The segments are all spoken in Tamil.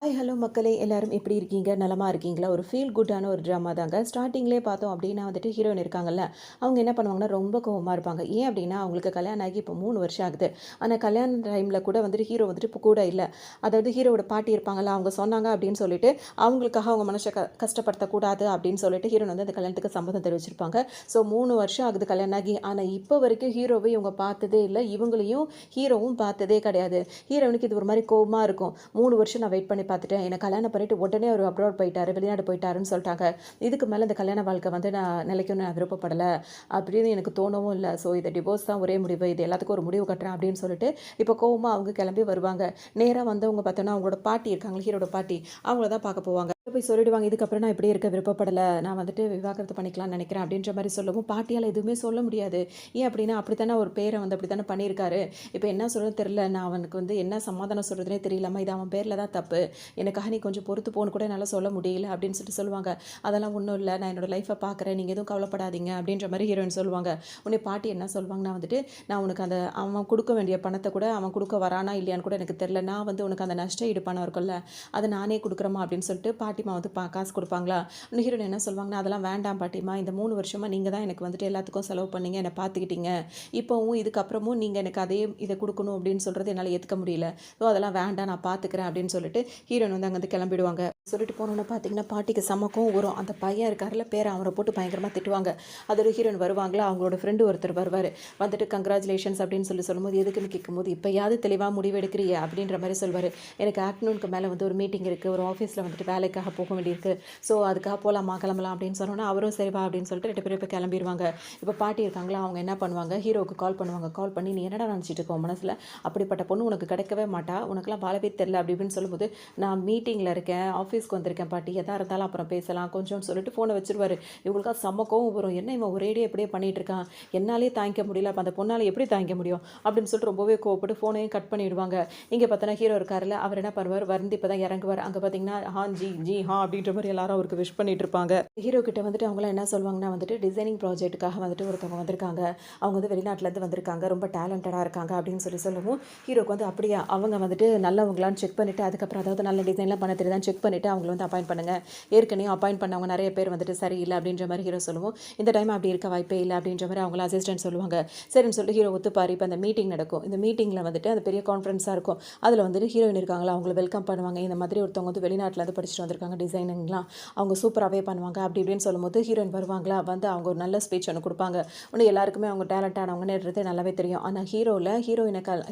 ஹாய் ஹலோ மக்களே எல்லாரும் எப்படி இருக்கீங்க? நலமா இருக்கீங்களா? ஒரு ஃபீல் குட்டான ஒரு ட்ராமா தாங்க. ஸ்டார்ட்டிங்லேயே பார்த்தோம் அப்படின்னா வந்துட்டு ஹீரோயின் இருக்காங்கல்ல, அவங்க என்ன பண்ணுவாங்கன்னா ரொம்ப கோவமா இருப்பாங்க. ஏன் அப்படின்னா அவங்களுக்கு கல்யாணம் ஆகி இப்போ 3 வருஷம் ஆகுது. ஆனா கல்யாண டைமில் கூட வந்துட்டு ஹீரோ வந்துட்டு இப்போ கூட இல்ல. அதாவது ஹீரோவோட பாட்டி இருப்பாங்கல்ல, அவங்க சொன்னாங்க அப்படின்னு சொல்லிட்டு அவங்களுக்காக அவங்க மனச கஷ்டப்படுத்தக்கூடாது அப்படின்னு சொல்லிட்டு ஹீரோயின் வந்து அந்த கல்யாணத்துக்கு சம்மதம் தெரிவிச்சிருப்பாங்க. ஸோ 3 வருஷம் ஆகுது கல்யாணம் ஆகி. ஆனா இப்போ வரைக்கும் ஹீரோவை இவங்க பார்த்ததே இல்ல. இவங்களையும் ஹீரோவும் பார்த்ததே கிடையாது. ஹீரோயினுக்கு இது ஒரு மாரி கோவமா இருக்கும். 3 வருஷம் நான் வெயிட் பண்ணி பார்த்துட்டேன். என்ன கல்யாணம் பண்ணிட்டு உடனே அவர் அப்ராட் போயிட்டாரு, வெளிநாடு போயிட்டாருன்னு சொல்லிட்டாங்க. இதுக்கு மேலே இந்த கல்யாண வாழ்க்கை வந்து நான் நிலைக்கும்னு நான் விருப்பப்படலை அப்படின்னு எனக்கு தோணவும் இல்லை. ஸோ இதை டிவோர்ஸ் தான் ஒரே முடிவு, இது எல்லாத்துக்கும் ஒரு முடிவு கட்டுறேன் அப்படின்னு சொல்லிட்டு இப்போ கோவமாக அவங்க கிளம்பி வருவாங்க. நேராக வந்தவங்க பார்த்தோன்னா அவங்களோட பாட்டி இருக்காங்க, ஹீரோட பாட்டி, அவங்கள தான் பார்க்க போவாங்க. போய் சொல்லிடுவாங்க, இதுக்கப்புறம் நான் இப்படி இருக்க விருப்பப்படலை, நான் வந்துட்டு விவாகரத்து பண்ணிக்கலாம்னு நினைக்கிறேன் அப்படின்ற மாதிரி சொல்லவும் பாட்டியால் எதுவுமே சொல்ல முடியாது. ஏன் அப்படின்னா அப்படித்தானே ஒரு பேரை வந்து அப்படித்தானே பண்ணியிருக்காரு. இப்போ என்ன சொல்கிறது தெரியல, நான் அவனுக்கு வந்து என்ன சமாதானம் சொல்கிறதுனே தெரியலம்மா, இது அவன் பேரில் தான் தப்பு, எனக்காக நீ கொஞ்சம் பொறுத்து போன்னு கூட என்னால் சொல்ல முடியல அப்படின்னு சொல்லிட்டு சொல்லுவாங்க. அதெல்லாம் ஒன்றும் இல்லை, நான் என்னோடய லைஃப்பை பார்க்குறேன், நீங்கள் எதுவும் கவலைப்படாதீங்க அப்படின்ற மாதிரி ஹீரோயின் சொல்லுவாங்க. உன்னை பாட்டி என்ன சொல்லுவாங்கன்னா வந்துட்டு, நான் உனக்கு அந்த அவன் கொடுக்க வேண்டிய பணத்தை கூட அவன் கொடுக்க வரானா இல்லையான்னு கூட எனக்கு தெரில, நான் வந்து உனக்கு அந்த நஷ்ட ஈடு பணம் இருக்குல்ல அதை நானே கொடுக்குறேம்மா அப்படின்னு சொல்லிட்டு பாட்டிமா வந்து காசு கொடுப்பாங்களா. ஹீரோயின் என்ன சொல்லுவாங்கன்னா, அதெல்லாம் வேண்டாம் பாட்டிமா, இந்த 3 வருஷமாக நீங்கள் தான் எனக்கு வந்துட்டு எல்லாத்துக்கும் செலவு பண்ணீங்க, என்னை பார்த்துக்கிட்டீங்க, இப்போவும் இதுக்கப்புறமும் நீங்கள் எனக்கு அதே இதை கொடுக்கணும் அப்படின்னு சொல்கிறது என்னால் ஏற்றுக்க முடியல, ஸோ அதெல்லாம் வேண்டாம், நான் பார்த்துக்கிறேன் அப்படின்னு சொல்லிட்டு ஹீரோயின் வந்து அங்கேருந்து கிளம்பிடுவாங்க. சொல்லிட்டு போனோன்னு பார்த்தீங்கன்னா பாட்டிக்கு சமக்கும் வரும். அந்த பையன் இருக்காருல பேரை அவரை போட்டு பயங்கரமாக திட்டுவாங்க. அதோட ஹீரோயின் வருவாங்களா, அவங்களோட ஃப்ரெண்டு ஒருத்தர் வருவார். வந்துட்டு கங்க்ராச்சுலேஷன்ஸ் அப்படின்னு சொல்லும்போது எதுக்குன்னு கேட்கும்போது, இப்போயாவது தெளிவாக முடிவு எடுக்கிறிய அப்படின்ற மாதிரி சொல்வார். எனக்கு ஆஃப்டர்நூனுக்கு மேலே வந்து ஒரு மீட்டிங் இருக்குது, ஒரு ஆஃபீஸில் வந்துட்டு வேலைக்காக போக வேண்டியிருக்கு, ஸோ அதுக்காக போகலாமா கிளம்பலாம் அப்படின்னு சொன்னோன்னா அவரும் சரிவா அப்படின்னு சொல்லிட்டு 2 பேரும் இப்போ கிளம்பிடுவாங்க. இப்போ பாட்டி இருக்காங்களா, அவங்க என்ன பண்ணுவாங்க, ஹீரோவுக்கு கால் பண்ணுவாங்க. கால் பண்ணி, நீ என்னடா நினச்சிட்டு இருக்கோம் மனசில், அப்படிப்பட்ட பொண்ணு உனக்கு கிடைக்கவே மாட்டா, உனக்குலாம் வாழவே தெரில அப்படி இப்படின்னு சொல்லும்போது, நான் மீட்டிங்கில் இருக்கேன், ஆஃபீஸ்க்கு வந்திருக்கேன் பாட்டி, எதாக இருந்தாலும் அப்புறம் பேசலாம் கொஞ்சம்னு சொல்லிட்டு ஃபோனை வச்சுருவார். இவங்களுக்கா செம்மக்கவும் வரும், என்ன இவன் ஒரேடியே எப்படியே பண்ணிகிட்டு இருக்கான், என்னாலே தாங்கிக்க முடியல, அப்போ அந்த பொண்ணால் எப்படி தாங்கிக்க முடியும் அப்படின்னு சொல்லிட்டு ரொம்பவே கோவப்பட்டு ஃபோனையும் கட் பண்ணிவிடுவாங்க. இங்கே பார்த்தோன்னா ஹீரோ இருக்காருல்ல, அவர் என்ன பண்ணுவார், வந்து இப்போ தான் இறங்குவார். அங்கே பார்த்தீங்கன்னா ஹான் ஜி ஜி ஹா அப்படின்ற மாதிரி எல்லாரும் அவருக்கு விஷ் பண்ணிட்டு இருப்பாங்க. ஹீரோ கிட்ட வந்துட்டு அவங்களாம் என்ன சொல்லுவாங்கன்னா வந்துட்டு, டிசைனிங் ப்ராஜெக்ட்டுக்காக வந்துட்டு ஒருத்தவங்க வந்திருக்காங்க, அவங்க வந்து வெளிநாட்டிலேருந்து வந்திருக்காங்க, ரொம்ப டேலண்டடாக இருக்காங்க அப்படின்னு சொல்லவும் ஹீரோக்கு வந்து அப்படியே அவங்க வந்துட்டு நல்லவங்களான்னு செக் பண்ணிவிட்டு, அதுக்கப்புறம் அதாவது நல்ல டிசைன்லாம் பண்ண தெரியுதான்னு செக் பண்ணிவிட்டு அவங்கள வந்து அப்பாயிண்ட் பண்ணுங்கள், ஏற்கனவே அப்பாயிண்ட் பண்ணவங்க நிறைய பேர் வந்துட்டு சரியில்லை அப்படின்ற மாதிரி ஹீரோ சொல்லுவோம். இந்த டைம் அப்படி இருக்க வாய்ப்பே இல்லை அப்படின்ற மாதிரி அவங்கள அசிஸ்டன்ட் சொல்லுவாங்க. சரின்னு சொல்லிட்டு ஹீரோ ஒத்துப்பாரு. இப்போ அந்த மீட்டிங் நடக்கும், இந்த மீட்டிங்கில் வந்துட்டு அந்த பெரிய கான்ஃபரன்ஸாக இருக்கும், அதில் வந்துட்டு ஹீரோயின் இருக்காங்களா அவங்கள வெல்கம் பண்ணுவாங்க. இந்த மாதிரி ஒருத்தவங்க வந்து வெளிநாட்டில் வந்து படிச்சுட்டு வந்திருக்காங்க டிசைனிங்லாம், அவங்க சூப்பராகவே பண்ணுவாங்க அப்படி இப்படின்னு சொல்லும்போது ஹீரோயின் வருவாங்களா, வந்து அவங்க ஒரு நல்ல ஸ்பீச் ஒன்று கொடுப்பாங்க. இன்னும் எல்லாருக்குமே அவங்க டேலண்டானவங்கன்றது நல்லாவே தெரியும். ஆனால்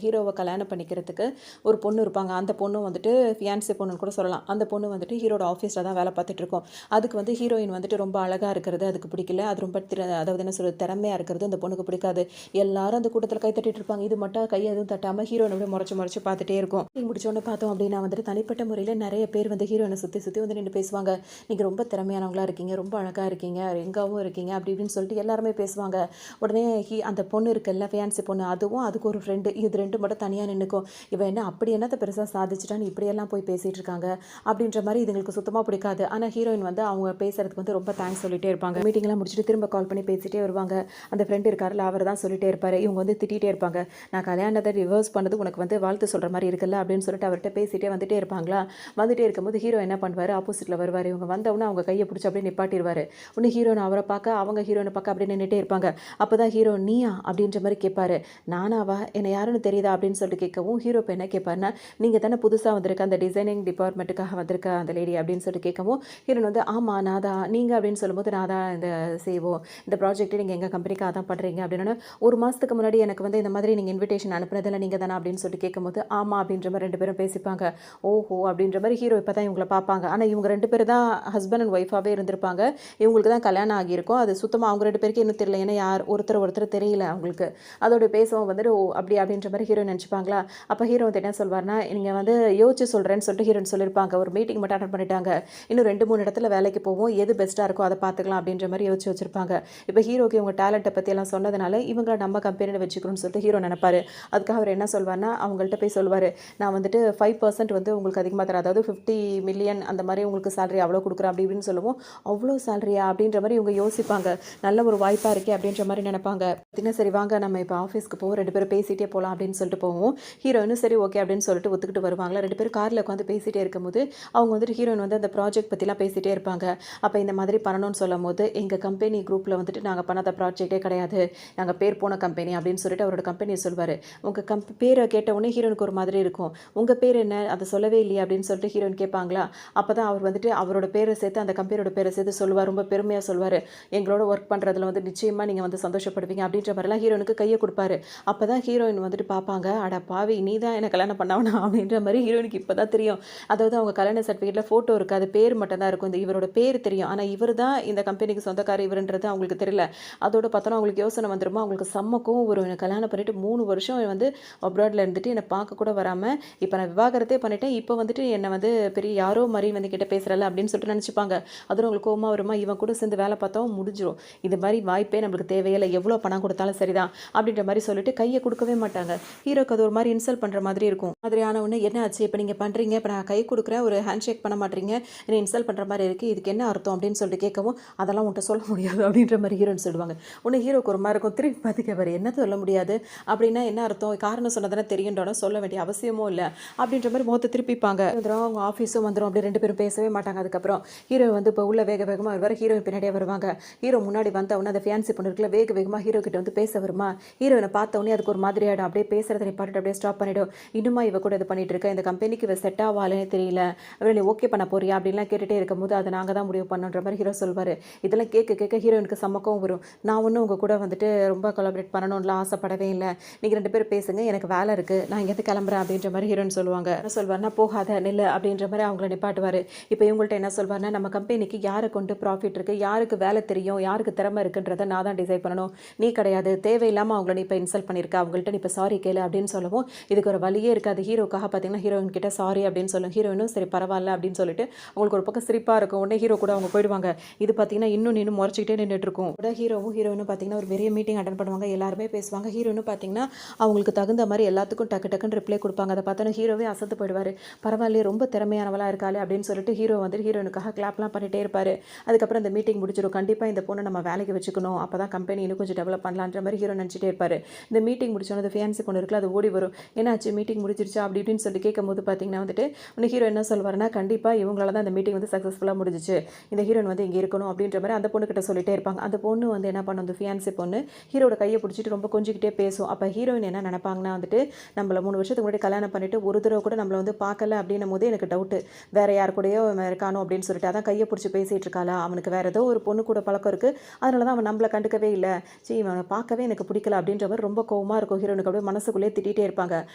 ஹீரோவை கல்யாணம் பண்ணிக்கிறதுக்கு ஒரு பொண்ணு இருப்பாங்க. அந்த பொண்ணு வந்துட்டு ஃபியான்சி பொண்ணுன்னு கூட சொல்லலாம். அந்த பொண்ணு வந்துட்டு ஹீரோட ஆஃபீஸில் தான் வேலை பார்த்துட்டு இருக்கோம். அதுக்கு வந்து ஹீரோயின் வந்துட்டு ரொம்ப அழகாக இருக்கிறது அதுக்கு பிடிக்கல, அது ரொம்ப அதாவது என்ன சொல்கிறது, திறமையாக இருக்கிறது அந்த பொண்ணுக்கு பிடிக்காது. எல்லாரும் அந்த கூட்டத்தில் கை தட்டிட்டு இருப்பாங்க, இது மட்டும் கை எதுவும் தட்டாமல் ஹீரோயின் அப்படியே முறைச்சு பார்த்துட்டே இருக்கும். முடிச்சோன்னு பார்த்தோம் அப்படின்னா வந்துட்டு தனிப்பட்ட முறையில் நிறைய பேர் வந்து ஹீரோயினை சுற்றி வந்து நின்று பேசுவாங்க. நீங்கள் ரொம்ப திறமையானவங்களா இருக்கீங்க, ரொம்ப அழகாக இருக்கீங்க, எங்காவும் இருக்கீங்க அப்படி இப்படின்னு சொல்லிட்டு எல்லாருமே பேசுவாங்க. உடனே அந்த பொண்ணு இருக்குல்ல, ஃபியான்சி பொண்ணு, அதுக்கு ஒரு ஃப்ரெண்டு, இது 2 மட்டும் தனியாக நின்றுக்கும். இவன் என்ன அப்படி என்னத்தை பெருசாக சாதிச்சிட்டான்னு இப்படியெல்லாம் போய் பேசிகிட்டு இருக்காங்க அப்படின்ற மாதிரி இதுங்களுக்கு சுத்தமாக பிடிக்காது. ஆனால் ஹீரோயின் வந்து அவங்க பேசுறதுக்கு வந்து ரொம்ப தேங்க்ஸ் சொல்லிட்டே இருப்பாங்க. மீட்டிங்லாம் முடிச்சுட்டு திரும்ப கால் பண்ணி பேசிகிட்டே வருவாங்க. அந்த ஃப்ரெண்டு இருக்காருல்ல, அவர் தான் சொல்லிட்டே இருப்பார். இவங்க வந்து திட்டிகிட்டே இருப்பாங்க, நான் கல்யாணத்தை ரிவர்ஸ் பண்ணது உனக்கு வந்து வாழ்த்து சொல்கிற மாதிரி இருக்குல்ல அப்படின்னு சொல்லிட்டு அவர்கிட்ட பேசிகிட்டே வந்துட்டே இருப்பாங்களா. வந்துட்டே இருக்கும்போது ஹீரோ என்ன பண்ணுவார், ஆப்போசிட்டில் வருவார். இவங்க வந்தவுடனே அவங்க கையை பிடிச்சி அப்படியே நிப்பாட்டிடுவார். ஒன்று ஹீரோயின் அவரை பார்க்க, அவங்க ஹீரோயினை பார்க்க அப்படியே நின்றுட்டே இருப்பாங்க. அப்போ தான் ஹீரோ, நீயா அப்படின்ற மாதிரி கேட்பாரு. நானாவா, என்னை யாருன்னு தெரியுதா அப்படின்னு சொல்லிட்டு கேட்கவும் ஹீரோ இப்போ என்ன கேட்பாருன்னா, நீங்கள் தானே புதுசாக வந்திருக்க அந்த டிசைனிங் டிபார்ட்மெண்ட்டுக்காக வந்திருக்க அந்த லேடி அப்படின்னு சொல்லிட்டு கேட்கவும் ஹீரோயின் வந்து, ஆமாம் நான் தான், நீங்கள் அப்படின்னு சொல்லும்போது, நான் தான் இந்த செய்வோம், இந்த ப்ராஜெக்ட்டை நீங்கள் எங்கள் கம்பெனிக்காக தான் பண்ணுறீங்க அப்படின்னு. ஒரு மாதத்துக்கு முன்னாடி எனக்கு வந்து இந்த மாதிரி நீங்கள் இன்விடேஷன் அனுப்புனதில்லை நீங்கள் தானே அப்படின்னு சொல்லிட்டு கேட்கும்போது, ஆமாம் அப்படின்ற மாதிரி 2 பேரும் பேசிப்பாங்க. ஓஹோ அப்படின்ற மாதிரி ஹீரோ இப்போ தான் இவங்களை பார்ப்பாங்க. ஆனால் இவங்க 2 பேர் தான் ஹஸ்பண்ட் அண்ட் ஒய்ஃபாகவே இருந்திருப்பாங்க. இவங்களுக்கு தான் கல்யாணம் ஆகியிருக்கும். அது சுத்தமாக அவங்க 2 பேருக்கு இன்னும் தெரியல, ஏன்னா யார் ஒருத்தர் தெரியல அவங்களுக்கு. அதோட பேசவும் வந்துட்டு ஓ அப்படி அப்படின்ற மாதிரி ஹீரோ நினச்சிப்பாங்களா. அப்போ ஹீரோ வந்து என்ன சொல்வார்னா, நீங்கள் வந்து யோசிச்சு சொல்கிறேன்னு சொல்லிட்டு ஹீரோயின் சொல்லியிருப்பாங்க. ஒரு மீட்டிங் மட்டும் அட்டெண்ட் பண்ணிட்டாங்க. இன்னும் 2, 3 இடத்துல வேலைக்கு போவோம். எது பெஸ்ட்டா இருக்கோ அத பார்த்துக்கலாம் அப்படின்ற மாரி யோசிச்சு வச்சிருப்பாங்க. இப்ப ஹீரோக்கு இவங்க டேலண்ட்ட பத்தியெல்லாம் சொன்னதுனால, இவங்கள நம்ம கம்பெனில வச்சுக்கணும்னு சொல்லிட்டு ஹீரோ நெனப்பாரு. அதுக்காக அவர் என்ன சொல்வார்ன்னா, அவங்கள்ட்ட போய் சொல்லுவாரு. நான் வந்துட்டு 5% வந்து உங்களுக்கு அதிகமா தரேன். அதாவது 50 மில்லியன் அந்த மாரி உங்களுக்கு சேலரி அவ்வளோ குடுக்குறேன் அப்படி இப்படின்னு சொல்லவும், அவ்வளோ சேலரியா? அப்படின்ற மாரி இவங்க யோசிப்பாங்க. நல்ல ஒரு வாய்ப்பா இருக்கே அப்படின்ற மாரி நெனப்பாங்க. பார்த்தீங்கன்னா, சரி வாங்க நம்ம இப்ப ஆஃபீஸ்க்கு போவோம். 2 பேரும் பேசிட்டே போலாம் அப்படின்னு சொல்லிட்டு போவோம். ஹீரோயினும் சரி ஓகே அப்படின்னு சொல்லிட்டு ஒத்துக்கிட்டு வருவாங்களா. 2 பேரும் கார்ல உட்காந்து பேசிட்டே இருக்கும்போது, அவங்க வந்துட்டு ஹீரோயின் வந்து அந்த ப்ராஜெக்ட் பத்திலாம் பேசிட்டே இருப்பாங்க. அப்ப இந்த மாதிரி பண்ணணும்னு சொல்லும்போது, எங்க கம்பெனி குரூப்ல வந்துட்டு நாங்க பண்ணாத ப்ராஜெக்ட்டே கிடையாது. நாங்க பேர் போன கம்பெனி அப்படின்னு சொல்லிட்டு அவரோட கம்பெனிய சொல்வாரு. உங்க பேர கேட்ட உடனே ஹீரோயினுக்கு ஒரு மாதிரி இருக்கும். உங்க பேர் என்ன? அத சொல்லவே இல்லையே அப்படின்னு சொல்லிட்டு ஹீரோயின் கேட்பாங்களா. அப்பதான் அவர் வந்துட்டு அவரோட பேர சேர்த்து அந்த கம்பெனியோட பேர சேர்த்து சொல்லுவார். ரொம்ப பெருமையா சொல்வாரு. எங்களோட ஒர்க் பண்றதுல வந்து நிச்சயமா நீங்க வந்து சந்தோஷப்படுவீங்க அப்படின்ற மாரிலாம் ஹீரோயினுக்கு கைய குடுப்பாரு. அப்பதான் ஹீரோயின் வந்துட்டு பார்ப்பாங்க. அட பாவி! நீ தான் என்ன கல்யாணம் பண்ணவனா? அப்படின்ற மாரி ஹீரோயினுக்கு இப்பதான் தெரியும். அதாவது அவங்க கல்யாண சர்டிஃபிகேட்ல ஃபோட்டோ இருக்காது. பேர் மட்டும் தான் இருக்கும். இந்த இவரோட பேர் தெரியும். ஆனா இவரு தான் இந்த கம்பெனிக்கு சொந்தக்காரர் இவருன்றது அவங்களுக்கு தெரியல. அதோட பார்த்தோன்னா அவங்களுக்கு யோசனை வந்துருமா, அவங்களுக்கு செம்ம கோவம் வரும். என்ன கல்யாணம் பண்ணிட்டு 3 வருஷம் வந்து அப்ராட்ல இருந்துட்டு என்ன பார்க்க கூட வராம, இப்ப நான் விவாகரத்தே பண்ணிட்டேன். இப்ப வந்துட்டு என்ன வந்து பெரிய யாரோ மாரி வந்து என்கிட்ட பேசுறல்ல அப்படின்னு சொல்லிட்டு நெனச்சுப்பாங்க. அதுவும் அவங்களுக்கு கோவமா வருமா, இவன் கூட சேர்ந்து வேலை பார்த்தோம் முடிஞ்சிரும். இது மாரி வாய்ப்பே நம்மளுக்கு தேவையில்ல. எவ்வளோ பணம் குடுத்தாலும் சரிதான். அப்படின்ற மாரி சொல்லிட்டு கைய குடுக்கவே மாட்டாங்க. ஹீரோக்கு அது ஒரு மாரி இன்சல்ட் பண்ற மாதிரி இருக்கும். மாதிரி ஆன உடனே என்ன ஆச்சு? இப்ப நீங்க பண்றீங்க. இப்ப நான் கை குடுக்குறேன். ஒரு ஹேண்ட் ஷேக் பண்ண மாட்றீங்க. என்ன இன்சல்ட் பண்ற மாரி இருக்கு. இதுக்கு என்ன அர்த்தம்? அப்படின்னு சொல்லிட்டு கேட்கவும், அதெல்லாம் உன்ட்ட சொல்ல முடியாது அப்படின்ற மாரி ஹீரோயின் சொல்லுவாங்க. உடனே ஹீரோக்கு ஒரு மாரி இருக்கும். திருப்பி பார்த்து கேட்பாரு. என்ன சொல்ல முடியாது? அப்படின்னா என்ன அர்த்தம்? காரணம் சொன்னா தானே தெரியும்ன்ற சொல்ல வேண்டிய அவசியமும் இல்ல. அப்படின்ற மாரி முகத்த திருப்பிப்பாங்க. வந்துரும் அவங்க ஆஃபீஸும் வந்துரும். அப்படி 2 பேரும் பேசவே மாட்டாங்க அதுக்கப்புறம். ஹீரோ வந்து இப்போ உள்ள வேக வேகமா வருவாரு. ஹீரோயின் பின்னாடியே வருவாங்க. ஹீரோ முன்னாடி வந்த உடனே அந்த ஃபியான்சி பொண்ணு இருக்குல்ல, வேக வேகமா ஹீரோ கிட்ட வந்து பேச வருமா. ஹீரோயின பார்த்த உடனே அதுக்கு ஒரு மாதிரி ஆயிடும். அப்படியே பேசுறத நிப்பாட்டிட்டு அப்படியே ஸ்டாப் பண்ணிடும். இன்னுமா இவ கூட இது பண்ணிட்டு இருக்க? இந்த கம்பெனிக்கு இவ செட் ஆவாளேன்னு தெரியல. அவள நீ ஓகே பண்ண போறியா? அப்படின்லாம் கேட்டுட்டே இருக்கும்போது அதை நாங்க தான் முடிவு பண்ணோன்ற மாதிரி ஹீரோ சொல்வாரு. இதெல்லாம் கேட்க கேட்க ஹீரோயினுக்கு செம்ம வரும். நான் ஒன்றும் உங்க கூட வந்துட்டு ரொம்ப கொலாபரேட் பண்ணணும்லாம் ஆசைப்படவே இல்லை. நீங்க 2 பேரும் பேசுங்க. எனக்கு வேலை இருக்கு. நான் இங்கேருந்து கிளம்புறேன் அப்படின்ற மாதிரி ஹீரோயின் சொல்லுவாங்க. என்ன சொல்வாருன்னா போகாத நில்லு அப்படின்ற மாதிரி அவங்கள நிப்பாட்டுவாரு. இப்போ இவங்கள்ட்ட என்ன சொல்வாருன்னா நம்ம கம்பெனிக்கு யாரை கொண்டு ப்ராஃபிட் இருக்கு, யாருக்கு வேலை தெரியும், யாருக்கு திறமை இருக்குன்றதை நான் தான் டிசைட் பண்ணணும். நீ கிடையாது. தேவையில்லாமல் அவங்கள நீ இப்போ இன்சல்ட் பண்ணியிருக்க. அவங்கள்ட்ட நீ இப்போ சாரி கேளு அப்படின்னு சொல்லவும் இதுக்கு ஒரு வழியே இருக்காது. ஹீரோக்காக பார்த்தீங்கன்னா ஹீரோயின் கிட்ட சாரி அப்படின்னு சொல்லும். ஹீரோயினும் சரி பரவாயில்ல அப்படின்னு சொல்லிட்டு அவங்களுக்கு ஒரு பக்கம் சிரிப்பாக இருக்கும். உடனே ஹீரோ கூட அவங்க போயிடுவாங்க. இது பார்த்தீங்கன்னா இன்னும் நின்று முறைச்சிக்கிட்டே நின்றுட்டு இருக்கும். கூட ஹீரோவும் பார்த்தீங்கன்னா ஒரு பெரிய மீட்டிங் அட்டன் பண்ணுவாங்க. எல்லாருமே பேசுவாங்க. ஹீரோயினும் பார்த்தீங்கன்னா அவங்களுக்கு தகுந்த மாதிரி எல்லாத்துக்கும் டக்கு டக்குன்னு ரிப்ளை கொடுப்பாங்க. அதை பார்த்தோன்னா ஹீரோவே அசந்து போயிடுவார். பரவாயில்லையே ரொம்ப திறமையானவளாக இருக்காளே அப்படின்னு சொல்லிட்டு ஹீரோ வந்துட்டு ஹீரோயினுக்காக கிளாப்லாம் பண்ணிட்டே இருப்பார். அதுக்கப்புறம் இந்த மீட்டிங் முடிச்சிடும். கண்டிப்பாக இந்த பொண்ணை நம்ம வேலைக்கு வச்சுக்கணும். அப்போ தான் கம்பெனி இன்னும் கொஞ்சம் டெவலப் பண்ணலான்ற மாதிரி ஹீரோ நினச்சிட்டே இருப்பார். இந்த மீட்டிங் முடிச்சோன்னு அந்த ஃபியான்சி பொண்ணு இருக்குல்ல, அது ஓடி வரும். என்னாச்சு மீட்டிங் முடிச்சிருச்சா அப்படி இப்படின்னு சொல்லி கேட்கும்போது பார்த்தீங்கன்னா வந்துட்டு உன்னை ஹீரோ என்ன சொல்வாருன்னா கண்டிப்பாக இவங்களால தான் இந்த மீட்டிங் வந்து சக்ஸஸ்ஃபுல்லாக முடிஞ்சிச்சு. இந்த ஹீரோயின் வந்து இங்கே இருக்கணும் அப்படின்ற மாதிரி அந்த பொண்ணுக்கிட்ட சொல்லிட்டே இருப்பாங்க. அந்த பொண்ணு வந்து என்ன பண்ணும், அந்த ஃபியான்சி பொண்ணு ஹீரோட கையை பிடிச்சிட்டு ரொம்ப கொஞ்சிக்கிட்டே பேசும். அப்போ ஹீரோயின் என்ன நினைப்பாங்கன்னா வந்துட்டு நம்மள 3 வருஷத்துக்கு முன்னாடி கல்யாணம் பண்ணிட்டு ஒரு தடவை கூட நம்மளை வந்து பார்க்கல அப்படின்னும் போது எனக்கு டவுட்டு வேற யார் கூடயோ இருக்கானோ அப்படின்னு சொல்லிட்டு அதான் கையை பிடிச்சி பேசிகிட்டு இருக்காளா, அவனுக்கு வேற ஏதோ ஒரு பொண்ணு கூட பழக்கம் இருக்குது, அதனால தான் அவன் நம்மளை கண்டுக்கவே இல்லை, சரி அவனை பார்க்கவே எனக்கு பிடிக்கல அப்படின்ற மாதிரி ரொம்ப கோவமாக இருக்கும். ஹீரோனுக்கு அப்படியே மனசுக்குள்ளேயே திட்டிகிட்டே இருப்பாங்க.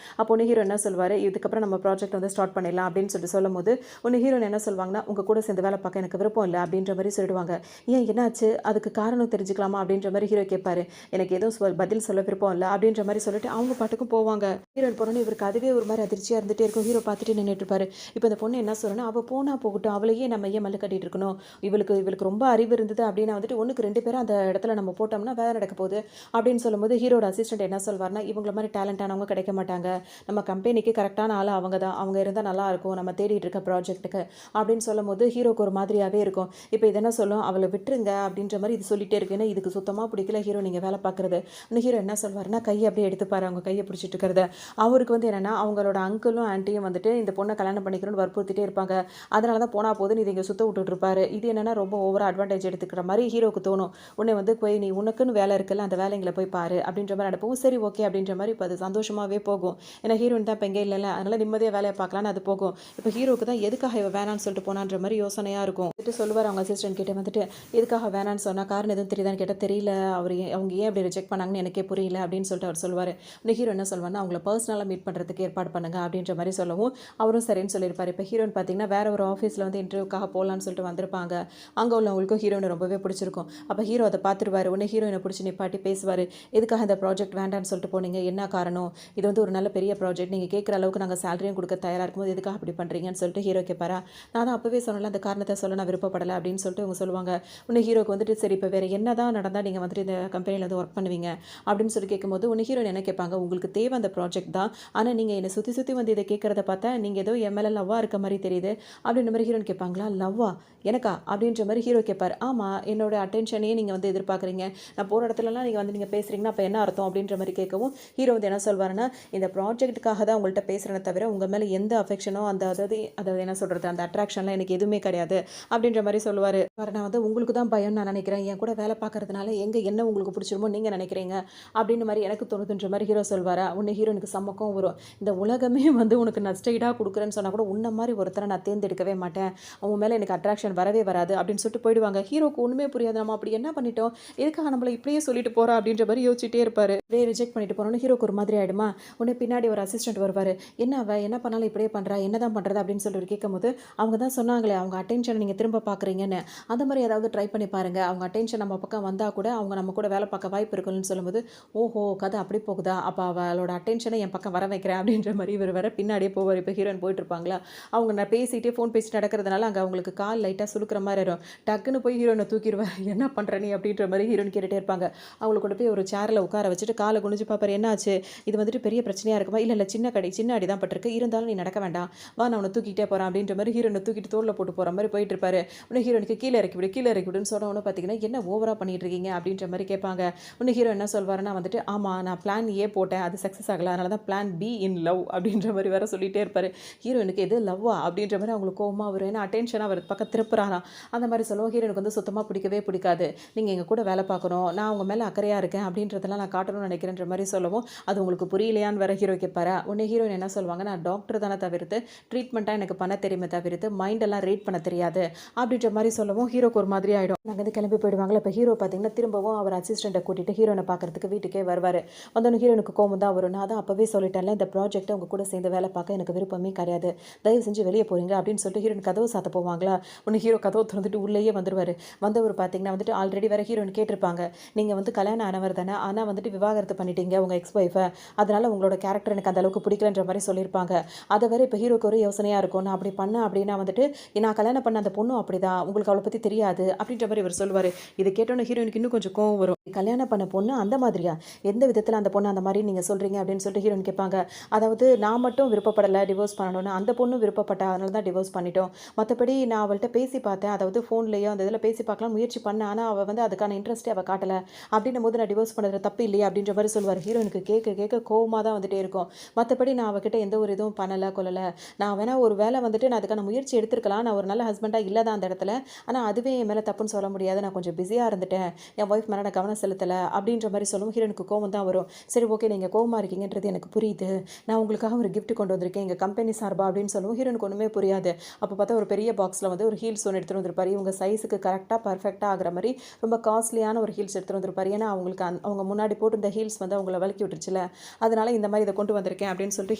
அப்போ ஒன்று ஹீரோ என்ன சொல்வார், இதுக்கப்புறம் நம்ம ப்ராஜெக்ட் வந்து ஸ்டார்ட் பண்ணிடலாம் அப்படின்னு சொல்லிட்டு சொல்லும் போது ஒன்று ஹீரோன் என்ன சொல்வாங்கன்னா உங்கள் கூட சேர்ந்து வேலை பார்க்க எனக்கு விருப்பம் இல்லை அப்படின்ற மாதிரி சொல்லிடுவாங்க. ஏன் என்னாச்சு, அதுக்கு காரணம் தெரிஞ்சுக்கலாமா அப்படின்ற மாதிரி ஹீரோ கேட்பாரு. எனக்கு எதுவும் பதில் சொல்ல விருப்பம் இல்லை அப்படின்ற மாதிரி சொல்லிட்டு அவங்க பாட்டுக்கும் போவாங்க. ஹீரோயின் போனோன்னு இவருக்கு அதுவே ஒரு மாதிரி அதிர்ச்சியாக இருந்துகிட்டே இருக்கும். ஹீரோ பார்த்துட்டு நின்றுட்டு இருப்பாரு. இப்போ இந்த பொண்ணு என்ன சொல்றேன்னா அவள் போனா போகட்டும், அவளையே நம்ம ஏன் மல்லு கட்டிட்டு இருக்கணும், இவளுக்கு ரொம்ப அறிவு இருந்தது அப்படின்னா வந்துட்டு ஒன்றுக்கு 2 பேரும் அந்த இடத்துல நம்ம போட்டோம்னா வேலை நடக்க போகுது அப்படின்னு சொல்லும்போது ஹீரோட அசிஸ்டன்ட் என்ன சொல்வார்னா இவங்கள மாதிரி டேலண்டானவங்க கிடைக்க மாட்டாங்க, நம்ம கம்பெனிக்கு கரெக்டான ஆள் அவங்க தான், அவங்க இருந்தால் நல்லா இருக்கும் நம்ம தேடிட்டு இருக்க ப்ராஜெக்ட்டுக்கு அப்படின்னு சொல்லும் போது ஹீரோக்கு ஒரு மாதிரியாகவே இருக்கும். இப்போ இது என்ன சொல்லும், அவளை விட்டுருங்க அப்படின்ற மாதிரி இது சொல்லிட்டே இருக்கு. ஏன்னா இதுக்கு சுத்தமாக பிடிக்கல ஹீரோ நீங்கள் வேலை பார்க்குறது. இன்னும் ஹீரோ என்ன சொல்வார்னா கையை அப்படியே எடுத்துப்பாரு, அவங்க கையை பிடிச்சிட்டு இருக்கிறத. அவருக்கு வந்து என்னென்னா அவங்களோட அங்கிளும் ஆன்ட்டியும் வந்துட்டு இந்த பொண்ணை கல்யாணம் பண்ணிக்கணும்னு வற்புறுத்திட்டே இருப்பாங்க. அதனால தான் போனால் போதுன்னு இது இங்கே சுத்த விட்டுட்டு இருப்பாரு. இது என்னென்னா ரொம்ப ஓவராக அட்வான்டேஜ் எடுத்துக்கிற மாதிரி ஹீரோக்கு தோணும். உன்னை வந்து போய் நீ உனக்குன்னு வேலை இருக்குல்ல அந்த வேலைங்களை போய் பாரு அப்படின்ற மாதிரி அனுப்பவும் சரி ஓகே அப்படின்ற மாதிரி இப்போ அது சந்தோஷமாகவே போகும். ஏன்னா ஹீரோயின் தான் இப்போ எங்கே இல்லைல்ல, அதனால நிம்மதியாக வேலையை பார்க்கலான்னு அது போகும். இப்போ ஹீரோக்கு தான் எதுக்காக இவ வேணான்னு சொல்லிட்டு போனான்ற மாதிரி யோசனையாக இருக்கும். வந்துட்டு சொல்லுவார் அவங்க அசிஸ்டன்ட் கிட்ட வந்துட்டு எதுக்காக வேணான்னு சொன்னால் காரணம் எதுவும் தெரியுதான்னு கேட்டால் தெரியல, அவங்க ஏன் அப்படி ரிஜெக்ட் பண்ணாங்கன்னு எனக்கே புரியல அப்படின்னு சொல்லிட்டு அவர் சொல்லுவார். இந்த ஹீரோ என்ன சொல்வார்னா அவங்கள பர்சனலாக மீட் பண்ணுறதுக்கு ஏற்பாடு பண்ணுங்க அப்படின்ற மாதிரி சொல்லவும் அவரும் சரின்னு சொல்லியிருப்பார். இப்போ ஹீரோயின் பார்த்தீங்கன்னா வேற ஒரு ஆஃபீஸில் வந்து இன்டர்வியூக்காக போகலான்னு சொல்லிட்டு வந்திருப்பாங்க. அங்கே உள்ளவங்களுக்கும் ஹீரோனை ரொம்பவே பிடிச்சிருக்கும். அப்போ ஹீரோ அதை பார்த்துருவார். உடனே ஹீரோயினை பிடிச்சி நிப்பாட்டி பேசுவார். எதுக்காக இந்த ப்ராஜெக்ட் வேண்டான்னு சொல்லிட்டு போனீங்க, என்ன காரணம், இது வந்து ஒரு நல்ல பெரிய ப்ராஜெக்ட், நீங்கள் கேட்குற அளவுக்கு நாங்கள் சேலரியும் கொடுக்க தயாராக இருக்கும்போது எதுக்காக அப்படி பண்ணுறீங்கன்னு சொல்லிட்டு ஹீரோ ஹீரோ கேட்பாரா? நான் தான் அப்பவே சொன்னேன்ல அந்த காரணத்த சொல்ல நான் விருப்பப்படல அப்படின்னு சொல்லிட்டு இவங்க சொல்லுவாங்க. உடனே ஹீரோக்கு வந்துட்டு சரி இப்ப வேற என்னதான் நடந்தா நீங்க வந்துட்டு இந்த கம்பெனில வந்து ஒர்க் பண்ணுவீங்க? அப்படின்னு சொல்லி கேட்கும்போது, உடனே ஹீரோயின் என்ன கேட்பாங்க, உங்களுக்கு தேவை அந்த ப்ராஜெக்ட் தான். ஆனா நீங்க என்ன சுத்தி சுத்தி வந்து இத கேட்கிறத பார்த்தா, நீங்க ஏதோ என் மேல லவ்வா இருக்க மாரி தெரியுது. அப்படின்ற மாரி ஹீரோயின் கேட்பாங்களா? லவ்வா? எனக்கா? அப்படின்ற மாரி ஹீரோ கேட்பாரு. ஆமா, என்னோட அட்டென்ஷனையே நீங்க வந்து எதிர்பார்க்குறீங்க. நான் போற இடத்துலலாம் நீங்க பேசுறீங்கன்னா, அப்ப என்ன அர்த்தம்? அப்படின்ற மாரி கேட்கவும், ஹீரோ வந்து என்ன சொல்வாருன்னா, இந்த ப்ராஜெக்ட்டுக்காக தான் உங்கள்ட்ட பேசுறேனே தவிர, உங்க மேல எந்த அஃபெக்ஷனோ அந்த அதாவது அதாவது என்ன சொல்றது? அந்த அட்ராக்ஷன்லாம் எனக்கு எதுவுமே கிடையாது. அப்படின்ற மாரி சொல்லுவாரு. நான் வந்து உங்களுக்கு தான் பயம்னு நான் நினைக்கிறேன். என் கூட வேலை பார்க்கறதுனால என்ன உங்களுக்கு பிடிச்சிருமோ நீங்க நினைக்கிறீங்க. அப்படின்னு மாரி எனக்கு தோணுதுன்ற மாரி ஹீரோ சொல்வாரா? உடனே ஹீரோயினுக்கு செம்ம கோவம் வரும். இந்த உலகமே வந்து உனக்கு நஷ்ட ஈடா குடுக்குறேன்னு சொன்னா கூட, உன்ன மாரி ஒருத்தர நான் தேர்ந்தெடுக்கவே மாட்டேன். உன் மேல எனக்கு அட்ராக்ஷன் வரவே வராது அப்படின்னு சொல்லிட்டு போயிடுவாங்க. ஹீரோக்கு ஒண்ணுமே புரியாது. நம்ம அப்படி என்ன பண்ணிட்டோம்? எதுக்காக நம்மள இப்படியே சொல்லிட்டு போறா? அப்படின்ற மாரி யோசிச்சுட்டே இருப்பாரு. அப்படியே ரிஜெக்ட் பண்ணிட்டு போனோனே ஹீரோக்கு ஒரு மாதிரி ஆயிடுமா? உடனே பின்னாடி ஒரு அசிஸ்டன்ட் வருவாரு. என்ன அவ என்ன பண்ணாலும் இப்படியே பண்றா? என்னதான் பண்றது? அப்படின்னு சொல்லிட்டு கேட்கும்போது, அவங்க தான் சொன்னாங்களே, அவங்க அட்டென்ஷன நீங்க திரும்ப பார்க்குறீங்கன்னு. அந்த மாரி ஏதாவது ட்ரை பண்ணி பாருங்க. அவங்க அட்டென்ஷன் நம்ம பக்கம் வந்தா கூட, அவங்க நம்ம கூட வேலை பார்க்க வாய்ப்பு இருக்குன்னு சொல்லும்போது, ஓஹோ! கதை அப்படி போகுதா? அப்ப அவளோட அட்டென்ஷன என் பக்கம் வர வைக்கிறேன் அப்படின்ற மாரி இவரு வேற பின்னாடியே போவாரு. இப்ப ஹீரோயின் போயிட்டு இருப்பாங்களா, அவங்க நான் பேசிட்டே ஃபோன் பேசிட்டு நடக்கிறதுனால, அங்க அவங்களுக்கு கால் லைட்டா சுளுக்குற மாரி ஆயிரும். டக்குன்னு போய் ஹீரோயின தூக்கிருவாரு. என்ன பண்ற நீ? அப்படின்ற மாரி ஹீரோயின் கேட்டுட்டே இருப்பாங்க. அவங்கள கொண்டு போய் ஒரு சேர்ல உட்கார வச்சுட்டு கால குனிஞ்சு பார்ப்பாரு. என்னாச்சு? இது வந்துட்டு பெரிய பிரச்சனையா இருக்குமா? இல்ல, இல்ல சின்ன அடி தான் பட்டிருக்கு. இருந்தாலும் நீ நடக்க வேண்டாம். வா நான் உன்ன தூக்கிட்டே போறேன் அப்படின்ற மாரி ஹீரோயின தூக்கிட்டு தோள்ல போட்டு போற மாரி போயிட்டு இருப்பாரு. உடனே ஹீரோயினுக்கு கீழ இறக்கி விடு, கீழ இறக்கி விடுன்னு சொன்ன உடனே பார்த்தீங்கன்னா, என்ன ஓவரா பண்ணிட்டு இருக்கீங்க? அப்படின்ற மாரி கேட்பாங்க. உடனே ஹீரோ என்ன சொல்வாருன்னா வந்துட்டு, ஆமா நான் பிளான் ஏ போட்டேன். அது சக்சஸ் ஆகல. அதனால தான் பிளான் பி இன் லவ் அப்படின்ற மாரி வேற சொல்லிட்டே இருப்பாரு. ஹீரோயினுக்கு எது லவ்வா? அப்படின்ற மாரி அவங்களுக்கு கோவமா வரும். ஏன்னா அட்டென்ஷனா அவர் பக்கம் திருப்புறாராம். அந்த மாரி சொல்லவும் ஹீரோயினுக்கு வந்து சுத்தமா பிடிக்கவே பிடிக்காது. நீங்க எங்க கூட வேலை பார்க்கணும். நான் உங்க மேல அக்கறையா இருக்கேன் அப்படின்றதெல்லாம் நான் காட்டணும்னு நினைக்கிறேன்ற மாரி சொல்லவும், அது உங்களுக்கு புரியலையான்னு வேற ஹீரோ கேட்பாரா? உடனே ஹீரோயின் என்ன சொல்வாங்க, நான் டாக்டர் தானே தவிர்த்து ட்ரீட்மெண்ட்டா எனக்கு பண்ண தெரியுமே தவிர்த்து மைண்ட் எல்லாம் ரீட் பண்ண தெரியாது. அப்படின்ற மாரி சொல்லவும் ஹீரோக்கு ஒரு மாதிரி ஆயிடும். அங்கேருந்து கிளம்பி போயிடுவாங்கல்ல. இப்போ ஹீரோ பார்த்தீங்கன்னா, திரும்பவும் அவர் அசிஸ்டண்ட்ட கூட்டிட்டு ஹீரோயின பார்க்கறதுக்கு வீட்டுக்கே வருவாரு. வந்தோனே ஹீரோயினுக்கு கோவம் தான் வரும். நான் தான் அப்பவே சொல்லிட்டேன்ல, இந்த ப்ராஜெக்ட்ட உங்க கூட சேர்ந்து வேலை பார்க்க எனக்கு விருப்பமே கிடையாது. தயவு செஞ்சு வெளிய போறீங்க அப்படின்னு சொல்லிட்டு ஹீரோயின் கதவு சாத்த போவாங்களா, உடனே ஹீரோ கதவு தொறந்துட்டு உள்ளேயே வந்துருவாரு. வந்தவர் பார்த்தீங்கன்னா வந்துட்டு ஆல்ரெடி வேற ஹீரோயின் கேட்டிருப்பாங்க. நீங்க வந்து கல்யாணம் ஆனவர் தானே, ஆனா வந்துட்டு விவாகரத்து பண்ணிட்டீங்க உங்க எக்ஸ் ஒய்ஃப. அதனால உங்களோட கேரக்டர் எனக்கு அந்த அளவுக்கு பிடிக்கலன்ற மாரி சொல்லியிருப்பாங்க. அத வேற இப்போ ஹீரோக்கு ஒரு யோசனையா இருக்கும். நான் அப்படி பண்ணேன் அப்படின்னா வந்துட்டு, நான் கல்யாணம் பண்ண அந்த பொண்ணும் அப்படிதான். உங்களுக்கு அவள பத்தி தெரியாது அப்படின்ற மாரி இவர் சொல்லுவாரு. இத கேட்டோனே ஹீரோயினுக்கு இன்னும் கொஞ்சம் கோவம் வரும். கல்யாணம் பண்ண பொண்ணு அந்த மாதிரியா? எந்த விதத்துல அந்த பொண்ணு அந்த மாரி நீங்க சொல்றீங்க அப்படின்னு சொல்லிட்டு ஹீரோயின் கேட்பாங்க. அதாவது நான் மட்டும் விருப்பப்படல டிவோர்ஸ் பண்ணணும்னு. அந்த பொண்ணும் விருப்பப்பட்டா. அதனால தான் டிவோர்ஸ் பண்ணிட்டோம். மத்தபடி நான் அவள்ட்ட பேசி பார்த்தேன். அதாவது ஃபோன்லயோ அந்த இதில பேசி பார்க்கலாம்னு முயற்சி பண்ணேன். ஆனா அவ வந்து அதுக்கான இன்ட்ரெஸ்ட்டே அவ காட்டல. அப்படின்னும்போது நான் டிவோர்ஸ் பண்ணதுல தப்பு இல்லையா? அப்படின்ற மாரி சொல்லுவாரு. ஹீரோயினுக்கு கேட்க கேட்க கோவமா தான் வந்துட்டே இருக்கும். மத்தபடி நான் அவகிட்ட எந்த ஒரு இதுவும் பண்ணல, கொள்ளல. நான் வேணா ஒரு வேள வந்துட்டு நான் அதுக்கான முயற்சி எடுத்திருக்கலாம். நான் ஒரு நல்ல ஹஸ்பண்டா இல்ல தான் அந்த இடத்துல. ஆனா அதுவே என் மேல தப்புன்னு சொல்ல முடியாது. நான் கொஞ்சம் பிஸியா இருந்துட்டேன். என் ஒய்ஃப் மேல நான் கவனம் செலுத்தல அப்படின்ற மாரி சொல்லவும் ஹீரோயினுக்கு கோவம் தான் வரும். சரி ஓகே நீங்க கோவமா இருக்கீங்கன்றது எனக்கு புரியுது. நான் உங்களுக்காக ஒரு கிஃப்ட் கொண்டு வந்திருக்கேன். எங்க கம்பெனி சார்பா அப்படின்னு சொல்லவும் ஹீரோயினுக்கு ஒண்ணுமே புரியாது. அப்ப பார்த்தா ஒரு பெரிய பாக்ஸ்ல வந்து ஒரு ஹீல்ஸ் ஒண்ணு எடுத்துட்டு வந்திருப்பாரு. இவங்க சைஸ்க்கு கரெக்ட்டா பெர்ஃபெக்ட்டா ஆகுற மாரி ரொம்ப காஸ்ட்லியான ஒரு ஹீல்ஸ் எடுத்துட்டு வந்திருப்பாரு. ஏன்னா அவங்களுக்கு அவங்க முன்னாடி போட்டிருந்த ஹீல்ஸ் வந்து அவங்கள வழுக்கி விட்டுருச்சுல. அதனால இந்த மாரி இத கொண்டு வந்திருக்கேன் அப்படின்னு சொல்லிட்டு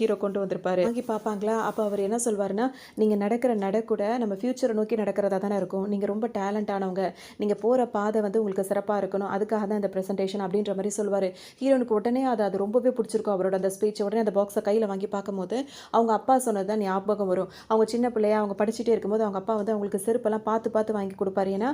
ஹீரோ கொண்டு வந்திருப்பாரு. வாங்கி பார்ப்பாங்களா? அப்ப அவர் என்ன சொல்வாருன்னா, நீங்க நடக்கிற நட கூட நம்ம ஃபியூச்சர நோக்கி நடக்கிறதா தானே இருக்கும். நீங்க ரொம்ப டேலண்ட் ஆனவங்க. நீங்க போற பாதை வந்து உங்களுக்கு சிறப்பா இருக்கணும். அதுக்காக தான் இந்த பிரசன்டேஷன் அப்படின்ற மாரி சொல்லுவாரு. ஹீரோனுக்கு உடனே அது ரொம்பவே பிடிச்சிருக்கும் அவரோட அந்த ஸ்பீச். உடனே அந்த பாக்ஸ கையில வாங்கி பார்க்கும்போது, அவங்க அப்பா சொன்னது தான் ஞாபகம் வரும். அவங்க சின்ன பிள்ளையா அவங்க படிச்சுட்டே இருக்கும்போது, அவங்க அப்பா வந்து அவங்களுக்கு செருப்பெல்லாம் பார்த்து பார்த்து வாங்கி குடுப்பாரு. ஏன்னா,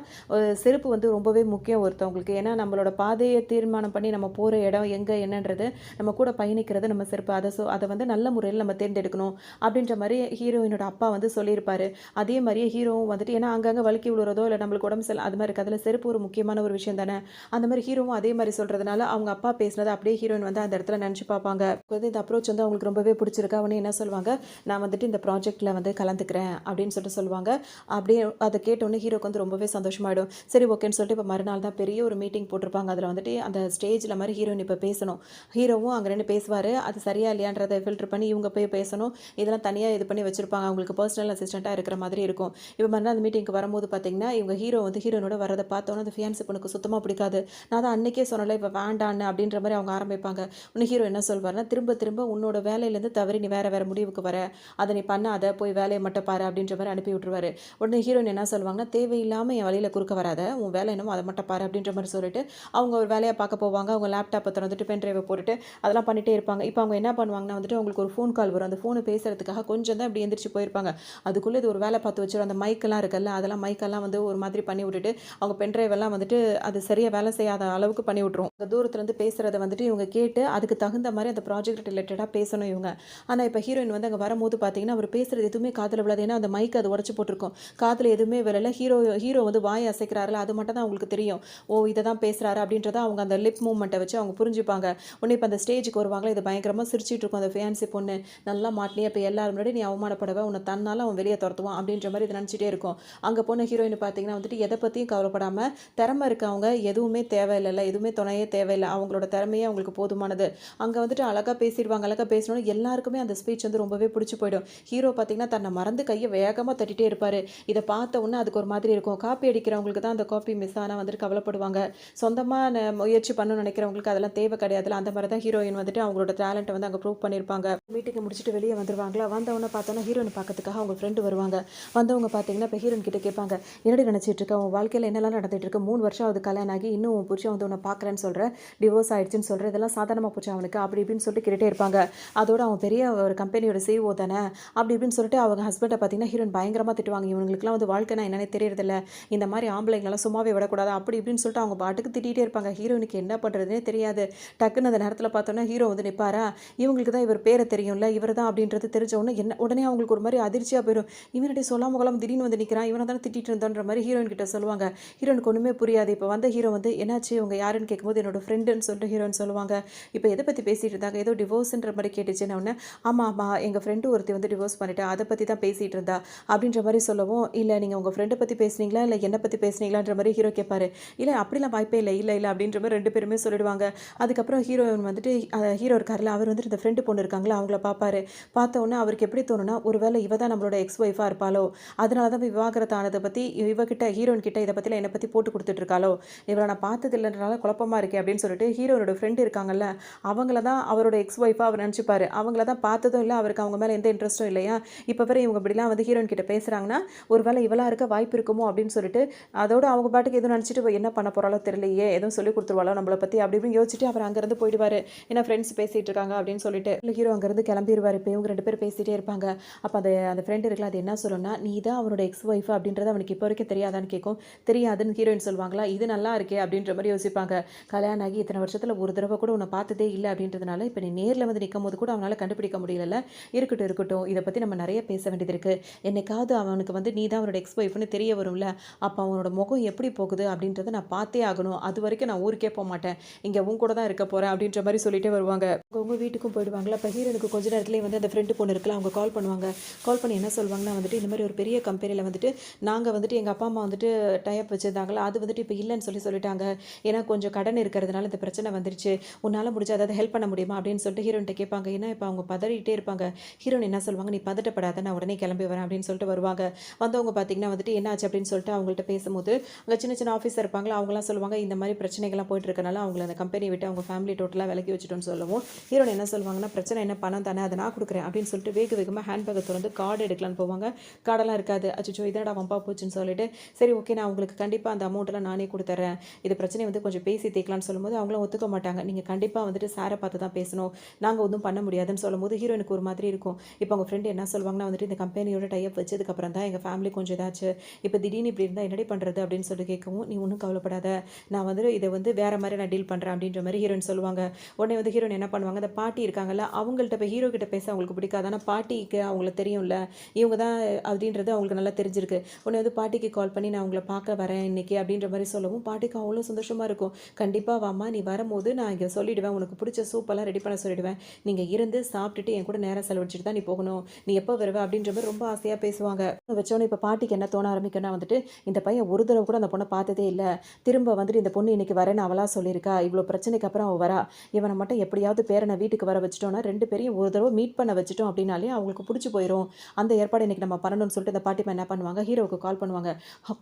செருப்பு வந்து ரொம்பவே முக்கியம் ஒருத்தவங்களுக்கு. ஏன்னா, நம்மளோட பாதைய தீர்மானம் பண்ணி நம்ம போற இடம் எங்க என்னன்றது, நம்ம கூட பயணிக்கிறது நம்ம செருப்பு. அத வந்து நல்ல முறையில நம்ம தேர்ந்தெடுக்கணும். அப்படின்ற மாரி ஹீரோயினோட அப்பா வந்து சொல்லியிருப்பாரு. அதே மாரியே ஹீரோவும் வந்துட்டு ஏன்னா அங்கங்க வழுக்கி விழுறதோ, இல்ல நம்மளுக்கு உடம்பு அது மாரி இருக்கு. அதுல செருப்பு ஒரு முக்கியமான ஒரு விஷயம் தானே. அந்த மாரி ஹீரோவும் அதே மாரி சொல்றதுனால, அவங்க அப்பா பேசினத அப்படியே ஹீரோயின் வந்து அந்த இடத்துல நெனச்சு பார்ப்பாங்க. வந்து இந்த அப்ரோச் வந்து அவங்களுக்கு ரொம்பவே பிடிச்சிருக்கு. உடனே என்ன சொல்வாங்க, நான் வந்துட்டு இந்த ப்ராஜெக்ட்ல வந்து கலந்துக்கிறேன் அப்படின்னு சொல்லிட்டு சொல்லுவாங்க. அப்படியே அத கேட்டோனே ஹீரோக்கு வந்து ரொம்பவே சந்தோஷமாயிடும். சரி ஓகேன்னு சொல்லிட்டு இப்ப மறுநாள் தான் பெரிய ஒரு மீட்டிங் போட்டிருப்பாங்க. அதுல வந்துட்டு அந்த ஸ்டேஜ்ல மாரி ஹீரோயின் இப்ப பேசணும். ஹீரோவும் அங்க நின்னு பேசுவாரு. அது சரியா இல்லையான்றத ஃபில்டர் பண்ணி இவங்க போய் பேசணும். இதெல்லாம் தனியா இது பண்ணி வச்சிருப்பாங்க. அவங்களுக்கு பர்சனல் அசிஸ்டன்ட்டா இருக்கிற மாதிரி இருக்கும். இப்ப மறுநாள் அந்த மீட்டிங்க்கு வரும்போது பார்த்தீங்கன்னா, இவங்க ஹீரோ வந்து ஹீரோயினோட வரத பார்த்தோனே அந்த ஃபியான்சி பொண்ணுக்கு சுத்தமா பிடிக்காது. நான் தான் அன்னைக்கே சொன்னேன்ல இப்ப வேண்டான்னு அப்படின்ற மாரி அவங்க ஆரம்பிப்பாங்க. உடனே ஹீரோ என்ன சொல்வாருன்னா, திரும்ப திரும்ப உன்னோட வேலையிலேருந்து தவறி நீ வேற வேற முடிவுக்கு வர. அத நீ பண்ணாத. போய் வேலைய மட்டும் பாரு அப்படின்ற மாரி அனுப்பி விட்டுருவாரு. உடனே ஹீரோயின் என்ன சொல்வாங்கன்னா, தேவையில்லாம என் வழியில குறுக்க வராத. உன் வேலை என்னமோ அத மட்டும் பாரு அப்படின்ற மாரி சொல்லிட்டு, அவங்க ஒரு வேலையா பார்க்க போவாங்க. அவங்க லேப்டாப்ப தொறந்துட்டு பென் டிரைவ போட்டுட்டு அதெல்லாம் பண்ணிட்டே இருப்பாங்க. இப்ப அவங்க என்ன பண்ணுவாங்கன்னா வந்துட்டு அவங்களுக்கு ஒரு ஃபோன் கால் வரும். அந்த ஃபோன பேசுறதுக்காக கொஞ்சம் தான் இப்படி எந்திரிச்சு போயிருப்பாங்க. இருப்பாங்க. அதுக்குள்ளே இது ஒரு வேலை பார்த்து வச்சிரும். அந்த மைக்கெல்லாம் இருக்குல்ல, அதெல்லாம் மைக்கெல்லாம் வந்து ஒரு மாதிரி பண்ணி விட்டுட்டு, அவங்க பென் டிரைவ் எல்லாம் வந்துட்டு அது சரியா வேலை செய்யாத அளவுக்கு பண்ணி விட்டுரும். தூரத்துலேருந்து பேசுறத வந்துட்டு இவங்க கேட்டு, அதுக்கு தகுந்த மாரி அந்த ப்ராஜெக்ட் ரிலேட்டடா பேசணும் இவங்க. ஆனா, இப்ப ஹீரோயின் வந்து அங்க வரும்போது பார்த்தீங்கன்னா, அவர் பேசுறது எதுவுமே காதுல விழாது. ஏன்னா, அந்த மைக் அது உடைச்சு போட்டுருக்கும். காதுல எதுவுமே விழல. ஹீரோ ஹீரோ வந்து வாய் அசைக்கிறாருல்ல, அது மட்டும் தான் அவங்களுக்கு தெரியும். ஓ! இத தான் பேசுறாரு அப்படின்றத அவங்க அந்த லிப் மூவ்மெண்ட்ட வச்சு அவங்க புரிஞ்சுப்பாங்க. உடனே இப்ப அந்த ஸ்டேஜ்க்கு வருவாங்கல்ல, இது பயங்கரமா சிரிச்சுட்டு இருக்கும் அந்த ஃபியான்சி பொண்ணு. நல்லா மாட்டுனியே, இப்ப எல்லாரும் முன்னாடி நீ அவமானப்படுவ. உன்ன தன்னால அவன் வெளிய தொரத்துவான் அப்படின்ற மாரி இது நினைச்சுட்டே இருக்கும். அங்க போன ஹீரோயின் பார்த்தீங்கன்னா வந்துட்டு, எத பத்தியும் கவலைப்படாம, திறமை இருக்கவங்க எதுவுமே தேவையில்லல்ல, எதுவுமே துணையே தேவையில்ல. அவங்களோட திறமையே அவங்களுக்கு போதுமானது. அங்க வந்துட்டு அழகா பேசிருவாங்க. அழகா பேசினோனே எல்லாருக்குமே அந்த ஸ்பீச் வந்து ரொம்பவே புடிச்சு போயிடும். ஹீரோ பார்த்தீங்கன்னா, தன்ன மறந்து கைய வேகமா தட்டிட்டே இருப்பாரு. இத பார்த்த உடனே அதுக்கு ஒரு மாதிரி இருக்கும். காப்பி அடிக்கிறவங்களுக்கு தான் அந்த காப்பி மிஸ் ஆனா வந்துட்டு கவலைப்படுவாங்க. சொந்தமா முயற்சி பண்ணணும்னு நினைக்கிறவங்களுக்கு அதெல்லாம் தேவை கிடையாதுல்ல. அந்த மாரி தான் ஹீரோயின் வந்துட்டு அவங்களோட டேலண்ட்ட வந்து அங்க ப்ரூவ் பண்ணியிருப்பாங்க. மீட்டிங்க முடிச்சுட்டு வெளிய வந்துருவாங்களா, வந்தவுடனே பார்த்தோன்னா ஹீரோயின பார்க்கறதுக்காக அவங்க ஃப்ரெண்டு வருவாங்க. வந்தவங்க பார்த்தீங்கன்னா, இப்ப ஹீரோயின் கிட்ட கேட்பாங்க. "என்னடி நினைச்சிட்டு இருக்க? உன் வாழ்க்கையில என்னலாம் நடந்துட்டு இருக்கு? 3 வருஷம் ஆகுது கல்யாணம் ஆகி. இன்னும் உன் புருஷன் வந்து உன்ன பார்க்குறேன்னு சொல்ற. டிவோர்ஸ் ஆயிடுச்சுன்னு சொல்ற. இதெல்லாம் சாதாரணமா போச்சா அவனுக்கு?" அப்படி இப்படின்னு சொல்லிட்டு கேட்டுட்டே இருப்பாங்க. அதோட அவன் பெரிய ஒரு கம்பெனியோட சிஇஓ தானே, அப்படி இப்படின்னு சொல்லிட்டு அவங்க ஹஸ்பண்ட பார்த்தீங்கன்னா, ஹீரோயின் பயங்கரமா திட்டுவாங்க. இவனுங்களுக்குலாம் வந்து வாழ்க்கைனா என்னன்னே தெரியறதில்ல. இந்த மாரி ஆம்பளைங்களலாம் சும்மாவே விடக்கூடாது. அப்படி இப்படின்னு சொல்லிட்டு அவங்க பாட்டுக்கு திட்டிட்டே இருப்பாங்க. ஹீரோயினுக்கு என்ன பண்றதுன்னே தெரியாது. டக்குன்னு அந்த நேரத்தில பார்த்தோன்னா, ஹீரோ வந்து நிப்பாரா, இவங்களுக்கு தான் இவர் பேர தெரியும்ல, இவர் தான் அப்படின்றது தெரிஞ்ச உடனே உடனே அவங்களுக்கு ஒரு மாரி அதிர்ச்சியா போயிரும். இவன் என்னடி சொல்லாம கொள்ளாம திடீர்னு வந்து நிக்கிறான். இவன தானே திட்டிட்டு இருந்தோன்ற மாரி ஹீரோயின் கிட்ட சொல்லுவாங்க. ஹீரோயினுக்கு ஒண்ணுமே புரியாது. இப்ப வந்த ஹீரோ வந்து, "என்னாச்சு? இவங்க யாருன்னு?" கேட்கும்போது, "என்னோட ஃப்ரெண்டுன்னு" சொல்லிட்டு ஹீரோயின் சொல்லுவாங்க. இப்ப எத பத்தி பேசிட்டு இருந்தாங்க? ஏதோ டிவோர்ஸ்ன்ற மாரி கேட்டுச்சுன்ன உடனே, "ஆமா, ஆமா. எங்க ஃப்ரெண்டு ஒருத்தி வந்து டிவோர்ஸ் பண்ணிட்டா. அத பத்தி தான் பேசிட்டு இருந்தா." அப்படின்ற மாரி சொல்லவும், "இல்ல நீங்க உங்க ஃப்ரெண்ட பத்தி பேசுனீங்களா? இல்ல என்ன பத்தி பேசுனீங்களான்ற மாரி ஹீரோ கேட்பாரு. இல்ல அப்படிலாம் வாய்ப்பே இல்ல. இல்ல, இல்ல அப்படின்ற மாரி 2 பேருமே சொல்லிடுவாங்க. அதுக்கப்புறம் ஹீரோயின் வந்துட்டு ஹீரோ இருக்கார்ல, அவர் வந்துட்டு இந்த ஃப்ரெண்டு பொண்ணு இருக்காங்கல்ல, அவங்கள பார்ப்பாரு. பார்த்த உடனே அவருக்கு எப்படி தோணும்னா, ஒருவேளை இவ தான் நம்மளோட எக்ஸ் ஒய்ஃபா இருப்பாளோ? அதனால தான் விவாகரத்து ஆனத பத்தி இவகிட்ட ஹீரோயின் கிட்ட இத பத்திலாம் என்ன பத்தி போட்டு குடுத்துட்டு இருக்காளோ? இவள நான் பார்த்தது இல்லன்றனால குழப்பமா இருக்கே அப்படின்னு சொல்லிட்டு ஹீரோனோட ஃப்ரெண்ட் இருக்காங்கல்ல, அவங்கள தான் அவரோட எக்ஸ் ஒய்ஃபா அவர் நினைச்சுப்பாரு. அவங்கள தான் பார்த்ததும் இல்ல, அவருக்கு அவங்க மேல எந்த இன்ட்ரெஸ்ட்டும் இல்லையா? இப்ப வரை இவங்க இப்படிலாம் வந்து ஹீரோயின் கிட்ட பேசுறாங்கன்னா, ஒருவேளை இவளா இருக்க வாய்ப்பு இருக்குமோ அப்படின்னு சொல்லிட்டு, அதோட அவங்க பாட்டுக்கு எதுவும் நினைச்சுட்டு இவ என்ன பண்ண போறாளோ தெரியலையே, எதுவும் சொல்லிக் குடுத்துருவாளோ நம்மள பத்தி அப்படி இப்படின்னு யோசிச்சுட்டு அவர் அங்கிருந்து போயிடுவாரு. ஏன்னா ஃப்ரெண்ட்ஸ் பேசிட்டு இருக்காங்க அப்படின்னு சொல்லிட்டு. ஹீரோ அங்கிருந்து கிளம்பிருவாரு. இப்ப இவங்க 2 பேரும் பேசிட்டே இருப்பாங்க. அப்ப அந்த அந்த ஃப்ரெண்ட் இருக்குல்ல, அது என்ன சொல்லும்னா, "நீ தான் அவனோட எக்ஸ் ஒய்ஃப் அப்படின்றது அவனுக்கு இப்போ வரைக்கும் தெரியாதான்னு?" கேட்கும். தெரியாதுன்னு ஹீரோயின் சொல்லுவாங்களா, "இது நல்லா இருக்கே" அப்படின்ற மாரி யோசிப்பாங்க. கல்யாணம் ஆகி இத்தனை வருஷத்துல ஒரு தடவ கூட உன்ன பார்த்ததே இல்ல அப்படின்றதுனால, இப்ப நீ நேர்ல வந்து நிக்கும்போது கூட அவனால கண்டுபிடிக்க முடியலல்ல. இருக்கட்டும், இருக்கட்டும். இத பத்தி நம்ம நெறைய பேச வேண்டியது இருக்கு. என்னைக்காவது அவனுக்கு வந்து நீ தான் அவனோட எக்ஸ் ஒய்ஃப்ன்னு தெரிய வரும்ல. அப்ப அவனோட முகம் எப்படி போகுது அப்படின்றத நான் பார்த்தே ஆகணும். அதுவரைக்கும் நான் ஊருக்கே போமாட்டேன். இங்க உன் கூட தான் இருக்க போறேன் அப்படின்ற மாரி சொல்லிட்டே வருவாங்க. அவங்க வீட்டுக்கும் போயிடுவாங்களா. அப்ப ஹீரோனுக்கு கொஞ்ச நேரத்திலேயே வந்து அந்த ஃப்ரெண்டு பொண்ணு இருக்குல்ல, அவங்க கால் பண்ணுவாங்க. கால் பண்ணி என்ன சொல்வாங்கன்னா வந்துட்டு, இந்த மாரி ஒரு பெரிய கம்பெனில வந்துட்டு நாங்க வந்துட்டு எங்க அப்பா, அம்மா வந்துட்டு டை அப் வச்சிருந்தாங்களா, அது வந்துட்டு இப்ப இல்லன்னு சொல்லிட்டாங்க. ஏன்னா கொஞ்சம் கடன் இருக்கிறதுனால இந்த பிரச்சனை வந்துருச்சு. உன்னால முடிஞ்சா ஏதாவது ஹெல்ப் பண்ண முடியுமா? அப்படின்னு சொல்லிட்டு ஹீரோயின்ட்ட கேட்பாங்க. ஏன்னா இப்ப அவங்க பதறிட்டே இருப்பாங்க. ஹீரோயின் என்ன சொல்லுவாங்க, "நீ பதட்டப்படாத, நான் உடனே கிளம்பி வரேன்" அப்படின்னு சொல்லிட்டு வருவாங்க. வந்தவங்க பார்த்தீங்கன்னா வந்துட்டு என்னாச்சு அப்படின்னு சொல்லிட்டு அவங்கள்ட்ட பேசும்போது, அங்க சின்ன சின்ன ஆஃபீஸர் இருப்பாங்கல்ல, அவங்கலாம் சொல்லுவாங்க, இந்த மாரி பிரச்சனைகள்லாம் போயிட்டு இருக்கனால அவங்கள அந்த கம்பெனிய விட்டு அவங்க ஃபேமிலி டோட்டலா விலக்கி வச்சுட்டோம்னு சொல்லவும், ஹீரோயின் என்ன சொல்லுவாங்கன்னா, "பிரச்சனை என்ன? பணம் தானே, அத நான் குடுக்குறேன்" அப்படின்னு சொல்லிட்டு வேக வேகமா ஹேண்ட்பேக்க தொறந்து கார்டு எடுக்கலான்னு போவாங்க. கார்டெல்லாம் இருக்காது. அச்சச்சோ! இதென்னடா வம்பா போச்சுன்னு சொல்லிட்டு, "சரி ஓகே, நான் உங்களுக்கு கண்டிப்பா அந்த அமௌண்ட்லாம் நானே குடுத்துர்றேன். இது பிரச்சனைய வந்து கொஞ்சம் பேசி தீர்க்கலாம்னு" சொல்லும்போது, அவங்களும் ஒத்துக்க மாட்டாங்க. "நீங்க கண்டிப்பா வந்துட்டு சார பார்த்து தான் பேசணும். நாங்க ஒண்ணும் பண்ண முடியாதுன்னு" சொல்லும்போது, ஹீரோயினுக்கு ஒரு மாதிரி இருக்கும். இப்ப அவங்க ஃப்ரெண்ட் என்ன சொல்லுவாங்கன்னா வந்துட்டு, "இந்த கம்பெனியோட டை அப் வச்சதுக்கப்புறம் தான் எங்க ஃபேமிலி கொஞ்சம் இதாச்சு. இப்ப திடீர்னு இப்படி இருந்தா என்னடி பண்றது?" அப்படின்னு சொல்லி கேட்கவும், "நீ ஒண்ணும் கவலைப்படாத. நான் வந்து இத வந்து வேற மாரி நான் டீல் பண்றேன்" அப்படின்ற மாரி ஹீரோயின் சொல்லுவாங்க. உடனே வந்து ஹீரோயின் என்ன பண்ணுவாங்க, அந்த பாட்டி இருக்காங்கல்ல, அவங்கள்ட்ட போய் ஹீரோ கிட்ட பேச அவங்களுக்கு பிடிக்காது. ஆனா பாட்டிக்கு அவங்களுக்கு தெரியும்ல, இவங்க தான் அப்படின்றது அவங்களுக்கு நல்லா தெரிஞ்சிருக்கு. உடனே வந்து பாட்டிக்கு கால் பண்ணி, "நான் உங்கள பார்க்க வரேன் இன்னைக்கு" அப்படின்ற மாரி சொல்லவும், பாட்டிக்கு அவ்வளோ சந்தோஷமா இருக்கும். "கண்டிப்பா வாம்மா, நீ வரும்போது நான் இங்க சொல்லிடுவேன். உனக்கு பிடிச்ச சூப்பெல்லாம் ரெடி பண்ண சொல்லிடுவேன். நீங்க இருந்து சாப்பிட்டுட்டு என் கூட நேரம் செலவழிச்சுட்டு தான் நீ போகணும். நீ எப்போ வருவ?" அப்படின்ற மாரி ரொம்ப ஆசையா பேசுவாங்க. வச்சோனே இப்ப பாட்டிக்கு என்ன தோண ஆரம்பிக்கும்னா வந்துட்டு, இந்த பையன் ஒரு தடவ கூட அந்த பொண்ண பார்த்ததே இல்ல. திரும்ப வந்துட்டு இந்த பொண்ணு இன்னைக்கு வரேன்னு அவளா சொல்லியிருக்கா. இவ்ளோ பிரச்சனைக்கு அப்புறம் அவ வரா. இவன மட்டும் எப்படியாவது பேரன வீட்டுக்கு வர வச்சுட்டோம்னா, 2 பேரையும் ஒரு தடவ மீட் பண்ண வச்சுட்டோம் அப்படின்னாலே அவங்களுக்கு புடிச்சு போயிரும். அந்த ஏற்பாடு இன்னைக்கு நம்ம பண்ணணும்னு சொல்லிட்டு இந்த பாட்டிமா என்ன பண்ணுவாங்க, ஹீரோவுக்கு கால் பண்ணுவாங்க.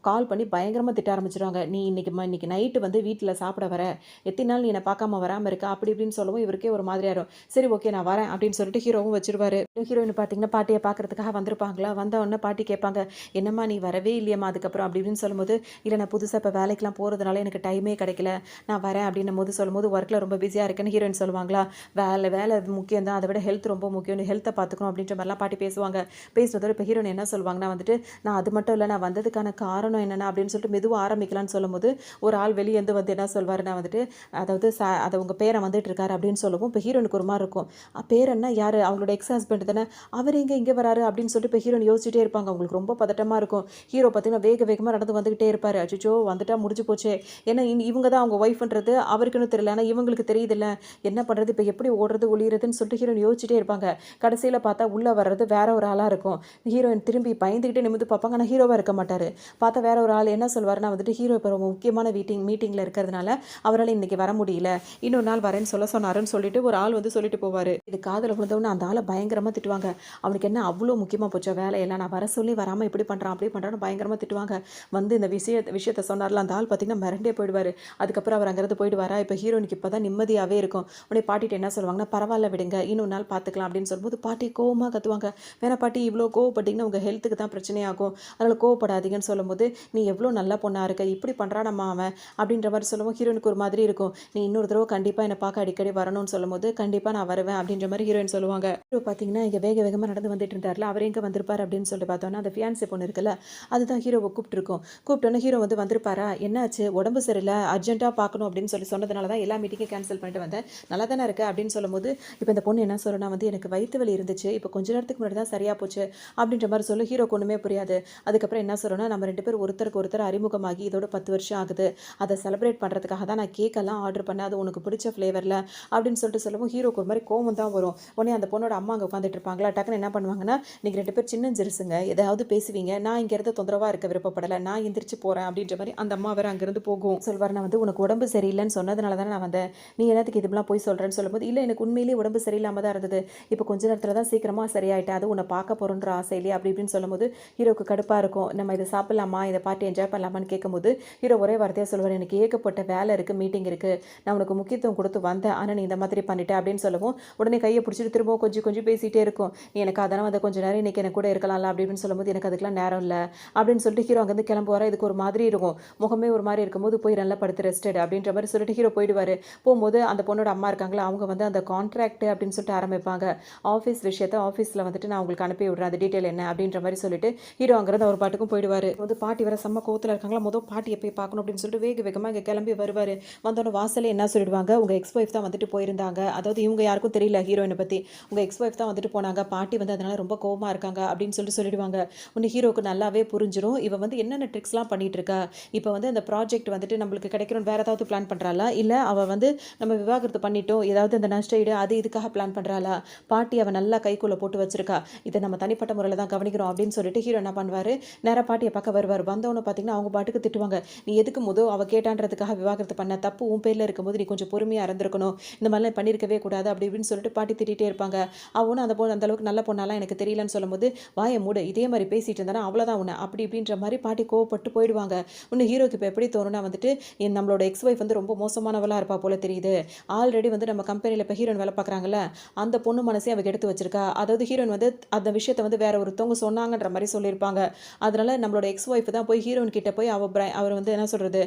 கால் பண்ணி பயங்கரமா திட்ட ஆரம்பிச்சுருவாங்க. "நீ இன்னைக்கு நைட்டு வந்து வீட்ல சாப்பிட வர. எத்தன நாள் நீ என்ன பார்க்காம வராம இருக்க?" அப்படி இப்படின்னு சொல்லவும் இவருக்கே ஒரு மாதிரியா இருக்கும். "சரி ஓகே, நான் வரேன்" அப்படின்னு சொல்லிட்டு ஹீரோவும் வச்சுருவாரு. ஹீரோயின் பார்த்தீங்கன்னா, பாட்டிய பார்க்கறதுக்காக வந்திருப்பாங்களா. வந்த உடனே பாட்டி கேட்பாங்க, "என்னம்மா நீ வரவே இல்லையேம்மா அதுக்கப்புறம்?" அப்படி இப்படின்னு சொல்லும்போது, "இல்ல நான் புதுசா இப்ப வேலைக்கெல்லாம் போறதுனால எனக்கு டைமே கிடைக்கல. நான் வரேன்" அப்படின்னும்போது சொல்லும்போது, "ஒர்க்ல ரொம்ப பிஸியா இருக்கேன்னு" ஹீரோயின் சொல்லுவாங்களா. வேலை வேலை முக்கியம் தான். அத விட ஹெல்த் ரொம்ப முக்கியம். நீ ஹெல்த்த பார்த்துக்கணும்" அப்படின்ற மாரிலாம் பாட்டி பேசுவாங்க. பேசுவாங்க. பேசுனதோட இப்போ ஹீரோயின் என்ன சொல்லுவாங்கன்னா வந்துட்டு, நான் அது மட்டும் இல்ல, நான் வந்ததுக்கான காரணம் என்னென்ன அப்படின்னு சொல்லிட்டு மெதுவா ஆரம்பிக்கலான்னு சொல்லும்போது, ஒரு ஆள் வெளியேருந்து வந்து என்ன சொல்வாருன்னா வந்துட்டு, அதாவது அது உங்க பேரன் வந்துட்டு இருக்காரு அப்படின்னு சொல்லவும், இப்போ ஹீரோயினுக்கு ஒரு மாரி இருக்கும். பேரன்னா யாரு? அவங்களோட எக்ஸ் ஹஸ்பண்ட் தானே. அவர் எங்க இங்க வராரு? அப்படின்னு சொல்லிட்டு இப்போ ஹீரோயின் யோசிச்சுட்டே இருப்பாங்க. அவங்களுக்கு ரொம்ப பதட்டமா இருக்கும். ஹீரோ பார்த்தீங்கன்னா வேக வேகமா நடந்து வந்துகிட்டே இருப்பாரு. அச்சச்சோ! வந்துட்டா முடிஞ்சு போச்சே. ஏன்னா இவங்க தான் அவங்க ஒய்ஃப்ன்றது அவருக்குன்னு தெரியல. ஆனா இவங்களுக்கு தெரியுதுல்ல. என்ன பண்றது? இப்ப எப்படி ஓடுறது, ஒளியறதுன்னு சொல்லிட்டு ஹீரோயின் யோசிச்சுட்டே இருப்பாங்க. கடைசியில பார்த்தா உள்ள வர்றது வேற ஒரு ஆளா இருக்கும். ஹீரோயின் திரும்பி பயந்துகிட்டே நிமிர்ந்து பார்ப்பாங்க. ஆனா ஹீரோவா இருக்க மாட்டாரு. பார்த்தா வேற ஒரு ஆள் என்ன சொல்வாருன்னா வந்துட்டு, ஹீரோ இப்ப ரொம்ப முக்கியமான மீட்டிங்ல இருக்கிறதுனால அவரால இன்னைக்கு வர முடியல. இன்னொரு நாள் வரேன்னு சொல்ல சொன்னாருன்னு சொல்லிட்டு ஒரு ஆள் வந்து சொல்லிட்டு போவாரு. இது காதுல விழுந்தவுடனே அந்த ஆள பயங்கரமா திட்டுவாங்க. அவனுக்கு என்ன அவ்ளோ முக்கியமா போச்சா வேலையெல்லாம்? நான் வர சொல்லி வராம இப்படி பண்றான், அப்படி பண்றான்னு பயங்கரமா திட்டுவாங்க. வந்து இந்த விஷயத்த சொன்னார்ல, அந்த ஆள் பார்த்தீங்கன்னா மிரண்டே போயிடுவாரு. அதுக்கப்புறம் அவர் அங்கேருந்து போயிடுவாரா, இப்போ ஹீரோயினுக்கு இப்போ தான் நிம்மதியாவே இருக்கும். உடனே பாட்டிட்ட என்ன சொல்லுவாங்கன்னா, "பரவால்ல விடுங்க, இன்னொரு நாள் பார்த்துக்கலாம்" அப்படின்னு சொல்லும்போது பாட்டி கோவமா கத்துவாங்க. "வேணா பாட்டி, இவ்ளோ கோவப்பட்டீங்கன்னா உங்க ஹெல்த்துக்கு தான் பிரச்சனையாகும். அதனால கோவப்படாதீங்கன்னு" சொல்லும்போது, "நீ எவ்ளோ நல்ல பொண்ணா இருக்க, இப்படி பண்றானம்மா அவன்" அப்படின்ற மாரி சொல்லவும் ஹீரோயினுக்கு ஒரு மாதிரி இருக்கும். "நீ இன்னொரு தடவ கண்டிப்பா என்ன பார்க்க அடிக்கடி வரணும்னு" சொல்லும்போது, "கண்டிப்பா நான் வருவேன்" அப்படின்ற மாரி ஹீரோயின் சொல்லுவாங்க. ஹீரோ பார்த்தீங்கன்னா, இங்க வேக வேகமா நடந்து வந்துட்டு இருந்தார்ல, அவர் எங்க வந்திருப்பாரு அப்படின்னு சொல்லிட்டு பார்த்தோம்னா, அந்த ஃபியான்சி பொண்ணு இருக்குல்ல, அதுதான் ஹீரோவ கூப்ட்டுருக்கும். கூப்பிட்டோன்னே ஹீரோ வந்து வந்திருப்பாரா, "என்னாச்சு? உடம்பு சரியில்ல, அர்ஜென்ட்டா பார்க்கணும்" அப்படின்னு சொன்னதுனால தான் எல்லா மீட்டிங்கையும் கேன்சல் பண்ணிட்டு வந்தேன். "நல்லா தானே இருக்க" அப்படின்னு சொல்லும்போது, இப்போ இந்த பொண்ணு என்ன சொல்லும்னா வந்து, "எனக்கு வயித்து வலி இருந்துச்சு. இப்போ கொஞ்ச நேரத்துக்கு முன்னாடி தான் சரியா போச்சு" அப்படின்ற மாரி சொல்லும். ஹீரோக்கு ஒண்ணுமே புரியாது. அதுக்கப்புறம் என்ன சொல்லும்னா, "நம்ம 2 பேரும் ஒருத்தருக்கு ஒருத்தர் அறிமுகமாகி இதோட 10 வருஷம் ஆகுது. அத செலிப்ரேட் பண்றதுக்காக தான் நான் கேக்கெல்லாம் ஆர்டர் பண்ணேன். அது உனக்கு பிடிச்ச ஃப்ளேவர்ல" அப்படின்னு சொல்லிட்டு சொல்லவும், ஹீரோக்கு ஒரு மாரி கோவம் தான் வரும். உடனே அந்த பொண்ணோட அம்மா அங்க உட்காந்துட்டு இருப்பாங்களா, டக்குனு என்ன பண்ணுவாங்கன்னா, "நீங்க 2 பேரும் சின்னஞ்சிறுசுங்க. எதையாவது பேசுவீங்க. நான் இங்க இருந்து தொந்தரவா இருக்க விருப்பப்படல. நான் எந்திரிச்சு போறேன்" அப்படின்ற மாரி அந்த அம்மா வேற அங்கிருந்து போகும். சொல்வாரு, "நான் வந்து உனக்கு உடம்பு சரியில்லன்னு சொன்னதுனால தானே நான் வந்தேன். நீ என்னத்துக்கு இதுவெல்லாம் போய் சொல்றேன்னு" சொல்லும்போது, "இல்ல, எனக்கு உண்மையிலேயே உடம்பு சரியில்லாம தான் இருந்தது. இப்போ கொஞ்ச நேரத்துல தான் சீக்கிரமா சரியாயிட்டேன். அதுவும் உன்ன பார்க்க போறோன்ற ஆசையிலேயே" அப்படி இப்படின்னு சொல்லும்போது, ஹீரோக்கு கடுப்பா இருக்கும். "நம்ம இத சாப்பிடலாமா? இத பார்ட்டி என்ஜாய் பண்ணலாமான்னு" கேட்கும்போது, ஹீரோ ஒரே வார்த்தையா சொல்லுவாரு, "எனக்கு ஏகப்பட்ட வேலை இருக்கு, மீட்டிங் இருக்கு. நான் உனக்கு முக்கியத்துவம் குடுத்து வந்தேன். ஆனா நீ இந்த மாதிரி பண்ணிட்ட" அப்படின்னு சொல்லவும், உடனே கைய பிடிச்சிட்டு திரும்பவும் கொஞ்சி கொஞ்சி பேசிட்டே இருக்கும். "நீ எனக்கு அதெல்லாம் வந்து கொஞ்ச நேரம் இன்னைக்கு என் கூட இருக்கலாம்ல" அப்படி இப்படின்னு சொல்லும்போது, "எனக்கு அதுக்கெல்லாம் நேரம் இல்ல" அப்படின்னு சொல்லிட்டு ஹீரோ அங்கேருந்து கிளம்புவாரா. இதுக்கு ஒரு மாதிரி இருக்கும். முகமே ஒரு மாரி இருக்கும்போது, "போய் நல்லா படுத்து ரெஸ்ட் எடு" அப்படின்ற மாரி சொல்லிட்டு ஹீரோ போயிடுவாரு. போம்போது அந்த பொண்ணோட அம்மா இருக்காங்களா, அவங்க வந்து அந்த கான்ட்ராக்ட் அப்படின்னு சொல்லிட்டு ஆரம்பிப்பாங்க. ஆஃபீஸ் விஷயத்த ஆஃபீஸ்ல வந்துட்டு நான் உங்களுக்கு அனுப்பி விடுறேன். அது டீட்டெயில் என்ன அப்படின்ற மாரி சொல்லிட்டு ஹீரோ அங்கேருந்து அவர் பாட்டுக்கும் போயிடுவாரு. வந்து பாட்டி வேற செம்ம கோவத்துல இருக்காங்களா, பாட்டிய போய் பார்க்கணும் அப்படின்னு சொல்லிட்டு வேக வேகமா இங்க கிளம்பி வருவாரு. வந்தோனே வாசல்ல என்ன சொல்லிடுவாங்க, "உங்க எக்ஸ் ஒய்ஃப் தான் வந்துட்டு போயிருந்தாங்க." அதாவது இவங்க யாருக்கும் தெரியல ஹீரோயின பத்தி. "உங்க எக்ஸ் ஒய்ஃப் தான் வந்துட்டு போனாங்க. பாட்டி வந்து அதனால ரொம்ப கோவமா இருக்காங்க" அப்படின்னு சொல்லிடுவாங்க. உடனே ஹீரோக்கு நல்லாவே புரிஞ்சிரும். இவ வந்து என்னென்ன ட்ரிக்ஸ்லாம் பண்ணிட்டு இருக்கா. இப்ப வந்து அந்த ப்ராஜெக்ட் வந்துட்டு நம்மளுக்கு கிடைக்கணும்னு வேற ஏதாவது பிளான் பண்றாளா? இல்ல அவ வந்து நம்ம விவாகரத்து பண்ணிட்டோம், ஏதாவது அந்த நஷ்ட ஈடு அது இதுக்காக பிளான் பண்றாளா? பாட்டி அவ நல்லா கைக்குள்ள போட்டு வச்சிருக்கா. இத நம்ம தனிப்பட்ட முறையில தான் கவனிக்கிறோம் அப்படின்னு சொல்லிட்டு ஹீரோ என்ன பண்ணுவாரு, நேரா பாட்டிய பார்க்க வருவாரு. வந்தவொன்னே பார்த்தீங்கன்னா, அவங்க பாட்டுக்கு திட்டுவாங்க. "நீ எதுக்கு அவ கேட்டான்றதுக்காக விவாகரத்து பண்ண? தப்பு உன் பேர்ல இருக்கும்போது நீ கொஞ்சம் பொறுமையா இருந்திருக்கணும். இந்த மாதிரிலாம் பண்ணியிருக்கவே கூடாது" அப்படி இப்படின்னு சொல்லிட்டு பாட்டி திட்டிட்டே இருப்பாங்க. அவனும் அந்த பொண்ணு அந்த அளவுக்கு நல்ல பொண்ணாலாம் எனக்கு தெரியலன்னு சொல்லும்போது, "வாய மூடு. இதே மாரி பேசிட்டு இருந்தனா அவ்வளோதான் உன்ன" அப்படி இப்படின்ற மாரி பாட்டி கோவப்பட்டு போயிடுவாங்க. இன்னும் ஹீரோக்கு இப்ப எப்படி தோணும்னா வந்துட்டு, நம்மளோட எக்ஸ் ஒய்ஃப் வந்து ரொம்ப மோசமானவளா இருப்பா போல தெரியுது. ஆல்ரெடி வந்து நம்ம கம்பெனில இப்ப ஹீரோயின் வேலை பார்க்குறாங்கல்ல, அந்த பொண்ணு மனசையும் அவ கெடுத்து வச்சிருக்கா. அதாவது ஹீரோயின் வந்து அந்த விஷயத்த வந்து வேற ஒருத்தவங்க சொன்னாங்கன்ற மாரி சொல்லியிருப்பாங்க. அதனால நம்மளோட எக்ஸ் ஒய்ஃப் தான் போய் ஹீரோயின் கிட்ட போய் அவர வந்து என்ன சொல்றது,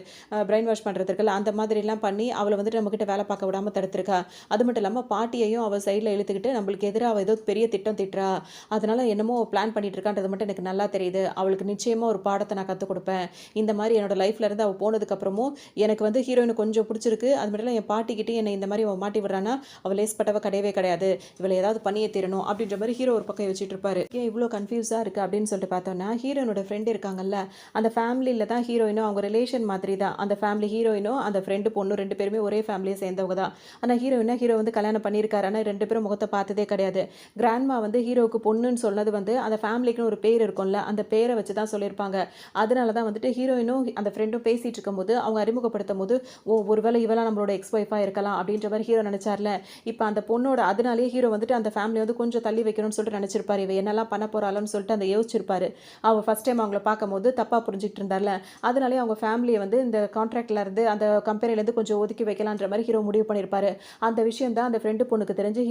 பிரைன் வாஷ் பண்றது இருக்குல்ல, அந்த மாதிரிலாம் பண்ணி அவள வந்துட்டு நம்மகிட்ட வேலை பார்க்க விடாம தடுத்துருக்கா. அது மட்டும் இல்லாம பாட்டியையும் அவ சைட்ல இழுத்துக்கிட்டு நம்மளுக்கு எதிரா அவ ஏதோ பெரிய திட்டம் தீட்டுறா. அதனால என்னமோ பிளான் பண்ணிட்டு இருக்கான்றது மட்டும் எனக்கு நல்லா தெரியுது. அவளுக்கு நிச்சயமா ஒரு பாடத்த நான் கத்துக் குடுப்பேன். இந்த மாரி என்னோட லைஃப்ல இருந்து அவ போனதுக்கு அப்புறமும் எனக்கு வந்து ஹீரோயின கொஞ்சம் புடிச்சிருக்கு. அது மட்டும் இல்ல என் பாட்டிகிட்டயும் என்னை இந்த மாரி அவ மாட்டி விடுறான்னா, அவ லேஸ்பட்டவ கிடையவே கிடையாது. இவள ஏதாவது பண்ணியே தீரணும் அப்படின்ற மாரி ஹீரோ ஒரு பக்கம் யோசிச்சுட்டு இருப்பாரு. ஏன் இவ்ளோ கன்ஃப்யூஸா இருக்கு அப்படின்னு சொல்லிட்டு பார்த்தோம்னா, ஹீரோயினோட ஃப்ரெண்ட் இருக்காங்கல்ல, அந்த ஃபேமிலில தான் ஹீரோயினும் அவங்க ரிலேஷன் மாதிரி தான். அந்த ஃபேமிலி ஹீரோயினும் அந்த ஃப்ரெண்ட் பொண்ணும் 2 பேருமே ஒரே ஃபேமிலிய சேர்ந்தவங்க தான். ஆனா ஹீரோ வந்து கல்யாணம் பண்ணியிருக்காரு. ஆனா 2 பேரும் முகத்த பார்த்ததே கிடையாது. கிராண்ட்மா வந்து ஹீரோவுக்கு பொண்ணுன்னு சொன்னது வந்து அந்த ஃபேமிலிக்குன்னு ஒரு பேர் இருக்கும்ல, அந்த பேர வச்சு தான் சொல்லியிருப்பாங்க. அதனால தான் வந்துட்டு ஹீரோயினும் அந்த ஃப்ரெண்டும் பேசிட்டு இருக்கும்போது, அவங்க அறிமுகப்படுத்தும்போது, "ஓ! ஒருவேளை இவளா நம்மளோட எக்ஸ் ஒய்ஃபா இருக்கலாம்." அப்படின்ற மாரி ஹீரோ நெனச்சார்ல. இப்ப அந்த பொண்ணோட அதனாலேயே ஹீரோ வந்துட்டு அந்த ஃபேமிலிய வந்து கொஞ்சம் தள்ளி வைக்கணும்னு சொல்லிட்டு நெனச்சிருப்பாரு. இவ என்னலாம் பண்ண போறாளோன்னு சொல்லிட்டு அந்த யோசிச்சிருப்பாரு. அவ ஃபர்ஸ்ட் டைம் அவங்கள பார்க்கும்போது தப்பா புரிஞ்சுகிட்டு இருந்தார்ல. அதனாலேயே அவங்க ஃபேமிலிய வந்து இந்த கான்ட்ராக்ட்ல இருந்து அந்த கம்பெனிலேருந்து கொஞ்சம் ஒதுக்கி வைக்கலான்ற மாரி ஹீரோ முடிவு பண்ணியிருப்பாரு. அந்த விஷயம் தான் அந்த ஃப்ரெண்டு பொண்ணுக்கு தெரிஞ்சு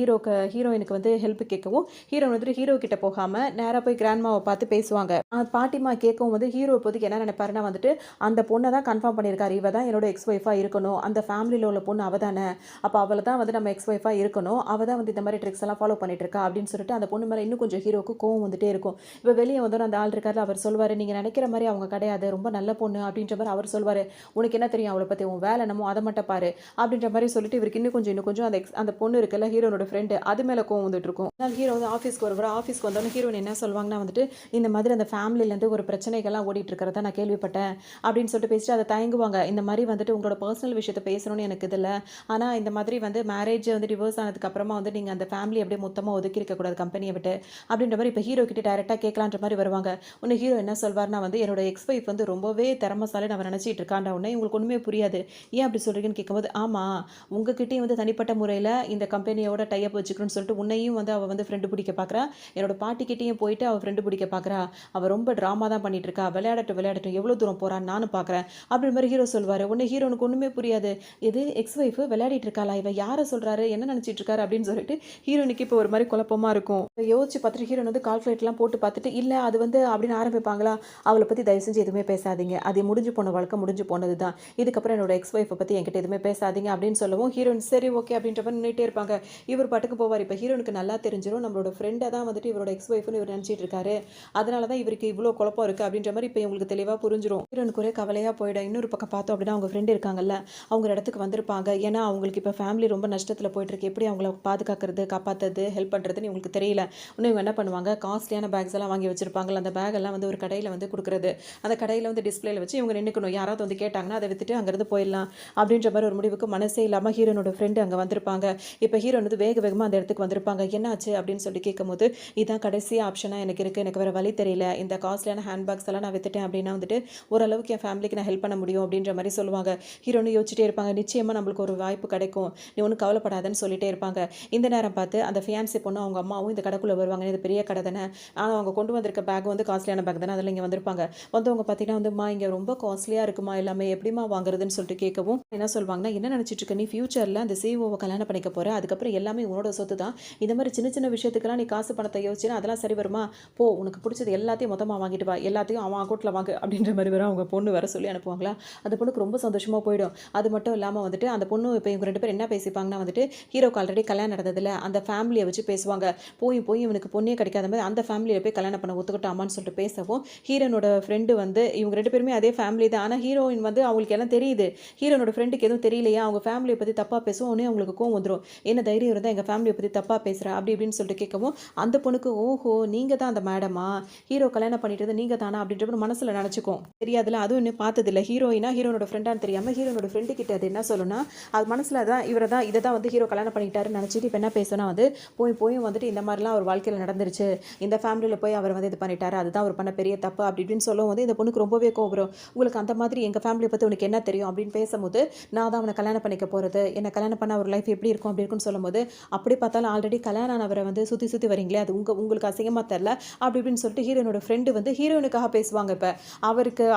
ஹீரோயினுக்கு வந்து ஹெல்ப் கேட்கவும், ஹீரோ வந்துட்டு ஹீரோ கிட்ட போகாம நேரா போய் கிராண்ட்மாவ பார்த்து பேசுவாங்க. பாட்டிம்மா கேட்கவும் வந்து ஹீரோ இப்போதைக்கு என்ன நினைப்பாருன்னா வந்துட்டு, அந்த பொண்ண தான் கன்ஃபார்ம் பண்ணியிருக்காரு. இவ தான் என்னோட எக்ஸ் ஒய்ஃபா இருக்கணும். அந்த ஃபேமிலில உள்ள பொண்ணு அவ தானே. அப்ப அவள தான் வந்து நம்ம எக்ஸ் ஒய்ஃபா இருக்கணும். அவ தான் வந்து இந்த மாரி ட்ரிக்ஸ் எல்லாம் ஃபாலோ பண்ணிட்டு இருக்கா அப்படின்னு சொல்லிட்டு அந்த பொண்ணு மேல இன்னும் கொஞ்சம் கொஞ்சம் ஹீரோவுக்கு கோவம் வந்துட்டே இருக்கும். இப்போ வெளியே வந்தோன்னே அந்த ஆள் இருக்கார்ல, அவர் சொல்லுவாரு, "நீங்க நினைக்கிற மாரி அவங்க கிடையாது. ரொம்ப நல்ல பொண்ணு" அப்படின்ற மாரி அவர் சொல்லுவாரு. "உனக்கு என்ன தெரியும் அவள பத்தி? உன் வேலை என்னமோ அத மட்டும் பாரு" அப்படின்ற மாரி சொல்லிட்டு இவருக்கு இன்னும் கொஞ்சம் அந்த பொண்ணு இருக்குல்ல, ஹீரோனோட ஃப்ரெண்டு, அது மேல கோவம் வந்துட்டு இருக்கும். ஒரு நாள் ஹீரோ வந்து ஆஃபீஸ்க்கு வருவாரு. ஆஃபீஸ்க்கு வந்தோனே ஹீரோயின் என்ன சொல்வாங்கன்னா வந்துட்டு, "இந்த மாதிரி அந்த ஃபேமிலிலேருந்து ஒரு பிரச்சனைகள்லாம் ஓடிட்டு இருக்கிறத நான் கேள்விப்பட்டேன்" அப்படின்னு சொல்லிட்டு பேசிட்டு அத தயங்குவாங்க. "இந்த மாரி வந்துட்டு உங்களோட பர்சனல் விஷயத்த பேசணும்னு எனக்கு இது இல்ல. ஆனா இந்த மாதிரி வந்து மேரேஜ் வந்து டிவோர்ஸ் ஆனதுக்கு அப்புறமா வந்து நீங்க அந்த ஃபேமிலிய அப்படியே மொத்தமா ஒதுக்கி இருக்கக்கூடாது கம்பெனிய விட்டு" அப்படின்ற மாரி இப்ப ஹீரோ கிட்ட டைரக்ட்டா கேட்கலான்ற மாரி வருவாங்க. உடனே ஹீரோ என்ன சொல்வார்னா வந்து, "என்னோட எக்ஸ் ஒய்ஃப் வந்து ரொம்பவே திறமைசாலின்னு அவ நினைச்சிட்டு இருக்கான்ற உடனே இவங்களுக்கு ஒண்ணுமே புரியாது. ஏன் அப்படி சொல்றீங்கன்னு கேட்கும்போது, "ஆமா, உங்ககிட்டயும் வந்து தனிப்பட்ட முறையில இந்த கம்பெனியோட டை அப் வச்சுக்கணும்னு சொல்லிட்டு உன்னையும் வந்து அவ வந்து ஃப்ரெண்ட் பிடிக்க பார்க்குறா. என்னோட பாட்டிகிட்டயும் போயிட்டு அவ ஃப்ரெண்ட் பிடிக்க பார்க்குறா. அவ ரொம்ப டிராமா தான் பண்ணிட்டு இருக்கா. விளையாடட்டும் விளையாடட்டும் எவ்வளோ தூரம் போறான்னு நானும் பார்க்குறேன்" அப்படின்ற மாரி ஹீரோ சொல்வாரு. உடனே ஹீரோனுக்கு ஒண்ணுமே புரியாது. "எது எக்ஸ் ஒய்ஃப் விளையாடிட்டு இருக்காளா? இவ யார சொல்றாரு? என்ன நினைச்சிட்டு இருக்காரு?" அப்படின்னு சொல்லிட்டு ஹீரோயினுக்கு இப்போ ஒரு மாரி குழப்பமா இருக்கும். யோசிச்சு பார்த்துட்டு ஹீரோயின் வந்து கால்குலேட்டர்லாம் போட்டு பார்த்துட்டு, "இல்ல அது வந்து" அப்படின்னு ஆரம்பிப்பாங்களா, "அவள பத்தி தயவு செஞ்சு எதுவுமே பேசாதீங்க. அது முடிஞ்சு போன வாழ்க்கை முடிஞ்சு போனது தான். இதுக்கப்புறம் என்னோட எக்ஸ் ஒய்ஃப பத்தி என்கிட்ட எதுவுமே பேசாதீங்க" அப்படின்னு சொல்லவும், ஹீரோயின் சரி ஓகே அப்படின்ற மாரி நின்னுட்டே இருப்பாங்க. இவர் பாட்டுக்கு போவாரு. இப்ப ஹீரோனுக்கு நல்லா தெரிஞ்சிரும். நம்மளோட ஃப்ரெண்ட தான் வந்துட்டு இவரோட எக்ஸ் ஒய்ஃப்ன்னு இவர் நினைச்சிட்டு இருக்காரு. அதனால தான் இவருக்கு இவ்ளோ குழப்பம் இருக்கு அப்படின்ற மாரி இப்ப இவங்களுக்கு தெளிவா புரிஞ்சிரும். ஹீரோனுக்கு ஒரே கவலையா போயிடும். இன்னொரு பக்கம் பார்த்தோம் அப்படின்னா, அவங்க ஃப்ரெண்ட் இருக்காங்கல்ல, அவங்க ஒரு இடத்துக்கு வந்திருப்பாங்க. ஏன்னா அவங்களுக்கு இப்ப ஃபேமிலி ரொம்ப நஷ்டத்துல போயிட்டு இருக்கு. எப்படி அவங்கள பாதுகாக்கிறது, காப்பாத்துறது, ஹெல்ப் பண்றதுன்னு இவங்களுக்கு தெரியல. உடனே இவங்க என்ன பண்ணுவாங்க, காஸ்ட்லியான பேக்ஸ் எல்லாம் வாங்கி வச்சிருப்பாங்கல்ல, அந்த பேக் எல்லாம் வந்து ஒரு கடையில வந்து குடுக்குறது. அந்த கடையில வந்து டிஸ்ப்ளேல வச்சு இவங்க நின்னுக்கணும். யாராவது வந்து கேட்டாங்கன்னா, அத வித்துட்டு அங்கிருந்து போயிடலாம் அப்படின்ற மாரி ஒரு முடிவுக்கு மனசே இல்லாம ஹீரோனோட ஃப்ரெண்ட் அங்க வந்திருப்பாங்க. இப்ப ஹீரோயின் வந்து வேக வேகமா அந்த இடத்துக்கு வந்திருப்பாங்க. "என்னாச்சு?" அப்படின்னு சொல்லி கேட்கும்போது, "இதான் கடைசி ஆப்ஷனா எனக்கு இருக்கு. எனக்கு வேற வழி தெரியல. இந்த காஸ்ட்லியான ஹேண்ட் பேக்ஸ் எல்லாம் நான் வித்துட்டேன் அப்படின்னா வந்துட்டு, ஓரளவுக்கு என் ஃபேமிலிக்கு நான் ஹெல்ப் பண்ண முடியும்" அப்படின்ற மாரி சொல்லுவாங்க. ஹீரோயினும் யோசிச்சுட்டே இருப்பாங்க. நிச்சயமா நம்மளுக்கு ஒரு வாய்ப்பு கிடைக்கும். நீ ஒண்ணும் கவலைப்படாதன்னு சொல்லிட்டே இருப்பாங்க. இந்த நேரம் பார்த்து அந்த ஃபியான்சி பொண்ணும் அவங்க அம்மாவும் இந்த கடைக்குள்ள வருவாங்க. இது பெரிய கடை தானே. ஆனா அவங்க கொண்டு வந்திருக்க பேக் வந்து காஸ்ட்லியான பேக் தானே. அதில இங்க வந்திருப்பாங்க. வந்தவங்க பார்த்தீங்கன்னா வந்து, "அம்மா இங்க ரொம்ப காஸ்ட்லியா இருக்குமா எல்லாமே. எப்படிம்மா வாங்குறதுன்னு?" சொல்லிட்டு கேட்கவும், என்ன சொல்வாங்கன்னா, "என்ன நினைச்சிட்டு இருக்க? நீ ஃபியூச்சர்ல அந்த சிஇஓவ கல்யாணம் பண்ணிக்க போற. அதுக்கப்புறம் எல்லாமே உன்னோட சொத்து தான். இந்த மாரி சின்ன சின்ன விஷயத்துக்கெல்லாம் நீ காசு பணத்த யோசிச்சேன்னா அதெல்லாம் சரி வருமா? போ உனக்கு புடிச்சது எல்லாத்தையும் மொத்தமா வாங்கிட்டு வா. எல்லாத்தையும் அவன் அக்கவுண்ட்ல வாங்கு" அப்படின்ற மாரி வேற அவங்க பொண்ணு வேற சொல்லி அனுப்புவாங்களா. அந்த பொண்ணுக்கு ரொம்ப சந்தோஷமா போயிடும். அது மட்டும் இல்லாம வந்துட்டு அந்த பொண்ணு இப்ப இவங்க 2 பேரும் என்ன பேசிப்பாங்கன்னா வந்துட்டு, ஹீரோக்கு ஆல்ரெடி கல்யாணம் நடந்ததுல அந்த ஃபேமிலிய வச்சு பேசுவாங்க. போய் போய் இவனுக்கு பொண்ணே கிடைக்காத மாரி அந்த ஃபேமிலியில போய் கல்யாணம் பண்ண ஒத்துக்கிட்டாமான்னு சொல்லிட்டு பேசவும், ஹீரோனோட ஃப்ரெண்டு வந்து இவங்க 2 பேருமே அதே ஃபேமிலி தான். ஆனா ஹீரோயின் வந்து அவங்களுக்கு எல்லாம் தெரியுது. ஹீரோனோட ஃப்ரெண்டுக்கு எதுவும் தெரியலையா, அவங்க ஃபேமிலிய பத்தி தப்பா பேசவும் உடனே அவங்களுக்கு கோவம் வந்துரும். "என்ன தைரியம் இருந்தா எங்க ஃபேமிலிய பத்தி தப்பா பேசுற?" அப்படி இப்படின்னு சொல்லிட்டு கேட்கவும், அந்த பொண்ணுக்கு, "ஓஹோ! நீங்க தான் அந்த மேடமா? ஹீரோ கல்யாணம் பண்ணிட்டது நீங்க தானா?" அப்படின்ற மாரி மனசுல நெனச்சுக்கும். தெரியாதுல்ல. அதுவும் இன்னும் பார்த்ததில்ல. ஹீரோயினா ஹீரோனோட ஃப்ரெண்டான்னு தெரியாம ஹீரோனோட ஃப்ரெண்டு கிட்ட அது என்ன சொல்லும்னா, அது மனசுல தான் இவர தான் இத தான் வந்து ஹீரோ கல்யாணம் பண்ணிக்கிட்டாருன்னு நெனச்சுட்டு இப்ப என்ன பேசும்னா வந்து, போய் போய் வந்துட்டு இந்த மாரிலாம் அவர் வாழ்க்கையில நடந்துருச்சு. இந்த ஃபேமிலில போய் அவர் வந்து இது பண்ணிட்டாரு. அதுதான் அவர் பண்ண பெரிய தப்பு அப்படி இப்படின்னு சொல்லவும் வந்து இந்த பொண்ணுக்கு ரொம்பவே கோவம் வரும். "உங்களுக்கு அந்த மாதிரி எங்க ஃபேமிலிய பத்தி உனக்கு என்ன தெரியும்?" அப்படின்னு பேசும்போது, "நான் தான் அவன கல்யாணம் பண்ணிக்க போறது. என்ன கல்யாணம் பண்ணா அவர் லைஃப் எப்படி இருக்கும்?" அப்படி இருக்குன்னு சொல்லும்போது, "அப்படி பார்த்தாலும் ஆல்ரெடி கல்யாணம் ஆனவர வந்து சுத்தி சுத்தி வரீங்களே, அது உங்களுக்கு அசிங்கமா தெர்ல?" அப்படி இப்படின்னு சொல்லிட்டு ஹீரோயினோட ஃப்ரெண்டு வந்து ஹீரோயினுக்காக பேசுவாங்க இப்ப.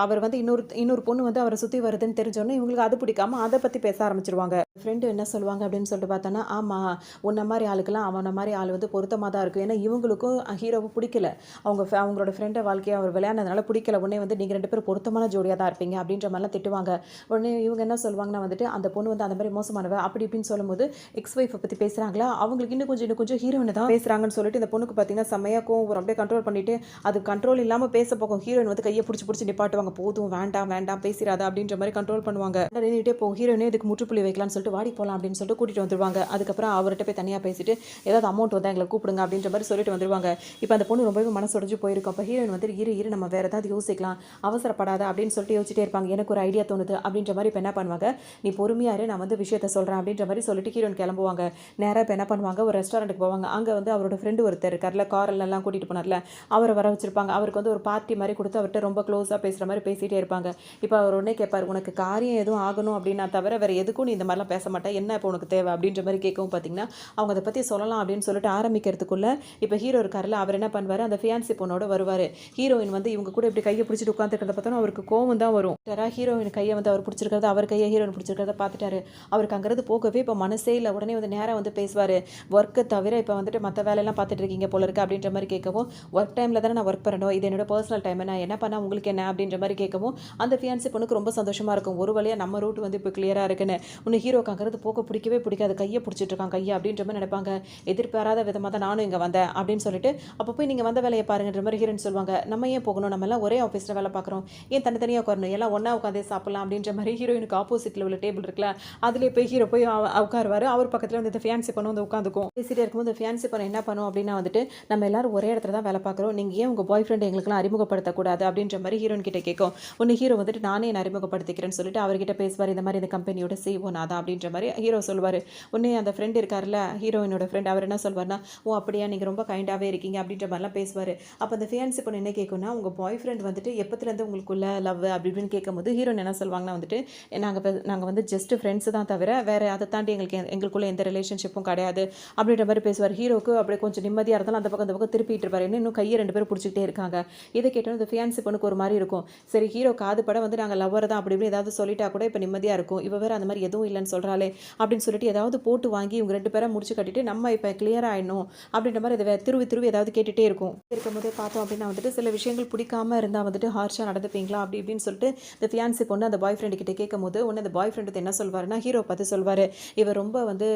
அவர் வந்து இன்னொரு இன்னொரு பொண்ணு வந்து அவர சுத்தி வருதுன்னு தெரிஞ்சோனே, இவங்களுக்கு அது பிடிக்காம அத பத்தி பேச ஆரம்பிச்சுருவாங்க. ஃப்ரெண்டு என்ன சொல்லுவாங்க அப்படின்னு சொல்லிட்டு பார்த்தோன்னா, "ஆமா, உன்ன மாரி ஆளுக்கெல்லாம் அவன மாரி ஆள் வந்து பொருத்தமா தான் இருக்கும்." ஏன்னா இவங்களுக்கும் ஹீரோவ பிடிக்கல. அவங்களோட ஃப்ரெண்ட வாழ்க்கைய அவர் விளையாண்டதுனால பிடிக்கல. உடனே வந்து நீங்க 2 பேரும் பொருத்தமான ஜோடியா தான் இருப்பீங்க அப்படின்ற மாரிலாம் திட்டுவாங்க. உடனே இவங்க என்ன சொல்லுவாங்கன்னா வந்துட்டு, அந்த பொண்ணு வந்து அந்த மாரி மோசமானவ அப்படி இப்படின்னு சொல்லும்போது, எக்ஸ் ஒய்ஃப பத்தி பேசுறாங்களா, அவங்களுக்கு இன்னும் கொஞ்சம் ஹீரோயின தான் பேசுறாங்கன்னு சொல்லிட்டு இந்த பொண்ணுக்கு பார்த்தீங்கன்னா செம்மையா கோவம் வரும். அப்படியே கண்ட்ரோல் பண்ணிட்டு, அது கண்ட்ரோல் இல்லாம பேச போகும். ஹீரோயின் வந்து கைய புடிச்சு புடிச்சு நிப்பாட்டுவாங்க. "போதும் வேண்டாம் வேண்டாம் பேசிறாத" அப்படின்ற மாரி கண்ட்ரோல் பண்ணுவாங்க. நின்னுட்டே போகும். ஹீரோயினே இதுக்கு முற்றுப்புள்ளி வைக்கலாம்னு சொல்லிட்டு, "வாடி போலாம்" அப்படின்னு சொல்லிட்டு கூட்டிட்டு வந்துருவாங்க. அதுக்கப்புறம் அவர்ட்ட போய் தனியா பேசிட்டு, "ஏதாவது அமௌண்ட் வந்தா எங்கள கூப்பிடுங்க" அப்படின்ற மாரி சொல்லிட்டு வந்துருவாங்க. இப்ப அந்த பொண்ணு ரொம்பவே மனசு உடைஞ்சு போயிருக்கும். அப்ப ஹீரோயின் வந்து, "இரு இரு நம்ம வேற ஏதாவது யோசிக்கலாம். அவசரப்படாத" அப்படின்னு சொல்லிட்டு யோசிச்சிட்டே இருப்பாங்க. "எனக்கு ஒரு ஐடியா தோணுது" அப்படின்ற மாரி இப்ப என்ன பண்ணுவாங்க, "நீ பொறுமையா இரு, நான் வந்து விஷயத்த சொல்றேன்" அப்படின்ற மாரி சொல்லிட்டு ஹீரோயின் கிளம்புவாங்க. நேரா இப்ப என்ன பண்ணுவாங்க, ஒரு ரெஸ்டாரண்ட்டுக்கு போவாங்க. அங்க வந்து அவரோட ஃப்ரெண்டு ஒருத்தர் இருக்கார்ல, கார்லலாம் கூட்டிட்டு போனார்ல, அவர வர வச்சிருப்பாங்க. அவருக்கு வந்து ஒரு பார்ட்டி மாரி குடுத்து அவர்ட்ட ரொம்ப க்ளோஸா பேசுற மாரி பேசிட்டே இருப்பாங்க. இப்ப அவர் உடனே கேட்பாரு, "உனக்கு காரியம் எதுவும் ஆகணும் அப்படின்னா தவிர வேற எதுக்கும் நீ இந்த மாரிலாம் பேச மாட்ட. என்ன இப்போ உனக்கு தேவை?" அப்படின்ற மாரி கேட்கவும் பார்த்தீங்கன்னா, அவங்க அத பத்தி சொல்லலாம் அப்படின்னு சொல்லிட்டு ஆரம்பிக்கிறதுக்குள்ள, இப்ப ஹீரோ இருக்கார்ல, அவர் என்ன பண்ணுவாரு, அந்த ஃபியான்சி பொண்ணோட வருவாரு. ஹீரோயின் வந்து இவங்க கூட இப்படி கைய பிடிச்சிட்டு உட்கார்ந்துருக்கிறத பார்த்தோன்னா அவருக்கு கோவம் தான் வரும். ஹீரோயின் கைய வந்து அவர் பிடிச்சிருக்கிறத, அவர் கைய ஹீரோயின் பிடிச்சிருக்கிறத பார்த்துட்டாரு. அவருக்கு அங்கிருந்து போகவே இப்ப மனசே இல்ல. உடனே வந்து நேரா வந்து பேசுவாரு. "ஒர்க்க தவிர இப்ப வந்துட்டு மத்த வேலையெல்லாம் பார்த்துட்டு இருக்கீங்க போல இருக்கு" அப்படின்ற மாரி கேட்கவும், "ஒர்க் டைம்ல தானே நான் ஒர்க் பண்ணணும். இது என்னோட பர்சனல் டைம். நான் என்ன பண்ணா உங்களுக்கு என்ன?" அப்படின்ற மாரி கேட்கவும், அந்த ஃபியான்சி பொண்ணுக்கு ரொம்ப சந்தோஷமா இருக்கும். ஒரு வழியா நம்ம ரூட் வந்து இப்ப கிளியரா இருக்குன்னு. உன்ன ஹீரோக்கு அங்கிருந்து போக பிடிக்கவே பிடிக்காது. கைய பிடிச்சிட்டு இருக்கான் கைய அப்படின்ற மாரி நினைப்பாங்க. எதிர்பாராத விதமா தான் நானும் இங்க வந்தேன் அப்படின்னு சொல்லிட்டு அப்போ போய் நீங்கள் வந்த வேலையை பாருங்கன்ற மாதிரி ஹீரோயின் சொல்லுவாங்க. நம்ம ஏன் போகணும், நம்ம எல்லாம் ஒரே ஆஃபீஸில் வேலை பார்க்குறோம், ஏன் தனித்தனியாக உட்காரணும், எல்லாம் ஒன்றா உட்காந்தே சாப்பிடலாம் அப்படின்ற மாதிரி ஹீரோயினுக்கு ஆப்போசிட்டில் உள்ள டேபிள் இருக்குல்ல, அதுலேயே போய் ஹீரோ போய் உட்காருவார். அவர் பக்கத்தில் வந்து இந்த ஃபியான்சி பொண்ணு வந்து உட்காந்துக்கும். பேசிட்டே இருக்கும்போது இந்த ஃபியான்சி பொண்ணு என்ன பண்ணும் அப்படின்னா வந்துட்டு, நம்ம எல்லாரும் ஒரே இடத்துல தான் வேலை பார்க்குறோம், நீங்கள் ஏன் உங்கள் பாய் ஃப்ரெண்ட் எங்களுக்குலாம் அறிமுகப்படுத்தக்கூடாது அப்படின்ற மாதிரி ஹீரோயின் கிட்ட கேட்கும். உன்னை ஹீரோ வந்துட்டு நானே என்ன அறிமுகப்படுத்திக்கிறேன்னு சொல்லிட்டு அவர்கிட்ட பேசுவார். இந்த மாதிரி இந்த கம்பெனியோட CEO நான் தான் அப்படின்ற மாதிரி ஹீரோ சொல்லுவார். உடனே அந்த ஃப்ரெண்ட் இருக்கார்ல, ஹீரோயினோட ஃப்ரெண்ட், அவர் என்ன சொல்வார்னா, ஓ அப்படியா, நீங்கள் ரொம்ப கைண்டாகவே இருக்கீங்க அப்படின்ற மாதிரிலாம் பேசுவார். அப்போ அந்த ஃபியான்சி பொண்ணு என்ன கேட்கும்னா, உங்கள் பாய் ஃப்ரெண்ட் வந்துட்டு எப்பத்துலேருந்து உங்களுக்குள்ள லவ் அப்படி இப்படின்னு கேட்கும்போது ஹீரோயின் என்ன சொல்லுவாங்கன்னா வந்துட்டு, நாங்கள் வந்து ஜஸ்ட் ஃப்ரெண்ட்ஸு தான் தவிர வேறு அதை தாண்டி எங்களுக்குள்ள எந்த ரிலேஷன்ஷிப்பும் கிடையாது அப்படின்ற மாதிரி பேசுவார். ஹீரோக்கு அப்படியே கொஞ்சம் நிம்மதியாக இருந்தாலும் அந்த பக்கம் திருப்பிட்டு இருப்பார். இன்னும் கையை 2 பேரும் பிடிச்சிக்கிட்டே இருக்காங்க. இதை கேட்டோம் இந்த ஃபியான்சி பொண்ணுக்கு ஒரு மாதிரி இருக்கும். சரி, ஹீரோ காது பட வந்து நாங்கள் லவ்வர் தான் அப்படி இப்படி ஏதாவது சொல்லிட்டா கூட இப்போ நிம்மதியாக இருக்கும், இவ வேறு அந்த மாதிரி எதுவும் இல்லைன்னு சொல்கிறாளே அப்படின்னு சொல்லிட்டு ஏதாவது போட்டு வாங்கி இவங்க 2 பேரை முடிச்சு கட்டிட்டு நம்ம இப்போ கிளியர் ஆகிடணும் அப்படின்ற மாதிரி இதை திருவி ஏதாவது கேட்டுகிட்டே இருக்கும்போதே பார்த்தோம் அப்படின்னா வந்துட்டு சில விஷயங்கள் பிடிக்காம இருந்தால் வந்துட்டு ஹார்ஷாக நடந்துப்பீங்களா அப்படி இப்படின்னு சொல்லிட்டு இந்த ஃபியான்சி பொண்ணு அந்த பாய் ஃப்ரெண்டு கிட்ட கேட்கும்போது ஒன்று அந்த பாய் ஃப்ரெண்டு என்ன சொல்வாருன்னா, ஹீரோ பார்த்து சொல்வார், இவர் ரொம்ப வந்து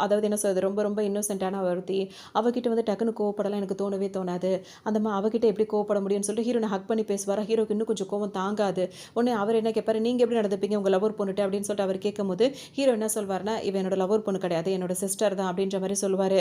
அதாவது என்ன சொல்றது, ரொம்ப ரொம்ப இன்னோசென்ட்டான ஒருத்தி, அவகிட்ட வந்து டக்குன்னு கோவப்படலாம் எனக்கு தோணவே தோணாது, அவகிட்ட எப்படி கோவப்பட முடியும்னு சொல்லிட்டு ஹீரோனை ஹக் பண்ணி பேசுவார். ஹீரோக்கு இன்னும் கொஞ்சம் கோவம் தாங்காது. உடனே அவர் என்ன கேட்பாரு, நீங்கள் எப்படி நடந்துப்பீங்க உங்கள் லவர் பொண்ணுட்டு அப்படின்னு சொல்லிட்டு அவர் கேட்கும்போது ஹீரோ என்ன சொல்வார்னா, இவன் என்னோட லவர் பொண்ணு கிடையாது, என்னோட சிஸ்டர் தான் அப்படின்ற மாதிரி சொல்லுவார்.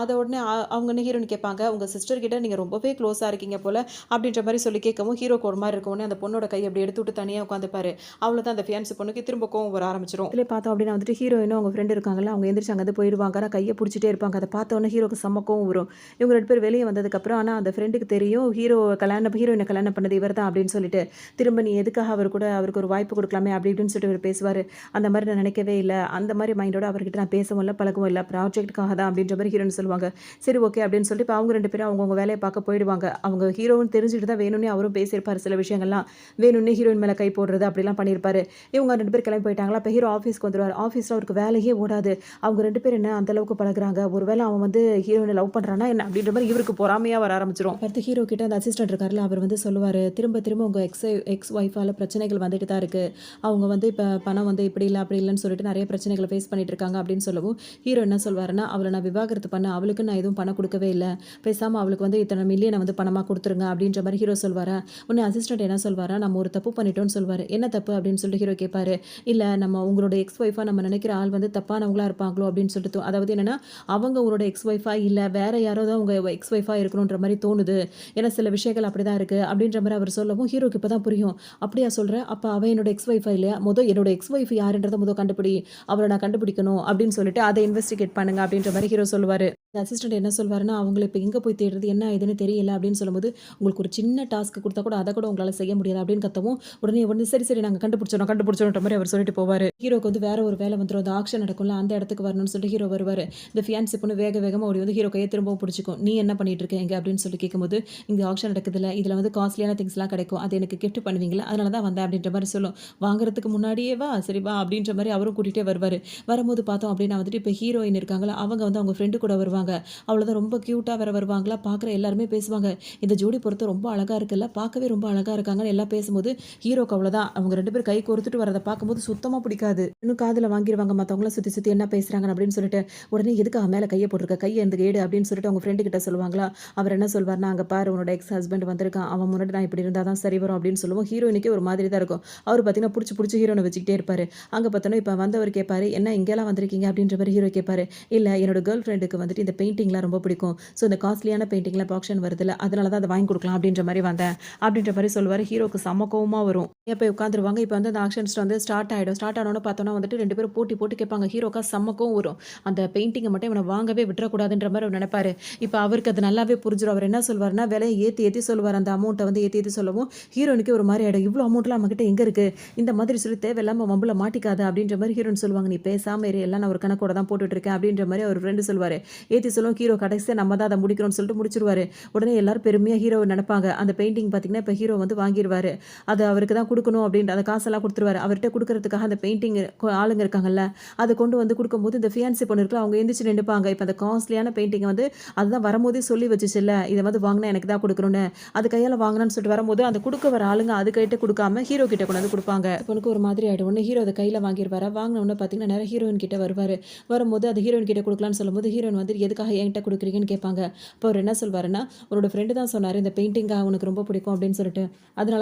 அதை உடனே அவங்க என்ன ஹீரோன்னு கேட்பாங்க, உங்கள் சிஸ்டர் கிட்ட நீங்கள் ரொம்பவே க்ளோஸாக இருக்கீங்க போல அப்படின்ற மாதிரி சொல்லி கேட்கவும் ஹீரோக்கு ஒரு மாதிரி இருக்கும். உடனே அந்த பொண்ணோட கை அப்படி எடுத்து விட்டு தனியாக உட்காந்துப்பாரு. அவ்வளோதான், அந்த ஃபியான்சி பொண்ணுக்கு திரும்ப கோவம் வர ஆரம்பிச்சிடும். இதில் பார்த்தோம் அப்படின்னா வந்துட்டு ஹீரோயினும் அவங்க ஃப்ரெண்டு இருக்காங்கல்ல, அவங்க எந்திரிச்சு அங்கே போயிடுவாங்க. ஆனால் கையை பிடிச்சிட்டே இருப்பாங்க. அதை பார்த்தோன்னே ஹீரோக்கு சம்மக்கவும் வரும். இவங்க 2 பேர் வெளியே வந்ததுக்கப்புறம் ஆனால் அந்த ஃப்ரெண்டுக்கு தெரியும் ஹீரோயினை கல்யாணம் பண்ணது இவர் தான் அப்படின்னு சொல்லிட்டு, திரும்ப நீ எதுக்காக அவருக்கு ஒரு வாய்ப்பு கொடுக்கலாமே அப்படி இப்படின்னு சொல்லிட்டு அவர் பேசுவார். அந்த மாதிரி நான் நினைக்கவே இல்லை, அந்த மாதிரி மைண்டோட அவர்கிட்ட நான் பேசவும் இல்லை பழகவும் இல்லை, ப்ராஜெக்ட்டுக்காக தான் அப்படின்ற மாதிரி ஹீரோன்னு சொல்லுவாங்க. சரி ஓகே அப்படின்னு சொல்லிட்டு இப்போ அவங்க 2 பேரும் அவங்கவுங்க வேலையை பார்க்க போயிடுவாங்க. அவங்க ஹீரோன்னு தெரிஞ்சுட்டு தான் வேணும்னே அவரும் பேசியிருப்பார். சில விஷயங்கள்லாம் வேணும்னே ஹீரோயின் மேலே கை போடுறது அப்படிலாம் பண்ணியிருப்பாரு. இவங்க 2 பேர் கிளம்பி போயிட்டாங்களா. இப்போ ஹீரோ ஆஃபீஸ்க்கு வந்துடுவார். ஆஃபீஸில் அவருக்கு வேலையே ஓடாது. அவங்க 2 பேர் என்ன அந்த அளவுக்கு பழகுறாங்க, ஒருவேளை அவன் வந்து ஹீரோயினை லவ் பண்ணுறானா என்ன அப்படின்ற மாதிரி இவருக்கு பொறாமையாக வர ஆரம்பிச்சிடும். அடுத்து ஹீரோ கிட்ட அந்த அசிஸ்டன்ட் இருக்கார்ல, அவர் வந்து சொல்லுவார், திரும்ப உங்கள் எக்ஸ் ஒய்ஃபால் பிரச்சனைகள் வந்துட்டு தான் இருக்குது, அவங்க வந்து இப்போ பணம் வந்து இப்படி இல்லை அப்படி இல்லைன்னு சொல்லிட்டு நிறைய பிரச்சனைகளை ஃபேஸ் பண்ணிட்டு இருக்காங்க அப்படின்னு சொல்லவும் ஹீரோ என்ன சொல்வாருன்னா, அவளை நான் விவாகரத்து பண்ண, அவளுக்கு நான் எதுவும் பணம் கொடுக்கவே இல்லை, பேசாமல் அவளுக்கு வந்து இத்தனை மில்லியனை வந்து பணமாக கொடுத்துருங்க அப்படின்ற மாதிரி ஹீரோ சொல்வாரா. உடனே அசிஸ்டன்ட் என்ன சொல்வாரா, நம்ம ஒரு தப்பு பண்ணிட்டோம்னு சொல்வார். என்ன தப்பு அப்படின்னு சொல்லிட்டு ஹீரோ கேட்பாரு. இல்லை, நம்ம உங்களோட எக்ஸ் ஒய்ஃபாக நம்ம நினைக்கிற ஆள் வந்து தப்பானவங்களா இருப்பாங்களோ அப்படின்னு சொல்லிட்டு அதாவது என்னன்னா, அவங்க உங்களோட எக்ஸ் ஒய்ஃபாக இல்லை வேற யாரோ தான் உங்கள் எக்ஸ் ஒய்ஃபாக இருக்கணுன்ற மாதிரி தோணுது, ஏன்னா சில விஷயங்கள் அப்படி தான் இருக்குது அப்படின்ற மாதிரி அவர் சொல்லவும் ஹீரோக்கு இப்போ தான் புரியும். அப்படியா சொல்கிறேன், அப்போ அவன் என்னோட எக்ஸ் ஒய்ஃபா இல்லையா, என்னோட எக்ஸ் ஒய்ஃப் யாருன்றதை கண்டுபிடி, அவளை நான் கண்டுபிடிக்கணும் அப்படின்னு சொல்லிட்டு அதை இன்வெஸ்டிகேட் பண்ணுங்க அப்படின்ற மாதிரி ஹீரோ சொல்லுவார். அசிஸ்டன்ட் என்ன சொல்வாருன்னா, அவங்கள இப்போ எங்கே போய் தேடுறது, என்ன இதுன்னு தெரியல அப்படின்னு சொல்லும்போது, உங்களுக்கு ஒரு சின்ன டாஸ்க் கொடுத்தா கூட அதை கூட உங்களால் செய்ய முடியாது அப்படின்னு கத்தவும் உடனே சரி நாங்கள் கண்டுபிடிச்சோன்ற மாதிரி அவர் சொல்லிட்டு போவார். ஹீரோக்கு வந்து வேற ஒரு வேலை வந்துடும், அந்த ஆக்ஷன் நடக்கும்ல அந்த இடத்துக்கு வரணும்னு சொல்லிட்டு ஹீரோ வருவார். இந்த ஃபியான்சி பொண்ணு வேகமாக ஓடி வந்து ஹீரோ கையை திரும்பவும் பிடிச்சிக்கும். நீ என்ன பண்ணிட்டு இருக்க எங்க அப்படின்னு சொல்லி கேட்கும்போது, இங்கே ஆக்ஷன் நடக்குதுல்ல, இதில் வந்து காஸ்ட்லியான திங்ஸ்லாம் கிடைக்கும், அது எனக்கு கிஃப்ட் பண்ணுவீங்களா, அதனால தான் வந்தேன் அப்படின்ற மாதிரி சொல்லும். வாங்குறதுக்கு முன்னாடியே வா, சரி வா அப்படின்ற மாதிரி அவரும் கூட்டிகிட்டே வருவார். வரும்போது பார்த்தோம் அப்படின்னா வந்துட்டு இப்போ ஹீரோயின் இருக்காங்களா, அவங்க வந்து அவங்க ஃப்ரெண்டு கூட வருவாங்க. அவ்வளோதான், ரொம்ப க்யூட்டாக வேற வருவாங்களா, பார்க்குற எல்லாருமே பேசுவாங்க, இந்த ஜோடி பொறுத்த ரொம்ப அழகாக இருக்குல்ல, பார்க்கவே ரொம்ப அழகாக இருக்காங்கன்னு எல்லாம் பேசும்போது ஹீரோக்கு அவ்வளோதான், அவங்க 2 பேர் கை கோர்த்துட்டு வரதை பார்க்கும்போது சுத்தமாக பிடிக்காது. இன்னும் காதில் வாங்கிடுவாங்க மற்றவங்களாம் சுற்றி என்ன பேசுகிறாங்க அப்படின்னு சொல்லிட்டு. உடனே எதுக்காக மேலே கையை போட்டிருக்க, கையை எந்த ஏடு அப்படின்னு சொல்லிட்டு அவங்க ஃப்ரெண்டு கிட்ட சொல்லுவாங்களா. அவர் என்ன சொல்வார்னா, அங்கே பாரு உன்னோட எக்ஸ் ஹஸ்பண்ட் வந்திருக்கான், அவன் முன்னாடி நான் இப்படி இருந்தால் தான் சரி வரும் அப்படின்னு சொல்லுவோம். ஹீரோயினுக்கே ஒரு மாதிரி தான் இருக்கும். அவர் பார்த்தீங்கன்னா பிடிச்சி ஹீரோனை வச்சுக்கிட்டே இருப்பார். அங்கே பார்த்தோன்னா இப்போ வந்தவர் கேட்பாரு, என்ன இங்கெல்லாம் வந்திருக்கீங்க அப்படின்ற மாதிரி ஹீரோ கேட்பாரு. இல்லை, என்னோட கேர்ள் ஃப்ரெண்டுக்கு வந்துட்டு இந்த பெயிண்டிங்லாம் ரொம்ப பிடிக்கும், ஸோ இந்த காஸ்ட்லியான பெயிண்டிங்லாம் ஆப்ஷன் வருதுல்ல, அதனால தான் அதை வாங்கி கொடுக்கலாம் அப்படின்ற மாதிரி வந்தேன் அப்படின்ற மாதிரி சொல்லுவார். ஹீரோக்கு செம்ம கோவமாக வரும். போய் உட்காந்துருவாங்க. இப்போ வந்து அந்த ஆக்ஷன்ஸ் வந்து ஸ்டார்ட் ஆனோன்னு பார்த்தோன்னா வந்துட்டு 2 பேரும் போட்டு கேட்பாங்க. ஹீரோக்கா செம்மக்கும் வரும். அந்த பெயிண்டிங்கை மட்டும் இவனை வாங்கவே விட்டுறக்கூடாதுன்ற மாதிரி அவர் நினைப்பாரு. இப்போ அவருக்கு அது நல்லாவே புரிஞ்சிடும். அவர் என்ன சொல்வார்னா, விலையை ஏற்றி சொல்லுவார். அந்த அமௌண்ட்டை வந்து ஏற்றி சொல்லவும் ஹீரோனுக்கு ஒரு மாதிரி ஆகிடும். இவ்வளோ அமௌண்ட்லாம் நம்மகிட்ட எங்கே இருக்குது, இந்த மாதிரி சொல்லி தேவையில்லாமல் வம்புல மாட்டிக்காத அப்படின்ற மாதிரி ஹீரோன்னு சொல்லுவாங்க. நீ பேசாமல் இரு, எல்லாம் நான் ஒரு கணக்கோட தான் போட்டுட்டு இருக்கேன் அப்படின்ற மாதிரி அவர் ஃப்ரெண்டு சொல்லுவார். ஏற்றி சொல்லுவோம். ஹீரோ கடைசியாக நம்ம தான் அதை முடிக்கணும்னு சொல்லிட்டு முடிச்சிருவாரு. உடனே எல்லாரும் பெருமையாக ஹீரோ நினைப்பாங்க. அந்த பெயிண்டிங் பார்த்தீங்கன்னா இப்போ ஹீரோ வந்து வாங்கிடுவார். அதை அவருக்கு தான் கொடுக்கணும் அப்படின்ற அந்த காசெல்லாம் கொடுத்துருவாரு. அவர்கிட்ட கொடுக்கறதுக்காக அந்த பெயிண்டிங் ஆளுங்க இருக்காங்கல்ல, அதை கொண்டு வந்து கொடுக்கும்போது இந்த ஃபியான்சி பொண்ணு இருக்குல்ல, அவங்க எந்திரிச்சு நின்றுப்பாங்க. இப்போ அந்த காஸ்ட்லியான பெயிண்டிங்கை வந்து அதுதான் வரும்போதே சொல்லி வச்சுச்சுல்ல, இதை வந்து வாங்கினா எனக்கு தான் கொடுக்கணும்னு, அது கையால் வாங்கினான்னு சொல்லிட்டு வரும்போது அந்த கொடுக்க வர ஆளுங்க அது கையிட்ட கொடுக்காம ஹீரோ கிட்ட கொண்டு வந்து கொடுப்பாங்க. பொண்ணுக்கு ஒரு மாதிரி ஆகிடும். ஒன்று ஹீரோ அதை கையில் வாங்கிடுவார். வாங்கினோன்னு பார்த்தீங்கன்னா நேரம் ஹீரோயின் கிட்ட வருவார். வரும்போது அது ஹீரோயின் கிட்ட கொடுக்கலான்னு சொல்லும்போது ஹீரோயின் வந்து எதுக்காக என்கிட்ட குடுக்குறீங்கன்னு கேட்பாங்க. அப்போ அவரு என்ன சொல்வாருன்னா, "உன்னோட ஃப்ரெண்டு தான் சொன்னாரு, இந்த பெயிண்டிங் உனக்கு ரொம்ப பிடிக்கும் அப்படின்னு சொல்லிட்டு. அதனால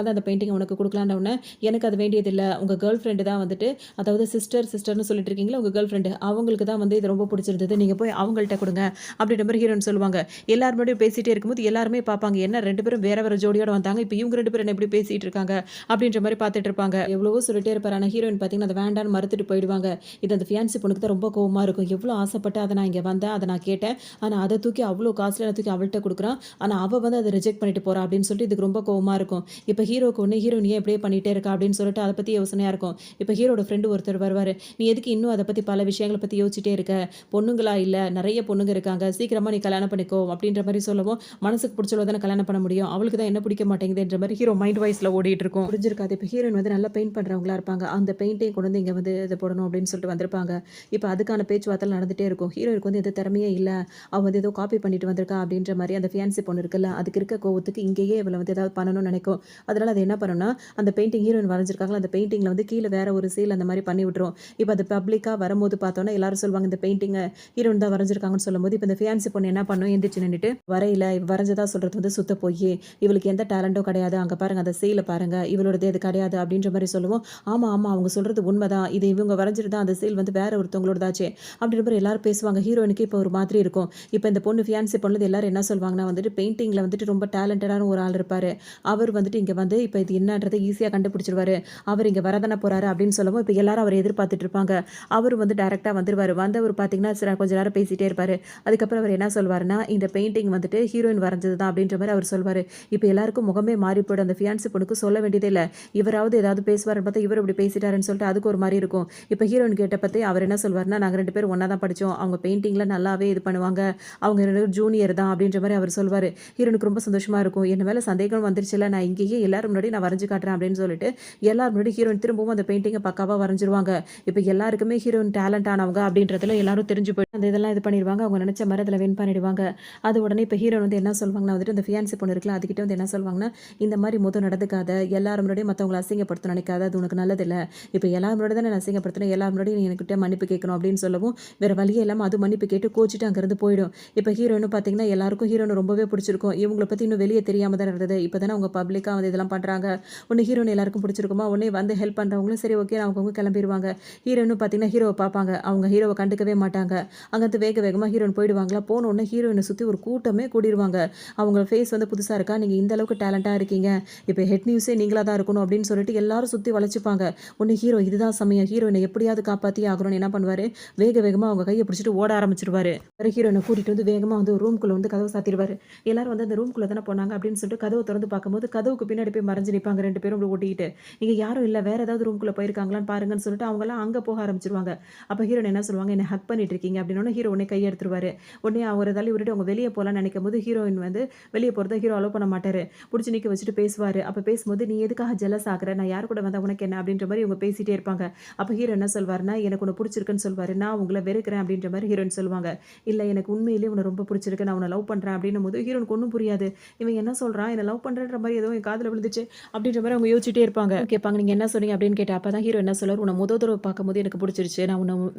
தான் அந்த பெயிண்டிங்க உனக்கு குடுக்கலான்ன உடனே, எனக்கு அது வேண்டியதில்ல. உங்க கேர்ள் ஃப்ரெண்டு தான் வந்துட்டு அதாவது சிஸ்டர்ன்னு சொல்லிட்டு இருக்கீங்கல்ல, உங்க கேர்ள் ஃப்ரெண்டு. அவங்களுக்கு தான் வந்து இது ரொம்ப பிடிச்சிருந்தது. நீங்க போய் அவங்கள்ட்ட குடுங்க." அப்படின்ற மாரி ஹீரோயின் சொல்லுவாங்க. எல்லார் முன்னாடியும் பேசிட்டே இருக்கும்போது எல்லாருமே பார்ப்பாங்க. என்ன 2 பேரும் வேற வேற ஜோடியோட வந்தாங்க. இப்ப இவங்க 2 பேரும் என்ன இப்படி பேசிட்டு இருக்காங்க? அப்படின்ற மாரி பார்த்துட்டு இருப்பாங்க. எவ்வளவோ சொல்லிட்டே இருப்பாரு. ஆனா ஹீரோயின் பார்த்தீங்கன்னா, அத வேண்டான்னு மறுத்துட்டு போயிடுவாங்க. இது அந்த ஃபியான்சி பொண்ணுக்கு தான் ரொம்ப கோவமா இருக்கும். எவ்வளோ ஆசைப்பட்டு அத நான் இங்க வந்தேன். அத நான் கேட்டேன். ஆனா அத தூக்கி அவ்வளோ காஸ்ட்லியான தூக்கி அவள்ட்ட குடுக்குறான். ஆனா அவ வந்து அத ரிஜெக்ட் பண்ணிட்டு போறா அப்படின்னு சொல்லிட்டு இதுக்கு ரொம்ப கோவமா இருக்கும். இப்ப ஹீரோக்கு ஒண்ணு ஹீரோயின் ஏன் இப்படியே பண்ணிட்டே இருக்கா அப்படின்னு சொல்லிட்டு அத பத்தி யோசனையா இருக்கும். இப்ப ஹீரோட ஃப்ரெண்ட் ஒருத்தர் வருவாரு. "நீ எதுக்கு இன்னும் அத பத்தி பல விஷயங்கள பத்தி யோசிச்சுட்டே இருக்க? பொண்ணுங்களா இல்ல, நெறைய பொண்ணுங்க இருக்காங்க. சீக்கிரமா நீ கல்யாணம் பண்ணிக்கோ." அப்படின்ற மாரி சொல்லவும், மனசுக்கு புடிச்சவள தானே கல்யாணம் பண்ண முடியும். அவளுக்கு தான் என்ன பிடிக்க மாட்டேங்குதுன்ற மாரி ஹீரோ மைண்ட் வாய்ஸ்ல ஓடிட்டு இருக்கும். புரிஞ்சிருக்காது. இப்ப ஹீரோயின் வந்து நல்லா பெயிண்ட் பண்றவங்களா இருப்பாங்க. அந்த பெயிண்ட்டையும் கொண்டு வந்து இங்க வந்து இத போடணும் அப்படின்னு சொல்லிட்டு வந்திருப்பாங்க. இப்ப அதுக்கான பேச்சுவார்த்தை நடந்துட்டே இருக்கும். ஹீரோயினுக்கு வந்து எந்த திறமையே இல்ல. அவ வந்து ஏதோ காப்பி பண்ணிட்டு வந்திருக்கா அப்படின்ற மாரி அந்த ஃபியான்சி பொண்ணு இருக்குல்ல, அதுக்கு இருக்க கோவத்துக்கு இங்கேயே இவள வந்து ஏதாவது பண்ணணும்னு நெனைக்கும். அதனால அது என்ன பண்ணும்னா, அந்த பெயிண்டிங் ஹீரோயின் வரைஞ்சிருக்காங்கல்ல, அந்த பெயிண்டிங்ல வந்து கீழ வேற ஒரு சீல் அந்த மாரி பண்ணி விட்டுரும். இப்ப அது பப்ளிக்கா வரும்போது பார்த்தோம்னா, எல்லாரும் சொல்லுவாங்க, இந்த பெயிண்டிங்க ஹீரோயின் தான் வரைஞ்சிருக்காங்கன்னு சொல்லும்போது, இப்ப இந்த ஃபியான்சி பொண்ணு என்ன பண்ணும், எந்திரிச்சு நின்னுட்டு, "வரையல. இவ வரைஞ்சதா சொல்றது வந்து சுத்த பொய்யு. இவளுக்கு எந்த டேலண்ட்டும் கிடையாது. அங்க பாருங்க அந்த சீல பாருங்க. இவளோடது இது கிடையாது." அப்படின்ற மாரி சொல்லவும், "ஆமா, ஆமா. அவங்க சொல்றது உண்மதான். இது இவங்க வரைஞ்சது தான். அந்த சீல் வந்து வேற ஒருத்தவங்களோடதாச்சே." அப்படின்ற மாரி எல்லாரும் பேசுவாங்க. ஹீரோயினுக்கு இப்ப ஒரு மாதிரி இருக்கும். இப்ப இந்த பொண்ணு ஃபியான்சி பொண்ணுது எல்லாரும் என்ன சொல்வாங்கன்னா வந்துட்டு, பெயிண்டிங்ல வந்துட்டு ரொம்ப டேலண்டடான ஒரு ஆள் இருப்பாரு. அவர் வந்துட்டு இங்க வந்து இப்ப இது என்னன்றத ஈஸியா கண்டுபிடிச்சுருவாரு. அவர் இங்க வரதானே போறாரு அப்படின்னு சொல்லவும், இப்ப எல்லாரும் அவர எதிர்பார்த்துட்டு இருப்பாங்க. அவரு வந்து டைரக்ட்டா வந்துருவாரு. வந்தவரு பார்த்தீங்கன்னா, கொஞ்ச நேரம் பேசிட்டே இருப்பாரு. அதுக்கப்புறம் அவரு என்ன சொல்வாருன்னா, இந்த பெயிண்டிங் வந்துட்டு ஹீரோயின் வரைஞ்சது தான் அப்படின்ற மாரி அவரு சொல்வாரு. இப்ப எல்லாருக்கும் முகமே மாறி போயிடும். அந்த ஃபியான்சி பொண்ணுக்கு சொல்ல வேண்டியதே இல்ல. இவராவது ஏதாவது பேசுவாருன்னு பார்த்தா, இவரு இப்படி பேசிட்டாருன்னு சொல்லிட்டு அதுக்கு ஒரு மாரி இருக்கும். இப்ப ஹீரோயின் கேட்ட பத்தி அவர் என்ன சொல்வாருன்னா, "நாங்க 2 பேரும் ஒண்ணா தான் படிச்சோம். அவங்க பெயிண்டிங்ல நல்லாவே இது பண்ணுவாங்க. அவங்க 2 பேரும் ஜூனியர் தான்." அப்படின்ற மாரி அவர் சொல்வாரு. ஹீரோனுக்கு ரொம்ப சந்தோஷமா இருக்கும். "என் மேல சந்தேகம் வந்துருச்சுல்ல. நான் இங்கேயே எல்லாரும் முன்னாடி நான் வரைஞ்சு காட்டுறேன்." அப்படின்னு சொல்லிட்டு எல்லார் முன்னாடி ஹீரோயின் திரும்பவும் அந்த பெயிண்டிங்க பக்காவா வரைஞ்சிருவாங்க. இப்ப எல்லாருக்குமே ஹீரோயின் டேலண்ட் ஆனவங்க அப்படின்றதுல எல்லாரும் தெரிஞ்சு போய் அந்த இதெல்லாம் இது பண்ணிருவாங்க. அவங்க நெனச்ச மாரி அதுல வின் பண்ணிடுவாங்க. அது உடனே இப்ப ஹீரோயின் வந்து என்ன சொல்வாங்கன்னா வந்துட்டு, அந்த ஃபியான்சி பொண்ணு இருக்குல்ல, அதுகிட்ட வந்து என்ன சொல்வாங்கன்னா, "இந்த மாரி நடந்துக்காத. எல்லார் முன்னாடியும் மத்தவங்கள அசிங்கப்படுத்தணும்னு நெனைக்காத. அது உனக்கு நல்லதில்ல. இப்ப எல்லார் முன்னாடி தானே நான் அசிங்கப்படுத்துனேன். எல்லார் முன்னாடியும் நீ என்கிட்ட மன்னிப்பு கேட்கணும்." அப்படின்னு சொல்லவும், வேற வழியே இல்லாம அது மன்னிப்பு கேட்டு கோச்சிட்டு அங்கருந்து போயிடும். இப்ப ஹீரோயினும் பார்த்தீங்கன்னா, எல்லாருக்கும் ஹீரோயின ரொம்பவே பிடிச்சிருக்கும். இவங்கள பத்தி இன்னும் வெளிய தெரியாம தானே இருந்தது. இப்ப தானே அவங்க பப்ளிக்கா வந்து இதெல்லாம் பண்றாங்க. உடனே ஹீரோயின் எல்லாருக்கும் பிடிச்சிருக்குமா, உடனே வந்து ஹெல்ப் பண்றவங்களும் சரி ஓகேன்னு அவங்கவங்க கிளம்பிருவாங்க. ஹீரோயினும் பார்த்தீங்கன்னா, ஹீரோவ பார்ப்பாங்க. அவங்க ஹீரோவ கண்டுக்கவே மாட்டாங்க. அங்கருந்து வேக வேகமா ஹீரோயின் போயிடுவாங்களா, போன உடனே ஹீரோயின சுத்தி ஒரு கூட்டமே கூடிருவாங்க. அவங்க ஃபேஸ் வந்து புதுசா இருக்கா, நீங்க இந்த அளவுக்கு டேலண்டா இருக்கீங்க. இப்ப ஹெட் நியூஸே நீங்களா தான் இருக்கணும் அப்படின்னு சொல்லிட்டு எல்லாரும் சுத்தி வளைச்சுப்பாங்க. உடனே ஹீரோ இதுதான் சமயம். ஹீரோயின எப்படியாவது காப்பாத்தியே ஆகணும்னு என்ன பண்ணுவாரு, வேக வேகமா அவங்க கைய பிடிச்சுட்டு ஓட ஆரம்பிச்சுருவாரு. ஹீரோயின கூட்டிட்டு வந்து வேகமா வந்து ஒரு ரூம்குள்ள வந்து கதவ சாத்திருவாரு. எல்லாரும் வந்து அந்த ரூம்குள்ள தானே போனாங்க அப்படின்னு சொல்லிட்டு கதவ தொறந்து பார்க்கும்போது, கதவுக்கு பின்னாடி போய் மறைஞ்சு நிப்பாங்க 2 பேரும் அப்படி ஒட்டிக்கிட்டு. இங்க யாரும் இல்ல. வேற ஏதாவது ரூம்குள்ள போயிருக்காங்களான்னு பாருங்கன்னு சொல்லிட்டு அவங்கலாம் அங்க போக ஆரம்பிச்சுருவாங்க. அப்ப ஹீரோயின் என்ன சொல்லுவாங்க, "என்ன ஹக் பண்ணிட்டு இருக்கீங்க." அப்படின்னோனே ஹீரோ உடனே கைய எடுத்துருவாரு. உடனே அவர தள்ளி விட்டுட்டு அவங்க வெளிய போலான்னு நெனைக்கும்போது, ஹீரோயின் வந்து வெளிய போறத ஹீரோ அலோ பண்ண மாட்டாரு. புடிச்சு நிக்க வச்சுட்டு பேசுவாரு. அப்ப பேசும்போது, "நீ எதுக்காக ஜெலஸ் ஆகுற? நான் யார் கூட வந்தா உனக்கு என்ன?" அப்படின்ற மாரி இவங்க பேசிட்டே இருப்பாங்க. அப்ப ஹீரோ என்ன சொல்வாருன்னா, "எனக்கு உன்ன புடிச்சிருக்குன்னு" சொல்வாரு. "நான் உங்கள வெறுக்கிறேன்." அப்படின்ற மாரி ஹீரோயின் சொல்லுவாங்க. "இல்ல எனக்கு உண்மையிலேயே உன்ன ரொம்ப புடிச்சிருக்கு. நான் உன்ன லவ் பண்றேன்." அப்படின்னும்போது ஹீரோனுக்கு ஒண்ணும் புரியாது. இவன் என்ன சொல்றான்? என்ன லவ் பண்றேன்ற மாரி ஏதோ என் காதுல விழுந்துச்சு அப்படின்ற மாரி அவங்க யோசிச்சுட்டே இருப்பாங்க. கேட்பாங்க, "நீங்க என்ன சொன்னீங்க?" அப்படின்னு கேட்டா, அப்பதான் ஹீரோ என்ன சொல்லுவாரு, "உன்ன மொத தடவ பார்க்கும்போது எனக்கு புடிச்சிருச்சு.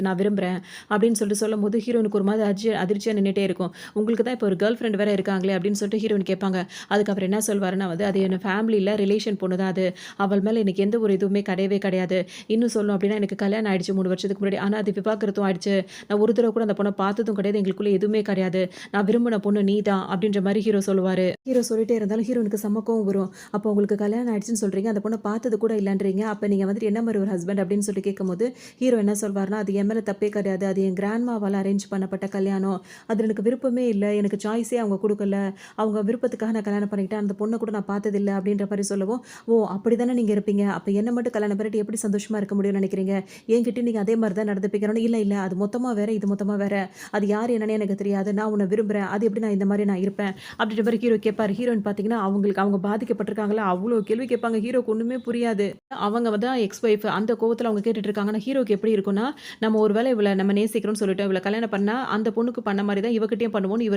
நான் விரும்புறேன்." அப்படின்னு சொல்லிட்டு சொல்லும்போது ஹீரோனுக்கு ஒரு மாதிரி அதிர்ச்சியா நின்னுட்டே இருக்கும். "உங்களுக்கு தான் இப்போ ஒரு கேர்ள் ஃபிரெண்ட் வேற இருக்காங்களே." அப்படின்னு சொல்லிட்டு ஹீரோயின் கேட்பாங்க. அதுக்கு அவர் என்ன சொல்வாருன்னா வந்து, "அது என் ஃபேமிலில ரிலேஷன் பொண்ணு தான் அது. அவள் மேல எனக்கு எந்த ஒரு இதுவுமே கிடையவே கிடையாது. இன்னும் சொல்லணும் அப்படின்னா எனக்கு கல்யாணம் ஆயிடுச்சு 3 வருஷத்துக்கு முன்னாடி. ஆனா அது விவாகரத்தும் ஆயிடுச்சு. நான் ஒரு தடவ கூட அந்த பொண்ண பார்த்ததும் கிடையாது. எங்களுக்குள்ள எதுவுமே கிடையாது. நான் விரும்பின பொண்ணு நீ தான்." அப்படின்ற மாரி ஹீரோ சொல்லுவாரு. ஹீரோ சொல்லிட்டே இருந்தாலும் ஹீரோனுக்கு செம்ம கோவம் வரும். "அப்போ உங்களுக்கு கல்யாணம் ஆயிடுச்சுன்னு சொல்றீங்க. அந்த பொண்ண பார்த்தது கூட இல்லன்றீங்க. அப்ப நீங்க வந்துட்டு என்ன மாரி ஒரு ஹஸ்பண்ட்?" அப்படின்னு சொல்லி கேட்கும்போது, ஹீரோ என்ன சொல்வாருன்னா, "அது என் மேல தப்பே கிடையாது. அது என் கிராண்ட்மாவால அரேஞ்ச் பண்ணப்பட்ட கல்யாணம். அதுல எனக்கு விருப்பமே இல்ல. எனக்கு சாய்ஸே அவங்க குடுக்கல. அவங்க விருப்பத்துக்காக நான் கல்யாணம் பண்ணிக்கிட்டேன். அந்த பொண்ண கூட நான் பார்த்ததில்ல." அப்படின்ற மாரி சொல்லவும், "ஓ! அப்படித்தானே நீங்க இருப்பீங்க. அப்ப என்ன மட்டும் கல்யாணம் பண்ணிட்டு எப்படி சந்தோஷமா இருக்க முடியும்னு நெனைக்கிறீங்க? என்கிட்டயும் நீங்க அதே மாரி தான் நடந்துப்பீங்கன்னு." "இல்ல, இல்ல. அது மொத்தமா வேற, இது மொத்தமா வேற. அது யார் என்னன்னே எனக்கு தெரியாது. நான் உன்ன விரும்புறேன். அது எப்படி நான் இந்த மாரி நான் இருப்பேன்?" அப்படின்ற மாரி ஹீரோ கேட்பாரு. ஹீரோயின் பார்த்தீங்கன்னா, அவங்க பாதிக்கப்பட்டிருக்காங்கல்ல, அவ்ளோ கேள்வி கேட்பாங்க. ஹீரோக்கு ஒண்ணுமே புரியாது. அவங்க வந்து எக்ஸ் ஒய்ஃப் அந்த கோவத்துல அவங்க கேட்டுட்டு இருக்காங்க. ஆனா ஹீரோக்கு எப்படி இருக்கும்னா, நம்ம ஒரு வேளை இவள நம்ம நேசிக்கிறோம்னு சொல்லிட்டோம். இவள கல்யாணம் பண்ணா, அந்த பொண்ணுக்கு பண்ண மாரி தான் இவகிட்டயும் பண்ணுவோம்னு இவ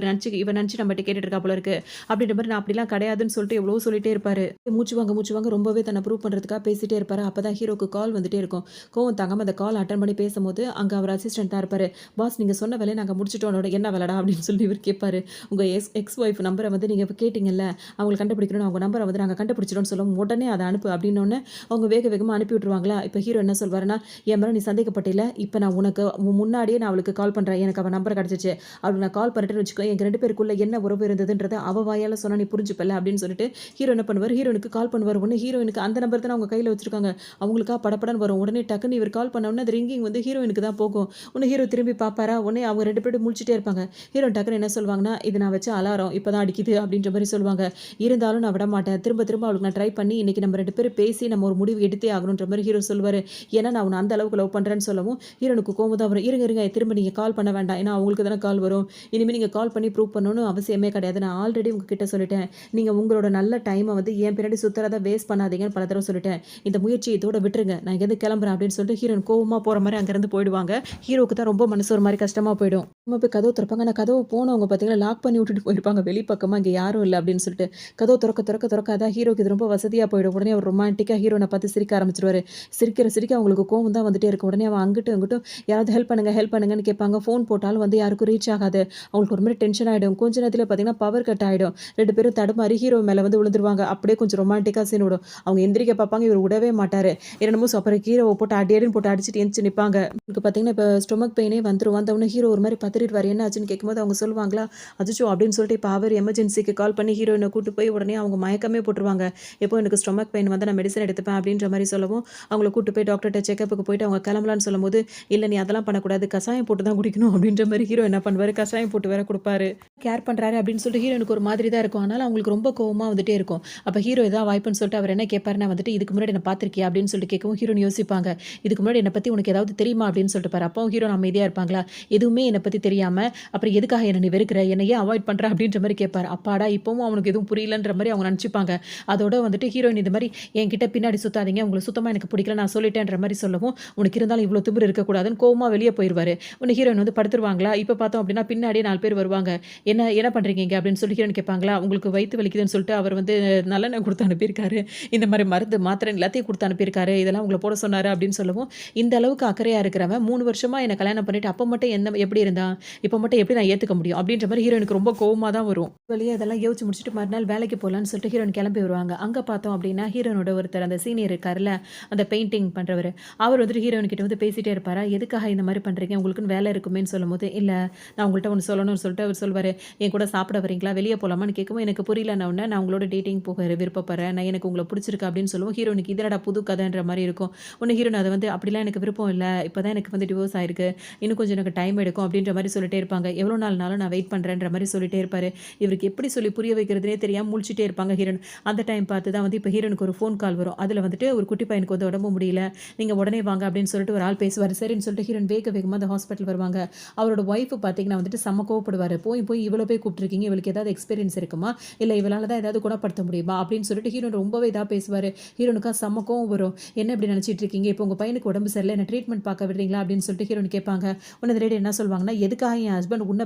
நெனச்சு நம்மட்ட கேட்டுட்டு இருக்கா போல இருக்கு. அப்படின்ற மாரி நான் அப்படிலாம் கிடையாதுன்னு சொல்லிட்டு எவ்வளவோ சொல்லிட்டே இருப்பாரு. மூச்சு வாங்க ரொம்பவே தன்னை ப்ரூவ் பண்றதுக்காக பேசிட்டே இருப்பாரு. அப்பதான் ஹீரோக்கு கால் வந்துட்டே இருக்கும். கோவம் தாங்காம அந்த கால் அட்டெண்ட் பண்ணி பேசும்போது, அங்க அவர் அசிஸ்டன்ட்டா இருப்பாரு. "பாஸ் நீங்க சொன்ன வேலைய நாங்க முடிச்சுட்டோம். முடிச்சுட்டோனோட என்ன வேலைடா அப்படின்னு சொல்லி இவர் கேட்பாரு. உங்க எக்ஸ் ஒய்ஃப் நம்பர வந்து நீங்க கேட்டீங்கல்ல, அவங்கள கண்டுபிடிக்கணும். அவங்க நம்பர வந்து நாங்க கண்டுபிடிச்சிட்டோம்னு சொல்லவும், உடனே அத அனுப்பு அப்படின்னோனே, அவங்க வேக வேகமா அனுப்பி விட்டுருவாங்களா. இப்ப ஹீரோ என்ன சொல்வாருன்னா, என் மேல நீ சந்தேகப்பட்டீல, இப்ப நான் உனக்கு முன்னாடியே நான் அவளுக்கு கால் பண்றேன். எனக்கு அவ நம்பர் கிடைச்சிச்சு. அவளுக்கு நான் கால் பண்ணிட்டேன்னு வச்சுக்கோ, எங்க 2 பேருக்குள்ள என்ன உறவு இருந்ததுன்றத அவ வாயால சொன்னா நீ புரிஞ்சுப்பல்ல அப்படின்னு சொல்லிட்டு, ஹீரோ என்ன பண்ணுவாரு, ஹீரோயினுக்கு கால் பண்ணுவாரு. உடனே ஹீரோயினுக்கு அந்த நம்பர் தானே அவங்க கையில வச்சிருக்காங்க. அவங்களுக்கா படபடன்னு வரும். உடனே டக்குன்னு இவர் கால் பண்ண உடனே அது ரிங்கிங் வந்து ஹீரோயினுக்கு தான் போகும். உடனே ஹீரோ திரும்பி பார்ப்பாரா, உடனே அவங்க 2 பேரும் முழிச்சுட்டே இருப்பாங்க. ஹீரோயின் டக்குன்னு என்ன சொல்வாங்கன்னா, "இது நான் வச்ச அலாரம் இப்பதான் அடிக்குது" அப்படின்ற மாரி சொல்லுவாங்க. இருந்தாலும் நான் விடமாட்டேன். திரும்ப திரும்ப அவளுக்கு நான் ட்ரை பண்ணி, இன்னைக்கு நம்ம 2 பேரும் பேசி நம்ம ஒரு முடிவு எடுத்தே ஆகணுன்ற மாரி ஹீரோ சொல்லுவாரு. ஏன்னா, நான் உன்ன அந்த அளவுக்கு லவ் பண்றேன்னு சொல்லவும், ஹீரோனுக்கு கோவம் தான் வரும். "இருங்க, இருங்க திரும்ப நீங்க கால் பண்ண வேண்டாம். ஏன்னா, அவங்களுக்கு தானே கால் வரும். இனிமே நீங்க கால் பண்ணி ப்ரூவ் பண்ணணும்னு அவசியமே கிடையாது. நான் ஆல்ரெடி உங்ககிட்ட சொல்லிட்டேன். நீங்க உங்களோட நல்ல டைம வந்து என் பின்னாடி சுத்துறத வேஸ்ட் பண்ணாதீங்கன்னு பல தடவ சொல்லிட்டேன். இந்த முயற்சிய இதோட விட்டுருங்க. நான் இங்கேருந்து கிளம்புறேன்" அப்படின்னு சொல்லிட்டு ஹீரோயின் கோவமா போற மாரி அங்கேருந்து போயிடுவாங்க. ஹீரோவுக்கு தான் ரொம்ப மனசு ஒரு மாரி கஷ்டமா போயிடும். நம்ம போய் கதவு திறப்பாங்க. ஆனா கதவு போனவங்க பார்த்தீங்கன்னா, லாக் பண்ணி விட்டுட்டு போயிருப்பாங்க வெளிப்பக்கமா. இங்க யாரும் இல்ல அப்படின்னு சொல்லிட்டு. கதவு தொறக்க தொறக்க தொறக்க அதான் ஹீரோக்கு இது ரொம்ப வசதியா போயிடும். உடனே அவர் ரொமான்டிக்கா ஹீரோயின பார்த்து சிரிக்க ஆரம்பிச்சுருவாரு. சிரிக்க சிரிக்க அவங்களுக்கு கோவம் தான் வந்துட்டே இருக்கும். உடனே அவன் அங்கிட்டும் இங்கிட்டும் யாராவது ஹெல்ப் பண்ணுங்க, ஹெல்ப் பண்ணுங்கன்னு கேட்பாங்க. ஃபோன் போட்டாலும் வந்து யாருக்கும் ரீச் ஆகாது. அவங்களுக்கு ஒரு மாரி டென்ஷன் ஆயிடும். கொஞ்ச நேரத்தில பார்த்தீங்கன்னா, பவர் கட் ஆயிடும். 2 பேரும் தடுமாறி ஹீரோ மேல வந்து விழுந்துருவாங்க. அப்படியே கொஞ்சம் ரொமான்டிக்கா சீன் விடும். அவங்க எந்திரிக்க பார்ப்பாங்க. இவர் விடவே மாட்டாரு. என்னமோ அப்புறம் ஹீரோவ போட்டு அடி அடின்னு போட்டு அடிச்சுட்டு எந்திச்சு நிப்பாங்க. எனக்கு பார்த்தீங்கன்னா, இப்ப ஸ்டொமக் பெயினே வந்துரும். வந்தவுடனே ஹீரோ ஒரு மாரி பதறிடுவாரு. என்ன ஆச்சுன்னு கேட்கும்போது அவங்க சொல்லுவாங்களா, அச்சச்சோ! அப்படின்னு சொல்லிட்டு இப்ப அவர் எமர்ஜென்சிக்கு கால் பண்ணி ஹீரோயின கூட்டு போய் உடனே அவங்க மயக்கமே போட்டுருவாங்க. எப்போ எனக்கு ஸ்டொமக் பெயின் வந்தா நான் மெடிசின் எடுத்துப்பேன் அப்படின்ற மாரி சொல்லவும், அவங்கள கூட்டு போய் டாக்டர்ட்ட செக்கப்புக்கு போயிட்டு அவங்க கிளம்பலான்னு சொல்லும்போது, இல்ல நீ அதெல்லாம் பண்ணக்கூடாது. கசாயம் போட்டு தான் குடிக்கணும் அப்படின்ற மாரி ஹீரோ என்ன பண்ணுவாரு, கசாயம் போட்டு வேற குடுப்பாரு. கேர் பண்றாரு அப்படின்னு சொல்லிட்டு ஹீரோயினுக்கு ஒரு மாதிரி தான் இருக்கும். ஆனாலும் அவங்களுக்கு ரொம்ப கோவமா வந்துட்டே இருக்கும். அப்ப ஹீரோ ஏதாவது வாய்ப்புன்னு சொல்லிட்டு அவர் என்ன கேட்பாருன்னா வந்துட்டு, இதுக்கு முன்னாடி என்ன பார்த்திருக்கியா அப்படின்னு சொல்லிட்டு கேட்கவும் ஹீரோயின் யோசிப்பாங்க. இதுக்கு முன்னாடி என்ன பத்தி உனக்கு ஏதாவது தெரியுமா அப்படின்னு சொல்லிட்டு பாரு. அப்பவும் ஹீரோ அமைதியா இருப்பாங்களா, எதுவுமே என்ன பத்தி தெரியாம, அப்புறம் எதுக்காக என்ன நீ வெறுக்கிற? என்ன ஏன் அவாய்ட் பண்ற? அப்படின்ற மாரி கேட்பாரு. அப்பாடா! இப்பவும் அவனுக்கு எதுவும் புரியலன்ற மாரி அவங்க நெனச்சுப்பாங்க. அதோட வந்துட்டு ஹீரோயின் இந்த மாரி என்கிட்ட பின்னாடி சுத்தாதீங்க. உங்கள சுத்தமா எனக்கு பிடிக்கல. நான் சொல்லிட்டேன்ற மாரி சொல்லவும், உனக்கு இருந்தாலும் இவ்ளோ திமிரு இருக்கக்கூடாதுன்னு கோவமா வெளிய போயிருவாரு. உடனே ஹீரோயின் வந்து படுத்துருவாங்களா, இப்ப பார்த்தோம் அப்படின்னா பின்னாடியே 4 பேர் வருவாங்க. என்ன என்ன பண்றீங்க இங்க? அப்படின்னு சொல்லி ஹீரோயின் கேட்பாங்களா, உங்களுக்கு வயித்து வலிக்குதுன்னு சொல்லிட்டு அவர் வந்து நல்லெண்ணெய் குடுத்து அனுப்பியிருக்காரு. இந்த மாரி மருந்து, மாத்திரை எல்லாத்தையும் குடுத்து அனுப்பியிருக்காரு. இதெல்லாம் உங்கள போட சொன்னாரு அப்படின்னு சொல்லவும், இந்த அளவுக்கு அக்கறையா இருக்கிறவன் 3 வருஷமா என்ன கல்யாணம் பண்ணிட்டு அப்ப மட்டும் எப்படி இருந்தான்? இப்ப மட்டும் எப்படி நான் ஏத்துக்க முடியும்? அப்படின்ற மாரி ஹீரோயினுக்கு ரொம்ப கோவமா தான் வரும். வழியா அதெல்லாம் யோசிச்சு முடிச்சுட்டு மறுநாள் வேலைக்கு போலான்னு சொல்லிட்டு ஹீரோயின் கிளம்பி வருவாங்க. அங்க பார்த்தோம் அப்படின்னா, ஹீரோயினோட ஒருத்தர் அந்த சீனியர் இருக்கார்ல, அந்த பெயிண்டிங் பண்றவரு. அவர் வந்துட்டு ஹீரோயின் கிட்ட வந்து பேசிட்டே இருப்பாரா, எதுக்காக இந்த மாரி பண்றீங்க? உங்களுக்குன்னு வேலை இருக்குமேன்னு சொல்லும்போது, இல்ல நான் உங்கள்ட்ட ஒண்ணு சொல்லணும்னு சொல்லிட்டு அவர் சொல்வாரு. என் கூட சாப்பிட வரீங்களா? வெளிய போலாமான்னு கேட்கவும், எனக்கு புரியலன்ன உடனே, நான் உங்களோட டேட்டிங் போக விருப்பப்படுறேன். எனக்கு உங்கள புடிச்சிருக்கு அப்படின்னு சொல்லவும், ஹீரோயினுக்கு இது என்னடா புது கதைன்ற மாரி இருக்கும். உடனே ஹீரோயின் அத வந்து அப்படிலாம் எனக்கு விருப்பம் இல்ல. இப்பதான் எனக்கு வந்து டிவோர்ஸ் ஆயிருக்கு. இன்னும் கொஞ்சம் எனக்கு டைம் எடுக்கும் அப்படின்ற மாரி சொல்லிட்டே இருப்பாங்க. எவ்வளோ நாள்னாலும் நான் வெயிட் பண்றேன்ற மாரி சொல்லிட்டே இருப்பாரு. இவருக்கு எப்படி சொல்லி புரிய வைக்கிறதுன்னே தெரியாம முழிச்சுட்டே இருப்பாங்க ஹீரோயின். அந்த டைம் பார்த்து தான் வந்து இப்ப ஹீரோயினுக்கு ஒரு ஃபோன் கால் வரும். அதுல வந்துட்டு ஒரு குட்டி பையனுக்கு வந்து உடம்பு முடியல. நீங்க உடனே வாங்க அப்படின்னு சொல்லிட்டு ஒரு ஆள் பேசுவாரு. சரின்னு சொல்லிட்டு ஹீரோயின் வேக வேகமா அந்த ஹாஸ்பிட்டல் வருவாங்க. அவரோட ஒய்ஃப் பார்த்தீங்கன்னா வந்துட்டு செம்ம கோவப்படுவாரு. போய் போய் இவ்வளோ போய் கூப்பிட்டுருக்கீங்க. இவளுக்கு ஏதாவது எக்ஸ்பீரியன்ஸ் இருக்குமா? இல்ல இவளால தான் ஏதாவது குணப்படுத்த முடியுமா? அப்படின்னு சொல்லிட்டு ஹீரோயின் ரொம்பவே இதா பேசுவாரு. ஹீரோனுக்கா செம்ம கோவம் வரும். என்ன இப்படி நினைச்சிட்டு இருக்கீங்க? இப்போ உங்க பையனுக்கு உடம்பு சரியில்ல. என்ன ட்ரீட்மெண்ட் பார்க்க விடுறீங்களா? அப்படின்னு சொல்லிட்டு ஹீரோயின் கேட்பாங்க. உடனே இந்த லேடி என்ன சொல்வாங்கன்னா, எதுக்காக என் ஹஸ்பண்ட் உன்ன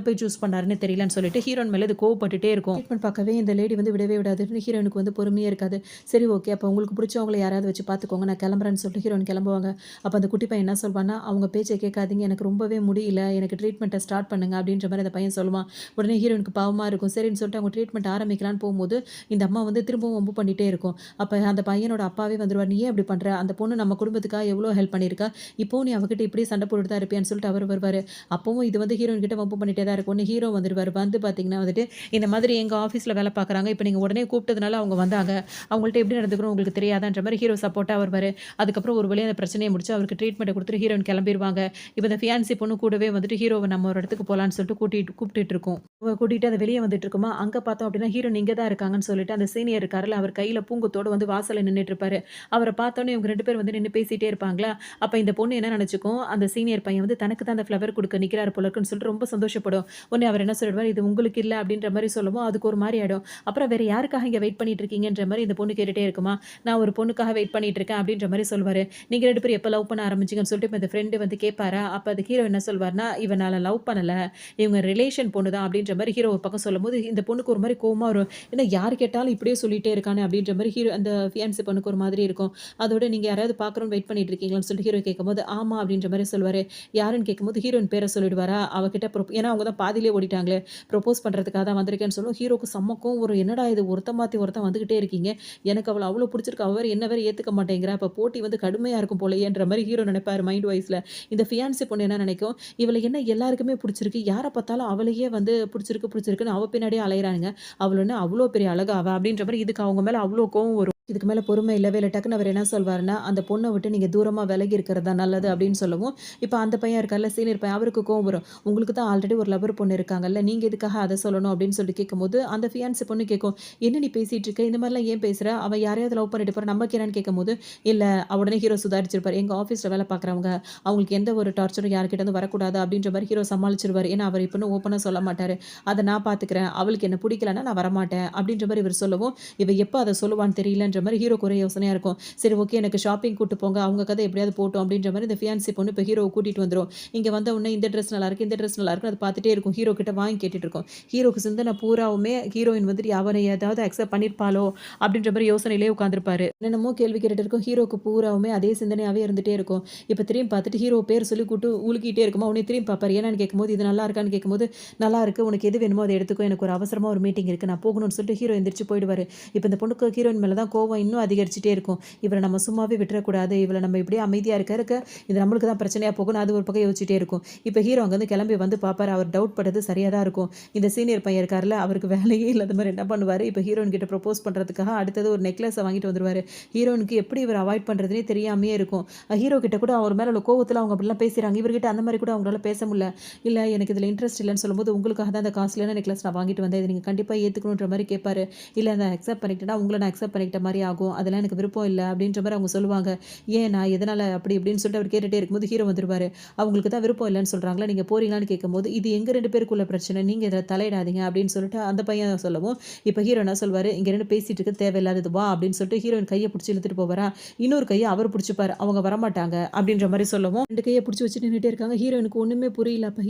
போய் சூஸ் பண்ணாருன்னு தெரியலன்னு சொல்லிட்டு ஹீரோயின் மேல இது கோவப்பட்டுட்டே இருக்கும். ட்ரீட்மெண்ட் பார்க்கவே இந்த லேடி வந்து விடவே விடாதுன்னு ஹீரோயினுக்கு வந்து பொறுமையே இருக்காது. சரி ஓகே. அப்போ உங்களுக்கு பிடிச்சவங்கள யாராவது வச்சு பார்த்துக்கோங்க. நான் கிளம்புறேன்னு சொல்லிட்டு ஹீரோயின் கிளம்புவாங்க. அப்ப அந்த குட்டி பையன் என்ன சொல்வான்னா, அவங்க பேச்சை கேட்காதீங்க. எனக்கு ரொம்பவே முடியல. எனக்கு ட்ரீட்மெண்ட்ட ஸ்டார்ட் பண்ணுங்க அப்படின்ற மாரி அந்த பையன் சொல்லுவான். உடனே ஹீரோயினுக்கு பாவமா இருக்கும். சரின்னு சொல்லிட்டு அவங்க ட்ரீட்மெண்ட் ஆரம்பிக்கலான்னு போகும்போது, இந்த அம்மா வந்து திரும்பவும் வம்பு பண்ணிட்டே இருக்கும். அப்ப அந்த பையனோட அப்பாவே வந்துருவாரு. "நீ ஏன் இப்படி பண்ற? அந்த பொண்ணு நம்ம குடும்பத்துக்காக எவ்வளோ ஹெல்ப் பண்ணியிருக்கா. இப்பவும் நீ அவகிட்ட இப்படியே சண்டை போட்டுட்டு தான் இருப்பியான்னு" சொல்லிட்டு அவரு வருவாரு. அப்பவும் இது வந்து ஹீரோயின் கிட்ட வம்பு பண்ணிட்டே தான் இருக்கும். உடனே ஹீரோ வந்துருவாரு. வந்து பார்த்தீங்கன்னா வந்துட்டு, "இந்த மாதிரி எங்க ஆஃபீஸ்ல வேலை பார்க்குறாங்க. இப்ப நீங்க உடனே கூப்பிட்டதுனால அவங்க வந்தாங்க. அவங்கள்ட்ட எப்படி நடந்துக்கணும் உங்களுக்கு தெரியாதான்ற" மாரி ஹீரோ சப்போர்ட்டா வருவாரு. அதுக்கப்புறம் ஒரு வழியா அந்த பிரச்சனைய முடிச்சு அவருக்கு ட்ரீட்மெண்ட்ட குடுத்துட்டு ஹீரோயின் கிளம்பிருவாங்க. இப்ப இந்த ஃபியான்சி பொண்ணு கூடவே வந்துட்டு ஹீரோவ நம்ம ஒரு இடத்துக்கு போலான்னு சொல்லிட்டு கூப்பிட்டுட்டு இருக்கும். கூட்டிட்டு அது வெளிய வந்துட்டு இருக்குமா, அங்க பார்த்தோம் அப்படின்னா ஹீரோயின் இங்க தான் இருக்காங்கன்னு சொல்லிட்டு அந்த சீனியர் இருக்கார்ல, அவர் கையில பூங்கொத்தோட வந்து வாசல்ல நின்னுட்டு இருப்பாரு. அவர பார்த்தோனே இவங்க 2 பேரும் வந்து நின்னு பேசிட்டே இருப்பாங்களா, அப்ப இந்த பொண்ணு என்ன நெனச்சுக்கும், அந்த சீனியர் பையன் வந்து தனக்கு தான் அந்த ஃப்ளவர் குடுக்க நிக்கிறாரு போல இருக்குன்னு சொல்லிட்டு ரொம்ப சந்தோஷப்படும். உடனே அவர் என்ன சொல்லிடுவாரு, "இது உங்களுக்கு இல்ல" அப்படின்ற மாரி சொல்லவும், அதுக்கு ஒரு மாரி ஆயிடும். அப்புறம் வேற யாருக்காக இங்க வெயிட் பண்ணிட்டு இருக்கீங்கன்ற மாரி இந்த பொண்ணு கேட்டுட்டே இருக்குமா, "நான் ஒரு பொண்ணுக்காக வெயிட் பண்ணிட்டு இருக்கேன்" அப்படின்ற மாரி சொல்வாரு. "நீங்க 2 பேரும் எப்ப லவ் பண்ண ஆரம்பிச்சீங்கன்னு" சொல்லிட்டு இப்ப இந்த ஃப்ரெண்ட் வந்து கேட்பாரா, அப்ப அந்த ஹீரோ என்ன சொல்வாருன்னா, "இவ நான் லவ் பண்ணல. இவங்க ரிலேஷன் பொண்ணு தான்" அப்படின்ற மாரி ஹீரோ ஒரு பக்கம் சொல்லும்போது, இந்த பொண்ணுக்கு ஒரு மாரி கோவமா வரும். என்ன யார் கேட்டாலும் இப்படியே சொல்லிட்டே இருக்கானே அப்படின்ற மாரி ஹீரோ அந்த ஃபியான்சி பொண்ணுக்கு ஒரு மாதிரி இருக்கும். அதோட நீங்க யாராவது பார்க்கணும்னு வெயிட் பண்ணிட்டு இருக்கீங்களான்னு சொல்லிட்டு ஹீரோ கேட்கும்போது, ஆமா அப்படின்ற மாரி சொல்லுவாரு. யாருன்னு கேட்கும்போது ஹீரோயின் பேர சொல்லிடுவாரா, அவகிட்ட ஏன்னா அவங்க தான் பாதியிலே ஓடிட்டாங்களே! ப்ரொப்போஸ் பண்றதுக்காக தான் வந்திருக்கேன்னு சொல்லவும், ஹீரோக்கு செம்ம கோவம் வரும். என்னடா இது ஒருத்தன் மாத்தி ஒருத்தன் வந்துகிட்டே இருக்கீங்க. எனக்கு அவள அவ்ளோ புடிச்சிருக்கு. அவ வேற என்ன வேற ஏத்துக்க மாட்டேங்கிறா. அப்ப போட்டி வந்து கடுமையா இருக்கும் போலயேன்ற மாரி ஹீரோ நெனைப்பாரு மைண்ட் வாய்ஸ்ல. இந்த ஃபியான்சி பொண்ணு என்ன நெனைக்கும், இவள என்ன எல்லாருக்குமே புடிச்சிருக்கு. யார பார்த்தாலும் அவளையே வந்து புடிச்சிருக்கு, புடிச்சிருக்குன்னு அவ பின்னாடியே அலையறானுங்க. அவள என்ன அவ்ளோ பெரிய அழகா அவ அப்படின்ற மாரி இதுக்கு அவங்க மேல அவ்ளோ கோவம் வரும். இதுக்கு மேல பொறுமை இல்லவே இல்ல. டக்குனு அவரு என்ன சொல்வாருன்னா, "அந்த பொண்ண விட்டு நீங்க தூரமா விலகி இருக்கிறது தான் நல்லது" அப்படின்னு சொல்லவும், இப்ப அந்த பையன் இருக்கார்ல, சீனியர் பையன் அவருக்கு கோவம் வரும். "உங்களுக்கு தான் ஆல்ரெடி ஒரு லவர் பொண்ணு இருக்காங்கல்ல, நீங்க எதுக்காக அத சொல்லணும்?" அப்படின்னு சொல்லிட்டு கேட்கும்போது, அந்த ஃபியான்சி பொண்ணு கேட்கும், "என்ன நீ பேசிட்டு இருக்க? இந்த மாரிலாம் ஏன் பேசுற? அவ யாரையாவது லவ் பண்ணிட்டு போறா, நமக்கு என்னன்னு?" கேட்கும்போது, "இல்ல." உடனே ஹீரோ சுதாரிச்சிருப்பாரு. "எங்க ஆஃபீஸ்ல வேலை பார்க்குறவங்க, அவங்களுக்கு எந்த ஒரு டார்ச்சரும் யார்கிட்ட இருந்தும் வரக்கூடாது." அப்படின்ற மாரி ஹீரோ சமாளிச்சுருவாரு. ஏன்னா, அவர் இப்பன்னு ஓப்பனா சொல்ல மாட்டாரு. "அத நான் பார்த்துக்கிறேன். அவளுக்கு என்ன புடிக்கலன்னா நான் வரமாட்டேன்." அப்படின்ற மாரி இவரு சொல்லவும், இவ எப்ப அத சொல்லுவான்னு தெரியலன்ற மாரி ஹீரோக்கு ஒரே யோசனையா இருக்கும். சரி ஓகே எனக்கு ஷாப்பிங் கூட்டு போங்க. அவங்க கதை எப்படியாவது போட்டும் அப்படின்ற மாரி இந்த ஃபியான்சி பொண்ணு இப்ப ஹீரோவ கூட்டிட்டு வந்துரும். இங்க வந்த உடனே இந்த ட்ரெஸ் நல்லாயிருக்கு, இந்த ட்ரெஸ் நல்லாயிருக்குன்னு அத பார்த்துட்டே இருக்கும். ஹீரோ கிட்ட வாங்கி கேட்டுட்டு இருக்கும். ஹீரோக்கு சிந்தனை பூராவுமே ஹீரோயின் வந்துட்டு அவன ஏதாவது அக்செப்ட் பண்ணியிருப்பாளோ அப்படின்ற மாரி யோசனையிலேயே உட்கார்ந்திருப்பாரு. என்னென்னமோ கேள்வி கேட்டுட்டு இருக்கும். ஹீரோக்கு பூராவுமே அதே சிந்தனையாவே இருந்துட்டே இருக்கும். இப்ப திரும்பி பார்த்துட்டு ஹீரோ பேர் சொல்லி கூப்பிட்டு உலுக்கிட்டே இருக்குமா, உடனே திரும்பி பார்ப்பாரு. என்னன்னு கேட்கும்போது, "இது நல்லா இருக்கான்னு?" கேட்கும்போது, "நல்லா இருக்கு. உனக்கு எது வேணுமோ அத எடுத்துக்கோ. எனக்கு ஒரு அவசரமா ஒரு மீட்டிங் இருக்கு. நான் போகணும்னு" சொல்லிட்டு ஹீரோ எந்திரிச்சு போயிடுவாரு. இப்ப இந்த பொண்ணுக்கு ஹீரோயின் மேல தான் கோவம் இன்னும் அதிகரிச்சுட்டே இருக்கும். இவள நம்ம சும்மாவே விட்டுறக்கூடாது. இவள நம்ம இப்படியே அமைதியா இருக்க இது நம்மளுக்கு தான் பிரச்சனையா போகும்னு அது ஒரு பக்கம் யோசிச்சுட்டே இருக்கும். இப்ப ஹீரோ அங்கருந்து கிளம்பி வந்து பார்ப்பாரு. அவர் டவுட் பட்டது சரியா தான் இருக்கும். இந்த சீனியர் பையன் இருக்கார்ல, அவருக்கு வேலையே இல்லாத மாரி என்ன பண்ணுவாரு, இப்ப ஹீரோயின் கிட்ட ப்ரொபோஸ் பண்றதுக்காக அடுத்தது ஒரு நெக்லஸ வாங்கிட்டு வந்துருவாரு. ஹீரோயினுக்கு எப்படி இவர அவாய்ட் பண்றதுன்னே தெரியாமயே இருக்கும். ஹீரோ கிட்ட கூட அவர் மேல உள்ள கோவத்துல அவங்க அப்படிலாம் பேசுறாங்க. இவர்கிட்ட அந்த மாரி கூட அவங்களால பேச முடியல. "இல்ல எனக்கு இதுல இன்ட்ரெஸ்ட் இல்லன்னு" சொல்லும்போது, "உங்களுக்காக தான் அந்த காஸ்ட்லியான நெக்லஸ் நான் வாங்கிட்டு வந்தேன். இத நீங்க கண்டிப்பா ஏத்துக்கணுன்ற" மாரி கேட்பாரு. "இல்ல நான் அக்செப்ட் பண்ணிக்கிட்டேன்னா, உங்கள நான் அக்செப்ட் பண்ணிக்கிட்ட மாரி ஆகும். அதெல்லாம் எனக்கு விருப்பம் இல்ல" அப்படின்ற மாரி அவங்க சொல்லுவாங்க. "ஏன் நான் எதனால அப்படி இப்படின்னு" சொல்லிட்டு அவர் கேட்டுட்டே இருக்கும்போது ஹீரோ வந்துருவாரு. "அவங்களுக்கு தான் விருப்பம் இல்லன்னு சொல்றாங்களா, நீங்க போறீங்களான்னு" கேட்கும்போது, "இது எங்க 2 பேருக்குள்ள பிரச்சனை. நீங்க இதுல தலையிடாதீங்க" அப்படின்னு சொல்லிட்டு அந்த பையன் சொல்லவும், இப்ப ஹீரோ என்ன சொல்வாரு, "இங்க 2 பேசிட்டு இருக்கிறது தேவையில்லாதது வா" அப்படின்னு சொல்லிட்டு ஹீரோயின் கைய புடிச்சு இழுத்துட்டு போவாரா, இன்னொரு கைய அவர் புடிச்சுப்பாரு. அவங்க வரமாட்டாங்க அப்படின்ற மாரி சொல்லவும், 2 கைய புடிச்சு வச்சுட்டு நின்னுட்டே இருக்காங்க. ஹீரோயினுக்கு ஒண்ணுமே புரியல. அப்ப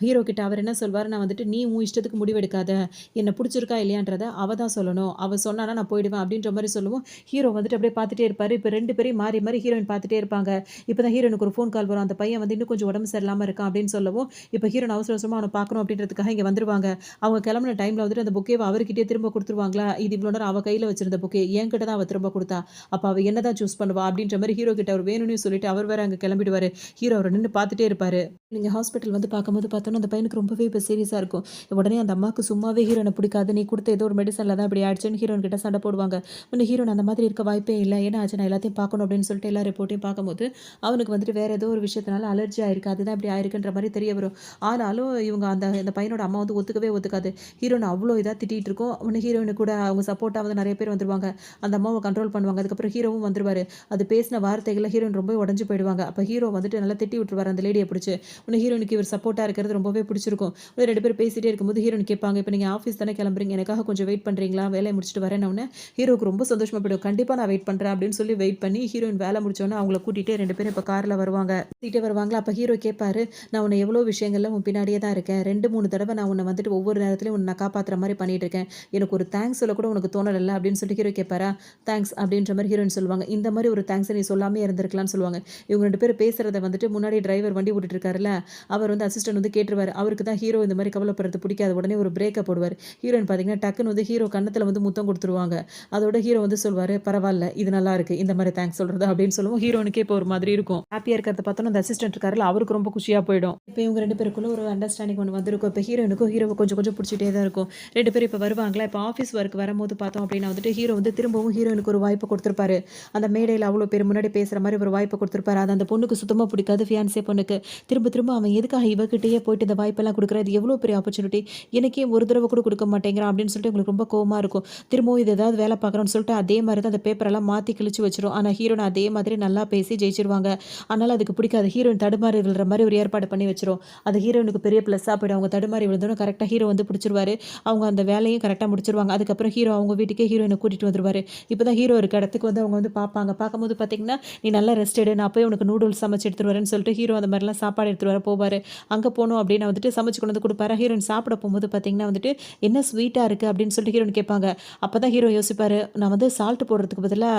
ஹீரோ கிட்ட அவர் என்ன சொல்வாரு, "நான் வந்துட்டு நீ உன் இஷ்டத்துக்கு முடிவெடுக்காத. என்ன புடிச்சிருக்கா இல்லையான்றத அவ தான் சொல்லணும். அவ சொன்னானா நான் போயிடுவேன்" அப்படின்ற மாரி சொல்லவும், ஹீரோ வந்துட்டு அப்படியே பார்த்துட்டே இருப்பாரு. இப்ப 2 பேரையும் மாறி மாறி ஹீரோயின் பார்த்துட்டே இருப்பாங்க. இப்பதான் ஹீரோயினுக்கு ஒரு ஃபோன் கால் வரும். அந்த பையன் வந்து இன்னும் கொஞ்சம் உடம்பு சரியில்லாம இருக்கான் அப்படின்னு சொல்லவும், இப்ப ஹீரோயின் அவசர அவசரமா அவன பார்க்கணும் அப்படின்றதுக்காக இங்க வந்துருவாங்க. அவங்க கிளம்புன டைம்ல வந்துட்டு அந்த புக்கேவ அவர்கிட்டயே திரும்ப குடுத்துருவாங்களா, இது இவ்வளோ நேரம் அவ கையில வச்சிருந்த புக்கே என்கிட்ட தான் அவ திரும்ப குடுத்தா. அப்ப அவ என்ன தான் சூஸ் பண்ணுவா அப்படின்ற மாரி ஹீரோ கிட்ட அவர் வேணும்னே சொல்லிட்டு அவர் வேற அங்க கிளம்பிடுவாரு. ஹீரோ அவர நின்னு பார்த்துட்டே இருப்பாரு. நீங்க ஹாஸ்பிட்டல் வந்து பார்க்கும்போது பார்த்தோன்னா, அந்த பையனுக்கு ரொம்பவே இப்ப சீரியஸா இருக்கும். உடனே அந்த அம்மாவுக்கு சும்மாவே ஹீரோயின பிடிக்காது. நீ குடுத்த ஏதோ ஒரு மெடிசன்ல தான் இப்படி ஆயிடுச்சுன்னு ஹீரோயின் கிட்ட சண்டை போடுவாங்க. உடனே ஹீரோயின் அந்த மாதிரி இருக்க வாய்ப்பே இல்ல. என்ன ஆச்சு? நான் எல்லாத்தையும் பார்க்கணும் அப்படின்னு சொல்லிட்டு எல்லா ரிப்போர்ட்டையும் பார்க்கும்போது, அவனுக்கு வந்துட்டு வேற ஏதோ ஒரு விஷயத்தினால அலர்ஜி ஆயிருக்கு. அதுதான் இப்படி ஆயிருக்குன்ற மாரி தெரிய வரும். ஆனாலும் இவங்க இந்த பையனோட அம்மா வந்து ஒத்துக்கவே ஒத்துக்காது. ஹீரோயின் அவ்ளோ இதா திட்டிட்டு இருக்கும். உடனே ஹீரோயினு கூட அவங்க சப்போர்ட்டா வந்து நெறைய பேர் வந்துருவாங்க. அந்த அம்மாவ கண்ட்ரோல் பண்ணுவாங்க. அதுக்கப்புறம் ஹீரோவும் வந்துருவாரு. அது பேசின வார்த்தைகள்ல ஹீரோயின் ரொம்ப உடைஞ்சு போயிடுவாங்க. அப்ப ஹீரோ வந்துட்டு நல்லா திட்டி விட்டுருவாரு அந்த லேடிய புடிச்சு. உடனே ஹீரோயினுக்கு இவர் சப்போர்ட்டா இருக்கிறது ரொம்பவே பிடிச்சிருக்கும். 2 பேரும் பேசிட்டே இருக்கும்போது ஹீரோயின் கேட்பாங்க, "இப்ப நீங்க ஆஃபீஸ் தானே கிளம்புறீங்க. எனக்காக கொஞ்சம் வெயிட் பண்றீங்களா? வேலைய முடிச்சுட்டு வரேன்ன" உடனே ஹீரோவுக்கு ரொம்ப சந்தோஷமா போயிடும். கண்டிப்பா நான் வெயிட் பண்றேன் அப்படின்னு சொல்லி வெயிட் பண்ணி ஹீரோயின் வேலை முடிச்ச உடனே அவங்கள கூட்டிட்டு 2 பேரும் இப்ப கார்ல வருவாங்க. கூட்டிட்டே வருவாங்களா, அப்ப ஹீரோ கேட்பாரு, "நான் உன்ன எவ்வளோ விஷயங்கள்ல உன் பின்னாடியே தான் இருக்கேன். 2, 3 தடவ நான் உன்ன வந்துட்டு ஒவ்வொரு நேரத்துலயும் உன்ன நான் காப்பாத்துற மாரி பண்ணிட்டு இருக்கேன். எனக்கு ஒரு தேங்க்ஸ் சொல்ல கூட உனக்கு தோணலல்ல" அப்படின்னு சொல்லிட்டு ஹீரோ கேட்பாரா, "தேங்க்ஸ்" அப்படின்ற மாரி ஹீரோயின் சொல்லுவாங்க. "இந்த மாரி ஒரு தேங்க்ஸ நீ சொல்லாமயே இருந்திருக்கலாம்னு" சொல்லுவாங்க. இவங்க 2 பேரும் பேசுறத வந்துட்டு முன்னாடி டிரைவர் வண்டி ஓட்டிட்டு இருக்காருல்ல, அவர் வந்து அசிஸ்டன்ட் வந்து கேட்டுருவாரு. அவருக்கு தான் ஹீரோ இந்த மாரி கவலைப்படுறது பிடிக்காது. உடனே ஒரு பிரேக்க போடுவாரு. ஹீரோயின் பார்த்தீங்கன்னா, டக்குன்னு வந்து ஹீரோ கன்னத்துல வந்து முத்தம் குடுத்துருவாங்க. அதோட ஹீரோ வந்து சொல்வாரு, "பரவால்ல. இது நல்லா இருக்கு. இந்த மாரி தேங்க்ஸ் சொல்றது" அப்படின்னு சொல்லவும் ஹீரோனுக்கே இப்போ ஒரு மாதிரி இருக்கும். ஹேப்பியா இருக்கிறத பார்த்தோனே அந்த அசிஸ்டன்ட் இருக்காருல்ல, அவருக்கு ரொம்ப குஷியா போயிடும். இப்ப இவங்க 2 பேருக்குள்ள ஒரு அண்டர்ஸ்டாண்டிங் ஒண்ணு வந்திருக்கும். இப்ப ஹீரோயினுக்கும் ஹீரோவ கொஞ்சம் கொஞ்சம் புடிச்சிட்டே தான் இருக்கும். 2 பேரும் இப்ப வருவாங்களா, இப்ப ஆஃபீஸ் ஒர்க் வரும்போது பார்த்தோம் அப்படின்னா வந்துட்டு, ஹீரோ வந்து திரும்பவும் ஹீரோயினுக்கு ஒரு வாய்ப்பு குடுத்திருப்பாரு. அந்த மேடையில அவ்வளோ பேர் முன்னாடி பேசுற மாரி ஒரு வாய்ப்பு குடுத்திருப்பாரு. அது அந்த பொண்ணுக்கு சுத்தமா பிடிக்காது. ஃபியான்ஸே பொண்ணுக்கு. திரும்ப திரும்ப அவன் எதுக்காக இவகிட்டயே போயிட்டு இந்த வாய்ப்பெல்லாம் குடுக்குறான்? இது எவ்வளோ பெரிய ஆப்பர்ச்சுனிட்டி. எனக்கே ஒரு தடவ கூட குடுக்க மாட்டேங்கிறான் அப்படின்னு சொல்லிட்டு உங்களுக்கு ரொம்ப கோவமா இருக்கும். திரும்பவும் இது ஏதாவது வேலை பார்க்குறோம்னு சொல்லிட்டு அதே மாரி தான் அந்த பேப்பரெல்லாம் மாத்தி கிழிச்சு வச்சுரும். ஆனா ஹீரோயின் அதே மாதிரி நல்லா பேசி ஜெயிச்சுருவாங்க. அதனால அதுக்கு பிடிக்காது. ஹீரோயின் தடுமாறி விழுற மாரி ஒரு ஏற்பாடு பண்ணி வச்சுரும். அது ஹீரோயினுக்கு பெரிய ப்ளஸ்ஸா போயிடும். அவங்க தடுமாறி விழுந்தோனே கரெக்ட்டா ஹீரோ வந்து பிடிச்சிருவாரு. அவங்க அந்த வேலையும் கரெக்ட்டா முடிச்சுருவாங்க. அதுக்கப்புறம் ஹீரோ அவங்க வீட்டுக்கே ஹீரோயின கூட்டிட்டு வந்துருவாரு. இப்பதான் ஹீரோ இருக்க இடத்துக்கு வந்து அவங்க வந்து பார்ப்பாங்க. பார்க்கும்போது பார்த்தீங்கன்னா, "நீ நல்லா ரெஸ்ட் எடு. நான் போய் உனக்கு நூடுல்ஸ் சமைச்சு எடுத்துட்டு வரேன்னு" சொல்லிட்டு ஹீரோ அந்த மாரிலாம் சாப்பாடு எடுத்துட்டு வர போவாரு. அங்க போனோம் அப்டின்னா வந்துட்டு சமைச்சு கொண்டு வந்து குடுப்பாரா. ஹீரோயின் சாப்பிட போம்போது பார்த்தீங்கன்னா வந்துட்டு, "என்ன ஸ்வீட்டா இருக்கு" அப்படின்னு சொல்லிட்டு ஹீரோயின் கேட்பாங்க. அப்பதான் ஹீரோ யோசிப்பாரு, நான் வந்து சால்ட் போடுறதுக்கு பதிலா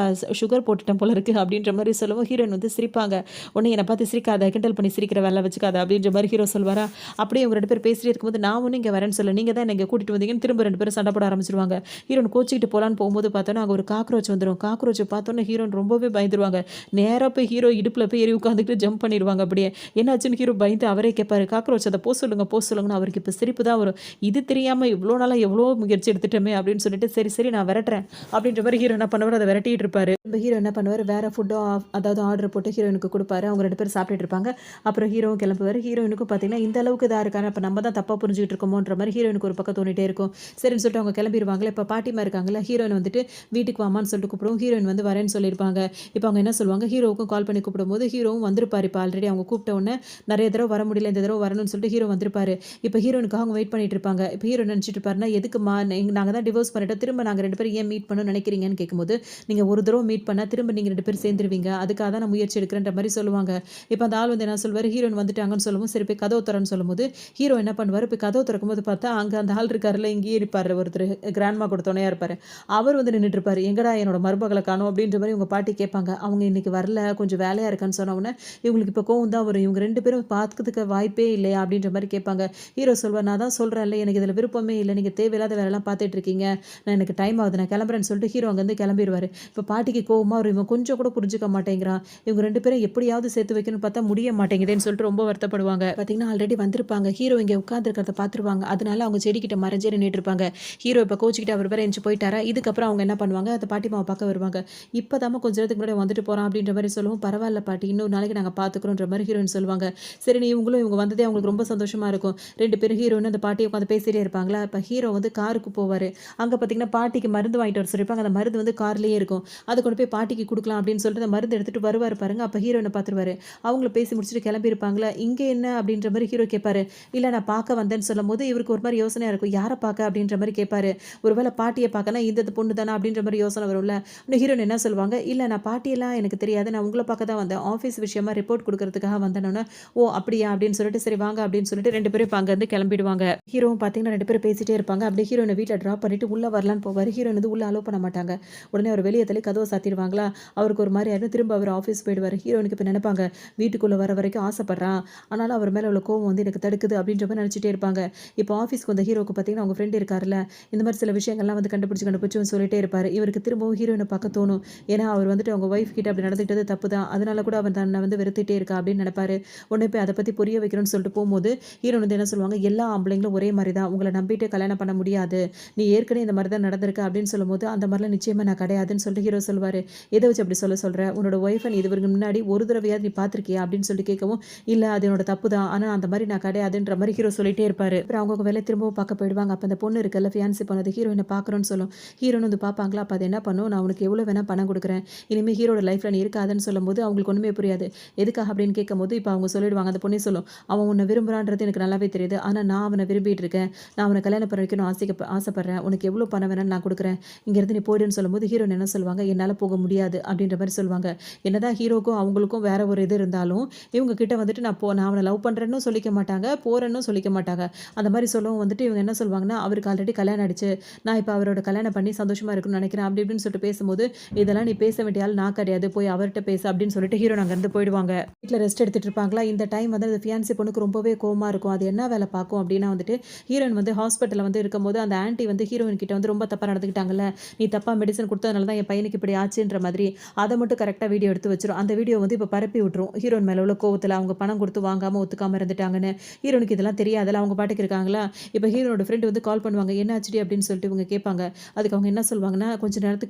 சுகர் போட்டுட்டேன் போல இருக்கு அப்படின்ற மாரி சொல்லவும் ஹீரோயின் வந்து சிரிப்பாங்க. உடனே என்ன பார்த்து சிரிக்காத, கிண்டல் பண்ணி சிரிக்கிற வேலை வச்சுக்காத அப்படின்ற மாரி ஹீரோ சொல்வாரா. அப்படியே இவங்க 2 பேரும் பேசிட்டே இருக்கும்போது நான் ஒண்ணும் இங்க வரேன்னு சொல்லல. நீங்க தான் என்ன இங்க கூட்டிட்டு வந்தீங்கன்னு திரும்ப 2 பேரும் சண்டை போட ஆரம்பிச்சுருவாங்க. ஹீரோயின் கோச்சிக்கிட்டு போலான்னு போகும்போது பார்த்தோன்னா, அங்க ஒரு காக்ரோச் வந்துரும். காக்ரோச்ச பார்த்தோன்னே ஹீரோயின் ரொம்பவே பயந்துருவாங்க. நேரா போய் ஹீரோ இடுப்புல போய் ஏறி உட்காந்துக்கிட்டு ஜம்ப் பண்ணிருவாங்க அப்படியே. என்னாச்சுன்னு ஹீரோ பயந்து அவரே கேட்பாரு. காக்ரோச் அத சொல்லுங்க, சொல்லுங்கன்னு. அவருக்கு இப்ப சிரிப்பு தான் வரும். இது தெரியாம இவ்ளோ நாளா எவ்ளோ முயற்சி எடுத்துட்டோமே அப்படின்னு சொல்லிட்டு, சரி, சரி நான் விரட்டுறேன் அப்படின்ற மாரி ஹீரோ என்ன பண்ணுவாரு, அத விரட்டிட்டு இருப்பாரு. நம்ம ஹீரோ என்ன பண்ணுவாரு, வேற ஃபுட்டோ அதாவது ஆர்டர் போட்டு ஹீரோயினுக்கு குடுப்பாரு. அவங்க 2 பேரும் சாப்பிட்டுட்டு இருப்பாங்க. அப்புறம் ஹீரோவும் கிளம்புவாரு. ஹீரோயினுக்கும் பார்த்தீங்கன்னா, இந்த அளவுக்கு இதா இருக்காரு. அப்ப நம்ம தான் தப்பா புரிஞ்சுகிட்டு இருக்கோமோன்ற மாரி ஹீரோயினுக்கு ஒரு பக்கம் தோணிட்டே இருக்கும். சரின்னு சொல்லிட்டு அவங்க கிளம்பிருவாங்கல்ல. இப்ப பாட்டிமா இருக்காங்கல்ல, ஹீரோயின் வந்துட்டு வீட்டுக்கு வாமான்னு சொல்லிட்டு கூப்பிடவும், ஹீரோயின் வந்து வரேன்னு சொல்லியிருப்பாங்க. இப்ப அவங்க என்ன சொல்லுவாங்க, ஹீரோவுக்கும் கால் பண்ணி கூப்பிடும்போது, ஹீரோவும் வந்திருப்பாரு. இப்ப ஆல்ரெடி அவங்க கூப்பிட்ட உடனே நெறைய தடவ வர முடியல. இந்த தடவ வரணும்னு சொல்லிட்டு ஹீரோ வந்திருப்பாரு. இப்ப ஹீரோயினுக்காக அவங்க வெயிட் பண்ணிட்டு இருப்பாங்க. இப்ப ஹீரோ நினைச்சிட்டு இருப்பாருன்னா, எதுக்கும்மா நாங்க தான் டிவோர்ஸ் பண்ணிட்டோம். திரும்ப நாங்க 2 பேரும் ஏன் மீட் பண்ணணும்னு நினைக்கிறீங்கன்னு கேட்கும்போது, நீங்க ஒரு தடவ மீட் பண்ணா திரும்ப நீங்க 2 பேரும் சேர்ந்துருவீங்க. அதுக்காக தான் நான் முயற்சி எடுக்கிறேன்ற மாரி சொல்லுவாங்க. இப்ப அந்த ஆள் வந்து என்ன சொல்வாரு, ஹீரோயின் வந்துட்டாங்கன்னு சொல்லவும், சரி போய் கதவு தொறன்னு சொல்லும்போது, ஹீரோ என்ன பண்ணுவாரு, போய் கதவு திறக்கும்போது பார்த்தா, அங்க அந்த ஆள் இருக்காருல்ல, இங்கேயே இருப்பாரு ஒருத்தரு. கிராண்ட்மா கூட துணையா இருப்பாரு. அவர் வந்து நின்னுட்டு இருப்பாரு. எங்கடா என்னோட மருமகள காணோம் அப்படின்ற மாரி உங்க பாட்டி கேட்பாங்க. அவங்க இன்னைக்கு வரல, கொஞ்சம் வேலையா இருக்கான்னு சொன்ன உடனே, இவங்களுக்கு இப்ப கோவம் தான் வரும். இவங்க 2 பேரும் பார்க்கறதுக்கு வாய்ப்பே இல்லையா அப்படின்ற மாரி கேட்பாங்க. ஹீரோ சொல்வார், நான் தான் சொல்றேன்ல, எனக்கு இதுல விருப்பமே இல்ல. நீங்க தேவையில்லாத வேலைலாம் பார்த்துட்டு இருக்கீங்க. எனக்கு டைம் ஆகுது. நான் கிளம்புறேன்னு சொல்லிட்டு ஹீரோ அங்கருந்து கிளம்பிருவாரு. இப்ப பாட்டிக்கு கோவமா வரும். இவன் கொஞ்சம் கூட புரிஞ்சுக்க மாட்டேங்கிறான். இவங்க 2 பேரும் எப்படியாவது சேர்த்து வைக்கணும்னு பார்த்தா முடிய மாட்டேங்குதேன்னு சொல்லிட்டு ரொம்ப வருத்தப்படுவாங்க. பார்த்தீங்கன்னா, ஆல்ரெடி வந்திருப்பாங்க. ஹீரோ இங்க உட்கார்ந்திருக்கிறத பார்த்துருவாங்க. அதனால அவங்க செடிகிட்ட மறைஞ்சே நின்னுட்டு இருப்பாங்க. ஹீரோ இப்ப கோச்சுக்கிட்டு அவர் வேற எந்திச்சு போயிட்டாரா, இதுக்கப்புறம் அவங்க என்ன பண்ணுவாங்க, அந்த பாட்டிமாவ பார்க்க வருவாங்க. இப்பதாம்மா கொஞ்ச நேரத்துக்கு முன்னாடி வந்துட்டு போறான் அப்படின்ற மாரி சொல்லவும், பரவால்ல பாட்டி, இன்னொரு நாளைக்கு நாங்க பார்த்துக்குறோன்ற மாரி ஹீரோயின் சொல்லுவாங்க. சரின்னு இவங்களும் இவங்க வந்ததே அவங்களுக்கு ரொம்ப சந்தோஷமா இருக்கும். 2 பேரும் ஹீரோயின் அந்த பாட்டிய உட்காந்து பேசிட்டே இருப்பாங்களா, அப்ப ஹீரோ வந்து காருக்கு போவாரு. அங்க பார்த்தீங்கன்னா, பாட்டிக்கு மருந்து வாங்கிட்டு வர சொல்லியிருப்பாங்க. அந்த மருந்து வந்து கார்லயே இருக்கும். அத கொண்டு போய் பாட்டிக்கு குடுக்கலாம் அப்படின்னு சொல்லிட்டு அந்த மருந்து எடுத்துட்டு வருவாரு பாருங்க. அப்ப ஹீரோயின பார்த்துருவாரு. அவங்கள பேசி முடிச்சுட்டு கிளம்பியிருப்பாங்களா, இங்க என்ன அப்படின்ற மாரி ஹீரோ கேட்பாரு. இல்ல நான் பார்க்க வந்தேன்னு சொல்லும்போது, இவருக்கு ஒரு மாரி யோசனையா இருக்கும். யார பார்க்க அப்படின்ற மாரி கேட்பாரு. ஒருவேள பாட்டிய பார்க்கனா இந்த பொண்ணு தானா அப்படின்ற மாரி யோசனை வரும்ல. இன்னும் ஹீரோயின் என்ன சொல்லுவாங்க, இல்ல நான் பாட்டியெல்லாம் எனக்கு தெரியாது. நான் உங்கள பார்க்க தான் வந்தேன். ஆஃபீஸ் விஷயமா ரிப்போர்ட் குடுக்கறதுக்காக வந்தேனோனே, ஓ அப்படியா அப்படின்னு சொல்லிட்டு, சரி வாங்க அப்படின்னு சொல்லிட்டு 2 பேரும் இப்ப அங்கருந்து கிளம்பிடுவாங்க. ஹீரோவும் பார்த்தீங்கன்னா 2 பேரும் பேசிட்டே இருப்பாங்க. அப்படியே ஹீரோயின வீட்ல டிராப் பண்ணிட்டு உள்ள வரலான்னு போவாரு. ஹீரோயின் வந்து உள்ள அலோ பண்ண மாட்டாங்க. உடனே அவர் வெளிய தள்ளி கதவ சாத்திருவாங்களா, அவருக்கு ஒரு மாரி ஆயிடும். திரும்ப அவர் ஆஃபீஸ் போயிடுவாரு. ஹீரோயினுக்கு இப்ப நினைப்பாங்க, வீட்டுக்குள்ள வர வரைக்கும் ஆசைப்படுறான். ஆனாலும் அவர் மேல உள்ள கோவம் வந்து எனக்கு தடுக்குது அப்படின்ற மாரி நினைச்சிட்டே இருப்பாங்க. இப்போ ஆஃபீஸ்க்கு வந்த ஹீரோக்கு பார்த்தீங்கன்னா, அவங்க ஃப்ரெண்ட் இருக்கார்ல, இந்த மாரி சில விஷயங்கள்லாம் வந்து கண்டுபிடிச்சு சொல்லிட்டே இருப்பாரு. இவருக்கு திரும்பவும் ஹீரோயின பார்க்க தோணும். ஏன்னா, அவர் வந்துட்டு அவங்க ஒய்ஃப் கிட்ட அப்படி நடந்துக்கிட்டது தப்பு தான். அதனால கூட அவன் தன்னை வந்து வெறுத்துட்டே இருக்கா அப்படின்னு நினைப்பாரு. உடனே போய் அத பத்தி புரிய வைக்கணும்னு சொல்லிட்டு போம்போது, ஹீரோயின் வந்து என்ன சொல்லுவாங்க, எல்லா ஆம்பளைங்களும் ஒரே மாரி தான். உங்கள நம்பிட்டு கல்யாணம் பண்ண முடியாது. நீ ஏற்கனவே இந்த மாரி தான் நடந்திருக்கு அப்படின்னு சொல்லும்போது, அந்த மாரிலாம் நிச்சயமா நான் கிடையாதுன்னு சொல்லிட்டு ஹீரோ சொல்லுவாரு. எத வச்சு அப்படி சொல்ற? உன்னோட ஒய்ஃப நீ இதுவரைக்கும் முன்னாடி ஒரு தடவையாவது நீ பார்த்திருக்கியா அப்படின்னு சொல்லி கேட்கவும், இல்ல அது என்னோட தப்பு தான். ஆனா அந்த மாரி நான் கிடையாதுன்ற மாரி ஹீரோ சொல்லிட்டே இருப்பாரு. அப்புறம் அவங்கவங்க வேலைய திரும்பவும் பார்க்க போயிடுவாங்க. அப்ப அந்த பொண்ணு இருக்குல்ல, ஃபியான்சி பொண்ணு, அது ஹீரோயின பார்க்கணும்னு சொல்லும். ஹீரோன்னு வந்து பார்ப்பாங்களா, அப்ப அது என்ன பண்ணும், நான் உனக்கு எவ்வளோ வேணா பணம் குடுக்குறேன். இனிமே ஹீரோட லைஃப்ல நீ இருக்காதன்னு சொல்லும்போது, அவங்களுக்கு ஒண்ணுமே புரியாது. எதுக்காக அப்படின்னு கேட்கும்போது, இப்ப அவங்க சொல்லிடுவாங்க. அந்த பொண்ணே சொல்லும். அவன் உன்ன விரும்புறான்றது எனக்கு நல்லாவே தெரியுது. ஆனா நான் அவன விரும்பிட்டு இருக்கேன். நான் அவன கல்யாணம் பண்ண வைக்கணும்னு ஆசைப்படுறேன். உனக்கு எவ்வளோ பணம் வேணாலும் நான் குடுக்குறேன். இங்கேருந்து நீ போயிடுன்னு சொல்லும்போது, ஹீரோயின் என்ன சொல்லுவாங்க, என்னால போக முடியாது அப்படின்ற மாரி சொல்லுவாங்க. என்னதான் ஹீரோக்கும் அவங்களுக்கும் வேற ஒரு இது இருந்தாலும், இவங்க கிட்ட வந்துட்டு நான் அவன லவ் பண்றேன்னும் சொல்லிக்க மாட்டாங்க, போறேன்னும் சொல்லிக்க மாட்டாங்க. அந்த மாரி சொல்லவும் வந்துட்டு இவங்க என்ன சொல்லுவாங்கன்னா, அவருக்கு ஆல்ரெடி கல்யாணம் ஆயிடுச்சு. நான் இப்ப அவரோட கல்யாணம் பண்ணி சந்தோஷமா இருக்கணும்னு நினைக்கிறேன். அப்படி இப்படின்னு சொல்லிட்டு பேசும்போது, இதெல்லாம் நீ பேச வேண்டிய ஆள் நான் கிடையாது. போய் அவர்ட்ட பேசு அப்படின்னு சொல்லிட்டு ஹீரோயின் அங்கேருந்து போயிடுவாங்க. வீட்ல ரெஸ்ட் எடுத்துட்டு இருப்பாங்களா, இந்த டைம் வந்து அந்த ஃபியான்சி பொண்ணுக்கு ரொம்பவே கோவமா இருக்கும். அது என்ன வேலை பார்க்கும் அப்படின்னா வந்துட்டு, ஹீரோயின் வந்து ஹாஸ்பிட்டல்ல வந்து இருக்கும்போது, அந்த ஆன்டி வந்து ஹீரோயின் கிட்ட வந்து ரொம்ப தப்பா நடந்துக்கிட்டாங்கல்ல. நீ தப்பா மெடிசன் குடுத்ததுனால தான் என் பையனுக்கு இப்படி ஆச்சுன்ற மாதிரி, அத மட்டும் கரெக்ட்டா வீடியோ எடுத்து வச்சுரும். அந்த வீடியோ வந்து இப்ப பரப்பி விட்டுரும். ஹீரோயின் மேல உள்ள கோவத்துல அவங்க பணம் குடுத்து வாங்காம ஒத்துக்காம இருந்துட்டாங்கன்னு. ஹீரோயினுக்கு இதெல்லாம் தெரியாதுல்ல. அவங்க பாட்டுக்கு இருக்காங்களா. இப்ப ஹீரோனோட ஃப்ரெண்ட் வந்து கால் பண்ணுவாங்க. என்னாச்சுடி அப்படின்னு சொல்லிட்டு இவங்க கேட்பாங்க. அதுக்கு அவங்க என்ன சொல்லுவாங்கன்னா, கொஞ்ச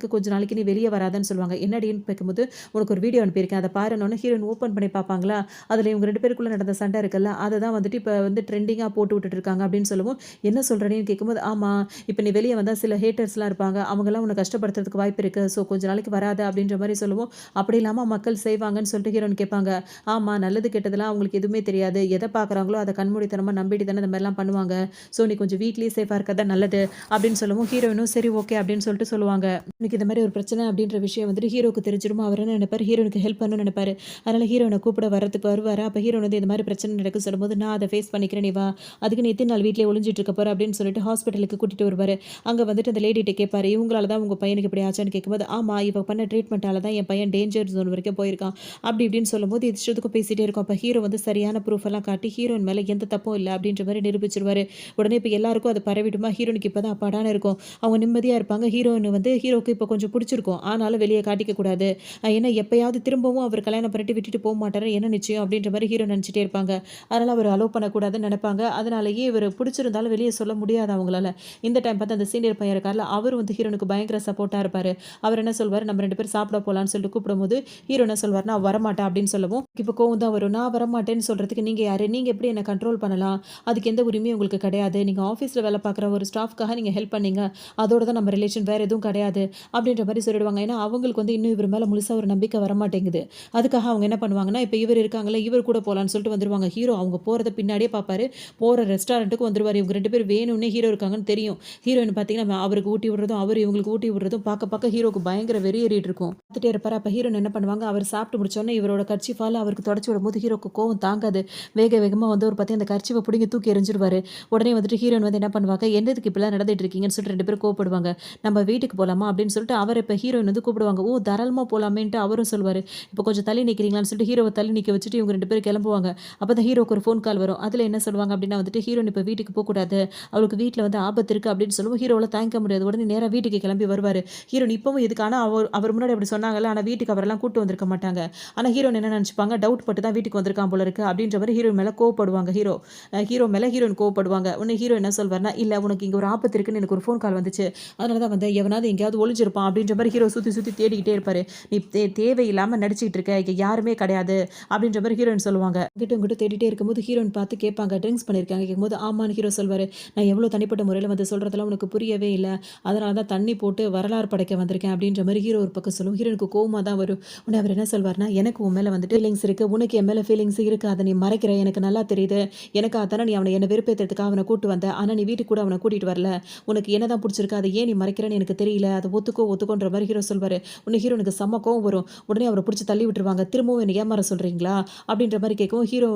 நாளைக்கு நீ வெளிய வராதன்னு சொல்லுவாங்க. என்னடின்னு கேட்கும்போது, உனக்கு ஒரு வீடியோ அனுப்பியிருக்கேன். அத பாருன்னோனே ஹீரோயின் ஓப்பன் பண்ணி பார்ப்பாங்களா. அதுல இவங்க 2 பேருக்குள்ள நடந்த சண்டை இருக்குல்ல, அத தான் வந்துட்டு இப்ப வந்து ட்ரெண்டிங்கா போட்டு விட்டுட்டு இருக்காங்க அப்படின்னு சொல்லவும், என்ன சொல்றேன்னு கேட்கும்போது, ஆமா இப்ப நீ வெளிய வந்தா சில ஹேட்டர்ஸ்லாம் இருப்பாங்க. அவங்கலாம் உன்ன கஷ்டப்படுத்துறதுக்கு வாய்ப்பு இருக்கு. ஸோ கொஞ்ச நாளைக்கு வராது அப்படின்ற மாதிரி சொல்லுவோம். அப்படி இல்லாமல் மக்கள் செய்வாங்கன்னு சொல்லிட்டு ஹீரோயின் கேட்பாங்க. ஆமாம், நல்லது கெட்டதெல்லாம் அவங்களுக்கு எதுவுமே தெரியாது, எதை பார்க்குறாங்களோ அதை கண்மூடித்தனமாக நம்பிட்டு தானே இந்த மாதிரிலாம் பண்ணுவாங்க. ஸோ நீ கொஞ்சம் வீட்லேயே சேஃபாக இருக்கிறதா நல்லது அப்படின்னு சொல்லவும் ஹீரோயினும் சரி ஓகே அப்படின்னு சொல்லிட்டு சொல்லுவாங்க. எனக்கு இந்த மாதிரி ஒரு பிரச்சனை அப்படின்ற விஷயம் வந்துட்டு ஹீரோக்கு தெரிஞ்சிருமோ அவர் என்ன நினைப்பார், ஹீரோனுக்கு ஹெல்ப் பண்ணணும்னு நினைப்பாரு. அதனால் ஹீரோனை கூப்பிட வரதுக்கு வருவார். அப்போ ஹீரோன் வந்து இந்த மாதிரி பிரச்சனை நடக்கு சொல்லும்போது நான் அதை ஃபேஸ் பண்ணிக்கிறேன், நீ வா, அதுக்கு நீ எத்தனை நாள் வீட்டிலே ஒளிஞ்சிட்டு இருக்க போற அப்படின்னு சொல்லிட்டு ஹாஸ்பிட்டலுக்கு கூட்டிட்டு வருவார். அங்கே வந்துட்டு அந்த லேடிகிட்ட கேட்பாரு, இவங்களால தான் உங்கள் பையனுக்கு இப்படி ஆச்சான்னு கேட்கும்போது, ஆமாம் இவ பண்ண ட்ரீட்மெண்ட்டால தான் என் பையன் டேஞ்சர் ஜோன் வரைக்கும் போயிருக்கான் அப்படி இப்படின்னு சொல்லும்போது இஷ்டத்துக்கும் பேசிகிட்டே இருக்கும். அப்போ ஹீரோ வந்து சரியான ப்ரூஃப் எல்லாம் காட்டி ஹீரோயின் மேலே எந்த தப்பும் இல்லை அப்படின்ற மாதிரி நிரூபிச்சிருவாரு. உடனே இப்போ எல்லாருக்கும் அது பரவிடுமா, ஹீரோனுக்கு இப்போ தான் அப்பாடான இருக்கும், அவங்க நிம்மதியாக இருப்பாங்க. ஹீரோயின் வந்து ஹீரோக்கு இப்போ கொஞ்சம் பிடிச்சிருக்கும், ஆனாலும் வெளியே காட்டிக்க கூடாது, ஏன்னா எப்பயாவது திரும்பவும் அவர் கல்யாணம் பண்ணிட்டு விட்டுட்டு போக மாட்டாரு, என்ன நிச்சயம் அப்படின்ற மாதிரி ஹீரோ நினச்சிட்டே இருப்பாங்க. அதனால் அவர் அலோவ் பண்ணக்கூடாதுன்னு நினைப்பாங்க. அதனாலேயே இவர் பிடிச்சிருந்தாலும் வெளியே சொல்ல முடியாது அவங்களால. இந்த டைம் பார்த்து அந்த சீனியர் பையன் இருக்கார்ல, அவர் வந்து ஹீரோனுக்கு பயங்கர சப்போர்ட்டாக இருப்பார். அவர் என்ன சொல்வார், நம்ம 2 பேரும் சாப்பிட போகலான்னு சொல்லிட்டு கூப்பிடும்போது ஹீரோ என்ன சொல்வார், நான் வரமாட்டேன் அப்படின்னு சொல்லவும் இப்போ கோவம் தான் வரும். நான் வரமாட்டேன்னு சொல்கிறதுக்கு நீங்கள் யார், நீங்கள் எப்படி என்னை கண்ட்ரோல் பண்ணலாம், அதுக்கு எந்த உரிமையும் உங்களுக்கு கிடையாது, நீங்கள் ஆஃபீஸில் வேலை பார்க்குற ஒரு ஸ்டாஃப்காக நீங்கள் ஹெல்ப் பண்ணீங்க, அதோட தான் நம்ம ரிலேஷன், வேறு எதுவும் கிடையாது அப்படின்ற மாதிரி சொல்லிடுவாங்க. ஏன்னா அவங்களுக்கு வந்து இன்னும் இவர் மேலே முழுசாக ஒரு நம்பிக்கை வரமாட்டேங்குது. அதுக்காக அவங்க என்ன பண்ணுவாங்கன்னா, இப்போ இவர் இருக்காங்களே இவர் கூட போகலான்னு சொல்லிட்டு வந்துருவாங்க. ஹீரோ அவங்க போகிறத பின்னாடியே பார்ப்பாரு. போகிற ரெஸ்டாரண்ட்டுக்கு வந்துருவார். இவங்க 2 பேர் வேணும்னே ஹீரோ இருக்காங்கன்னு தெரியும். ஹீரோயின் பார்த்தீங்கன்னா அவருக்கு ஊட்டி விடுறதும் அவர் இவங்களுக்கு ஊட்டி விடுறதும் பார்க்க ஹீரோக்கு பயங்கர வெறி ஏறிட்டு இருக்கும். பார்த்துட்டே இருப்பார். அப்போ ஹீரோயின் என்ன பண்ணுவாங்க, அவர் சாப்பிட்டு முடிச்சோன்னே இவரோட கர்ச்சீஃபால் அவருக்கு தொடச்சி விடும்போது ஹீரோக்கு கோவம் தாங்காது. வேகமாக வந்து ஒரு பார்த்து அந்த கர்ச்சீஃபை பிடிங்கி தூக்கி எறிஞ்சிருவாரு. உடனே வந்துட்டு ஹீரோயின் வந்து என்ன பண்ணுவாங்க, என்னதுக்கு இப்படிலாம் நடந்துட்டு இருக்கீங்கன்னு சொல்லிட்டு 2 பேரும் கோவப்படுவாங்க. நம்ம வீட்டுக்கு போகலாமா அப்படின்னு சொல்லிட்டு அவர் இப்போ ஹீரோயின் வந்து கூப்பிடுவாங்க. ஓ தாராளமாக போகலாமேன்ட்டு அவரும் சொல்லுவார். இப்போ கொஞ்சம் தள்ளி நிற்கிறீங்களான்னு சொல்லிட்டு ஹீரோவை தள்ளி நிற்க வச்சுட்டு இவங்க 2 பேரும் கிளம்புவாங்க. அப்போ தான் ஹீரோக்கு ஒரு ஃபோன் கால் வரும். அதில் என்ன சொல்லுவாங்க அப்படின்னா வந்துட்டு, ஹீரோயின் இப்போ வீட்டுக்கு போகக்கூடாது, அவளுக்கு வீட்டில் வந்து ஆபத்து இருக்குது அப்படின்னு சொல்லுவோம். ஹீரோவில் தாங்கிக்க முடியாது. உடனே நேராக வீட்டுக்கு கிளம்பி வருவார். ஹீரோயின் இப்பவும் இதுக்கு, ஆனால் அவர் முன்னாடி அப்படி சொன்னாங்கல்ல, ஆனால் வீட்டுக்கு அவரெல்லாம் கூட்டு வந்திருக்க மாட்டாங்க. ஆனால் ஹீரோயின் என்ன நினச்சிப்பாங்க, டவுட் பட்டு தான் வீட்டுக்கு வந்திருக்கான் போல இருக்குது அப்படின்ற மாதிரி ஹீரோயின் மேலே கோவப்படுவாங்க. ஹீரோ மேலே ஹீரோயின் கோவப்படுவாங்க. உடனே ஹீரோ என்ன சொல்வார்னா, இல்லை உனக்கு இங்கே ஒரு ஆபத்து இருக்குன்னு எனக்கு ஒரு ஃபோன் கால் வந்துச்சு, அதனால தான் வந்து எவனாவது எங்கேயாவது ஒளிஞ்சிருப்பான் அப்படின்ற மாதிரி ஹீரோ சுற்றி தேடிக்கிட்டே இருப்பார். நீ தேவையில்லாமல் நடிச்சிட்டு இருக்க, இங்கே யாருமே கிடையாது அப்படின்ற மாதிரி ஹீரோயின் சொல்லுவாங்க. இங்கிட்ட தேடிட்டே இருக்கும்போது ஹீரோயின் பார்த்து கேட்பாங்க, ட்ரிங்க்ஸ் பண்ணியிருக்காங்க கேட்கும்போது ஆமான்னு ஹீரோ சொல்வார். நான் எவ்வளோ தனிப்பட்ட முறையில் வந்து சொல்கிறதெல்லாம் உனக்கு புரியவே இல்லை, அதனால தான் தண்ணி போட்டு வரலாறு படைக்க வந்திருக்கேன் அப்படின்ற மாதிரி ஹீரோ ஒரு பக்கம் சொல்லுவோம். ஹீரோனுக்கு கோவமாக தான் வரும். உடனே அவர் என்ன சொல்வார்னா, எனக்கு உன் மேலே வந்துட்டு ஃபீலிங்ஸ் இருக்குது, உனக்கு என் மேலே ஃபீலிங்ஸ் இருக்குது, அதை நீ மறைக்கிற, எனக்கு நல்லா தெரியுது, எனக்கு அதானே நீ அவனை என்னை வெறுப்பேற்றதுக்காக அவனை கூட்டு வந்த, ஆனால் நீ வீட்டுக்கு கூட அவனை கூட்டிகிட்டு வரல, உனக்கு என்ன தான் பிடிச்சிருக்கு, அதை ஏன் நீ மறைக்கிறேன்னு எனக்கு தெரியல, அதை ஒத்துக்கோன்ற மாதிரி ஹீரோ சொல்வார். உடனே ஹீரோனுக்கு செம்ம கோவம் வரும். உடனே அவரை பிடிச்சி தள்ளி விட்டுருவாங்க. திரும்பவும் என்ன ஏமாற சொல்கிறீங்களா அப்படின்ற மாதிரி கேட்கவும் ஹீரோ